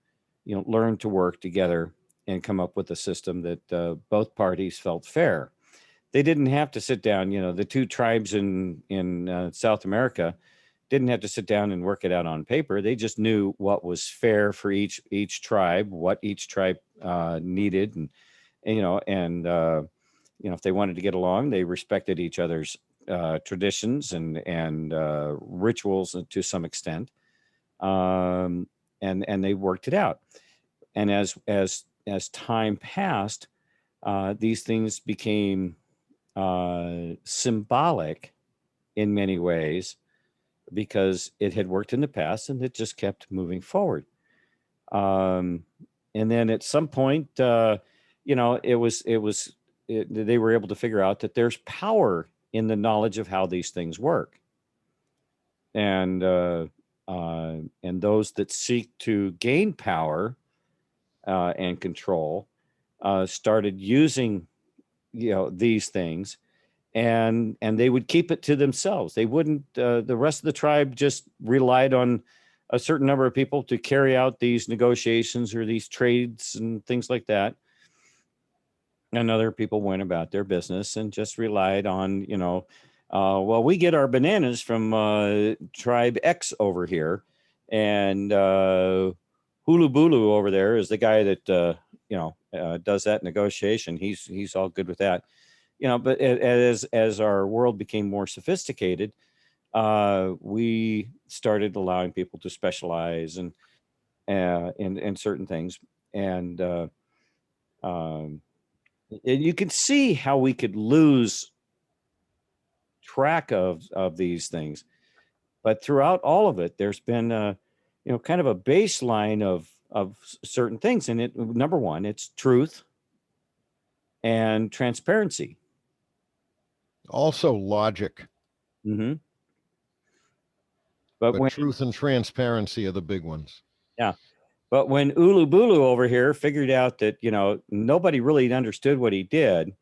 you know, learn to work together and come up with a system that both parties felt fair. They didn't have to sit down, you know, the two tribes in South America didn't have to sit down and work it out on paper. They just knew what was fair for each tribe, what each tribe needed, and you know, and you know, if they wanted to get along, they respected each other's traditions and rituals to some extent, and they worked it out. And as time passed, these things became symbolic in many ways because it had worked in the past and it just kept moving forward. And then at some point, you know, they were able to figure out that there's power in the knowledge of how these things work. And and those that seek to gain power and control started using, these things, and they would keep it to themselves. They wouldn't. The rest of the tribe just relied on a certain number of people to carry out these negotiations or these trades and things like that. And other people went about their business and just relied on, well, we get our bananas from tribe X over here, and Hulu Bulu over there is the guy that does that negotiation. He's all good with that, But as our world became more sophisticated, we started allowing people to specialize and in certain things, and you can see how we could lose track of these things. But throughout all of it, there's been kind of a baseline of certain things. And number one, it's truth and transparency. Also logic. Mm-hmm. But truth and transparency are the big ones. Yeah. But when Ulu Bulu over here figured out that, nobody really understood what he did,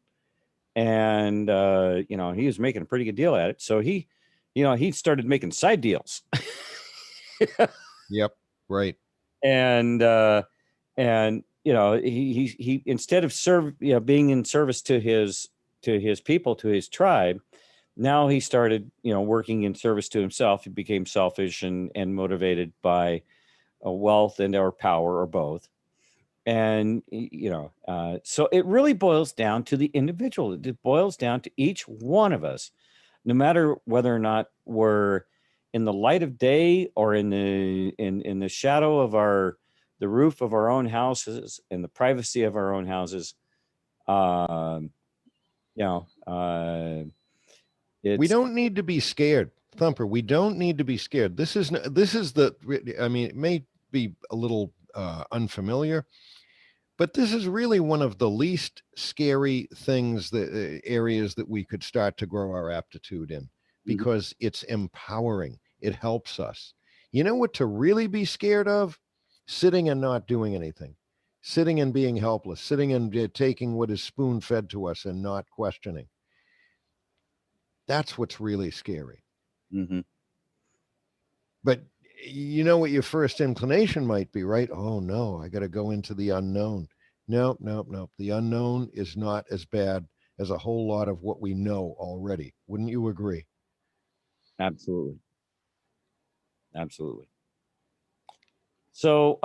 and, he was making a pretty good deal at it. So he started making side deals. Yep. Right. And he instead of being in service to his people, to his tribe, now he started, working in service to himself. He became selfish and motivated by wealth and or power, or both. And so it really boils down to the individual. It boils down to each one of us, no matter whether or not we're in the light of day or in the shadow of the roof of our own houses, in the privacy of our own houses. We don't need to be scared, Thumper. We don't need to be scared. This is it may be a little unfamiliar, but this is really one of the least scary things, areas that we could start to grow our aptitude in, because it's empowering. It helps us. You know what to really be scared of? Sitting and not doing anything, sitting and being helpless, sitting and taking what is spoon fed to us and not questioning. That's what's really scary. Mm-hmm. But you know what your first inclination might be, right? Oh no, I got to go into the unknown. Nope. The unknown is not as bad as a whole lot of what we know already. Wouldn't you agree? Absolutely. So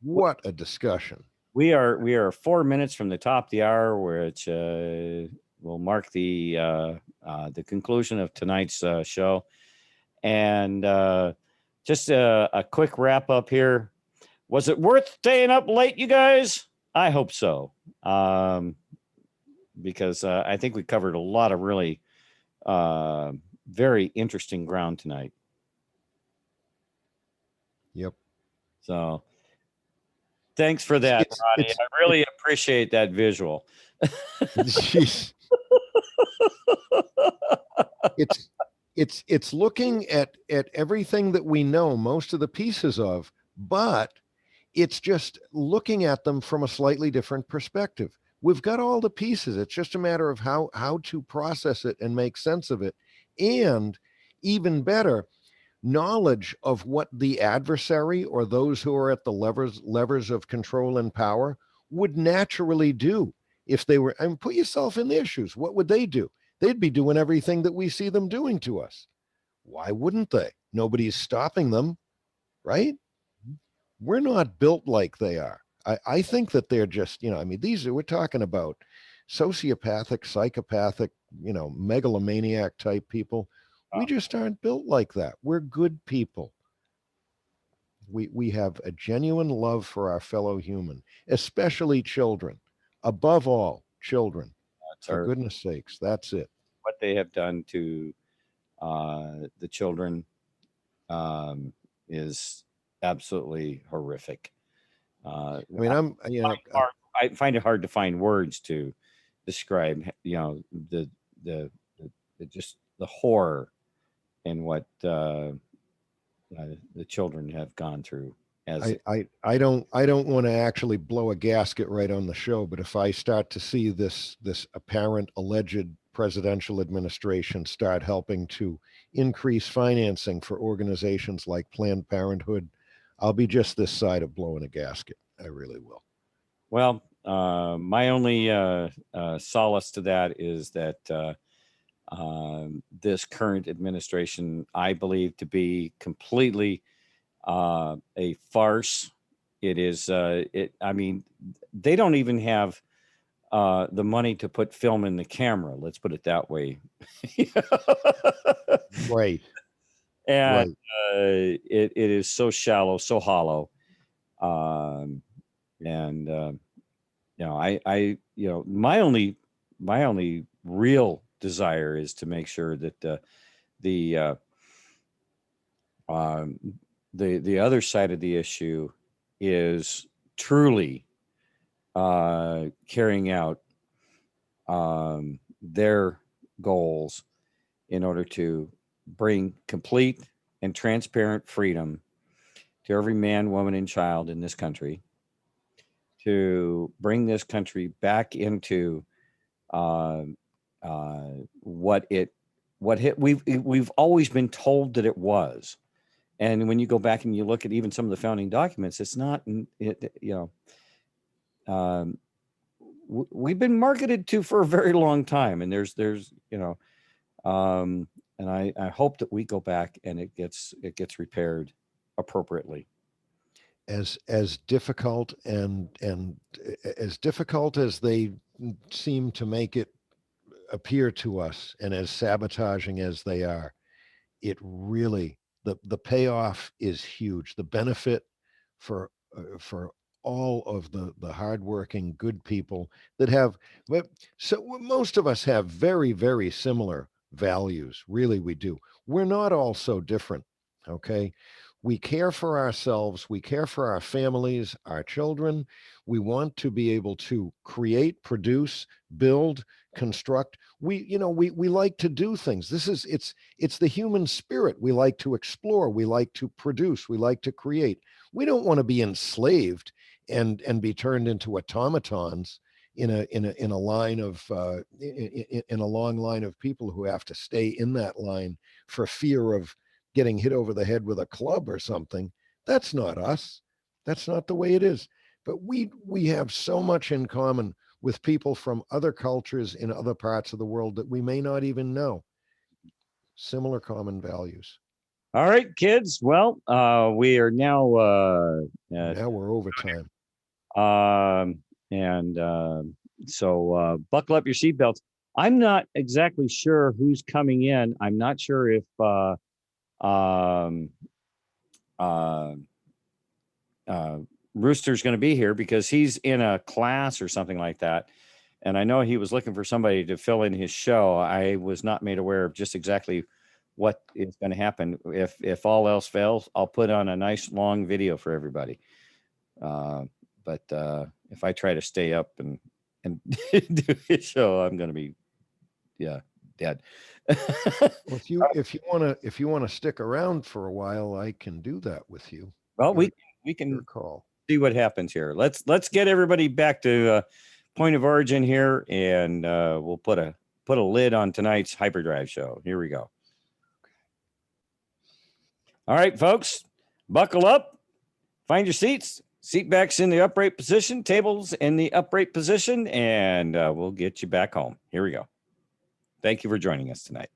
what a discussion. We are 4 minutes from the top of the hour, which will mark the conclusion of tonight's show. And just a quick wrap up here. Was it worth staying up late, you guys? I hope so, because I think we covered a lot of really very interesting ground tonight. Yep. So thanks for that, Roddy. I really appreciate that visual. Jeez. It's looking at everything that we know most of the pieces of, but it's just looking at them from a slightly different perspective. We've got all the pieces. It's just a matter of how to process it and make sense of it. And even better, knowledge of what the adversary or those who are at the levers of control and power would naturally do if they were. And put yourself in their shoes. What would they do? They'd be doing everything that we see them doing to us. Why wouldn't they? Nobody's stopping them, right? We're not built like they are. I think that they're just, we're talking about sociopathic, psychopathic, megalomaniac type people. We just aren't built like that. We're good people. We have a genuine love for our fellow human, especially children. Above all, children. For goodness sakes, that's it. What they have done to the children is absolutely horrific. I find it hard to find words to describe, the just the horror in what the children have gone through. As I don't want to actually blow a gasket right on the show, but if I start to see this apparent alleged presidential administration start helping to increase financing for organizations like Planned Parenthood, I'll be just this side of blowing a gasket. I really will. well, my only solace to that is that this current administration, I believe to be completely a farce. It is. I mean, they don't even have the money to put film in the camera. Let's put it that way. Right. And Right. it is so shallow, so hollow. And my only real desire is to make sure that the other side of the issue is truly carrying out their goals in order to bring complete and transparent freedom to every man, woman, and child in this country, to bring this country back into we've always been told that it was. And when you go back and you look at even some of the founding documents, it's not, we've been marketed to for a very long time. And there's and I hope that we go back and it gets repaired appropriately. As difficult and as difficult as they seem to make it appear to us, and as sabotaging as they are, it really, the payoff is huge. The benefit for all of the hardworking good people that have, so most of us have very, very similar values. Really, we do. We're not all so different. Okay. We care for ourselves. We care for our families, our children. We want to be able to create, produce, build, construct. We like to do things. It's the human spirit. We like to explore. We like to produce. We like to create. We don't want to be enslaved and be turned into automatons in a line of in a long line of people who have to stay in that line for fear of getting hit over the head with a club or something. That's not us. That's not the way it is. But we have so much in common with people from other cultures in other parts of the world that we may not even know. Similar common values. All right, kids. Well, we are now Now we're over time. So buckle up your seatbelts. I'm not exactly sure who's coming in. I'm not sure if Rooster's going to be here because he's in a class or something like that. And I know he was looking for somebody to fill in his show. I was not made aware of just exactly what is going to happen. If all else fails, I'll put on a nice long video for everybody. But if I try to stay up and do his show, I'm going to be, dead. Well, if you want to stick around for a while, I can do that with you. Well, we can call. See what happens here. Let's get everybody back to point of origin here, and we'll put a lid on tonight's hyperdrive show. Here we go. All right, folks, buckle up, find your seats, seat backs in the upright position, tables in the upright position, and we'll get you back home. Here we go. Thank you for joining us tonight.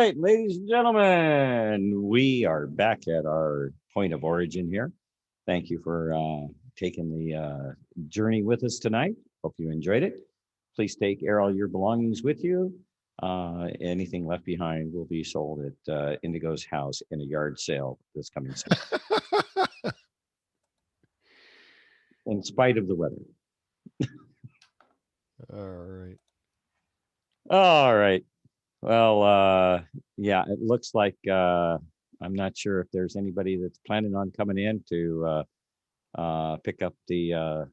right, ladies and gentlemen, we are back at our point of origin here. Thank you for taking the journey with us tonight. Hope you enjoyed it. Please take all your belongings with you. Anything left behind will be sold at Indigo's house in a yard sale this coming summer, in spite of the weather. All right. All right. Well, yeah, it looks like I'm not sure if there's anybody that's planning on coming in to pick up the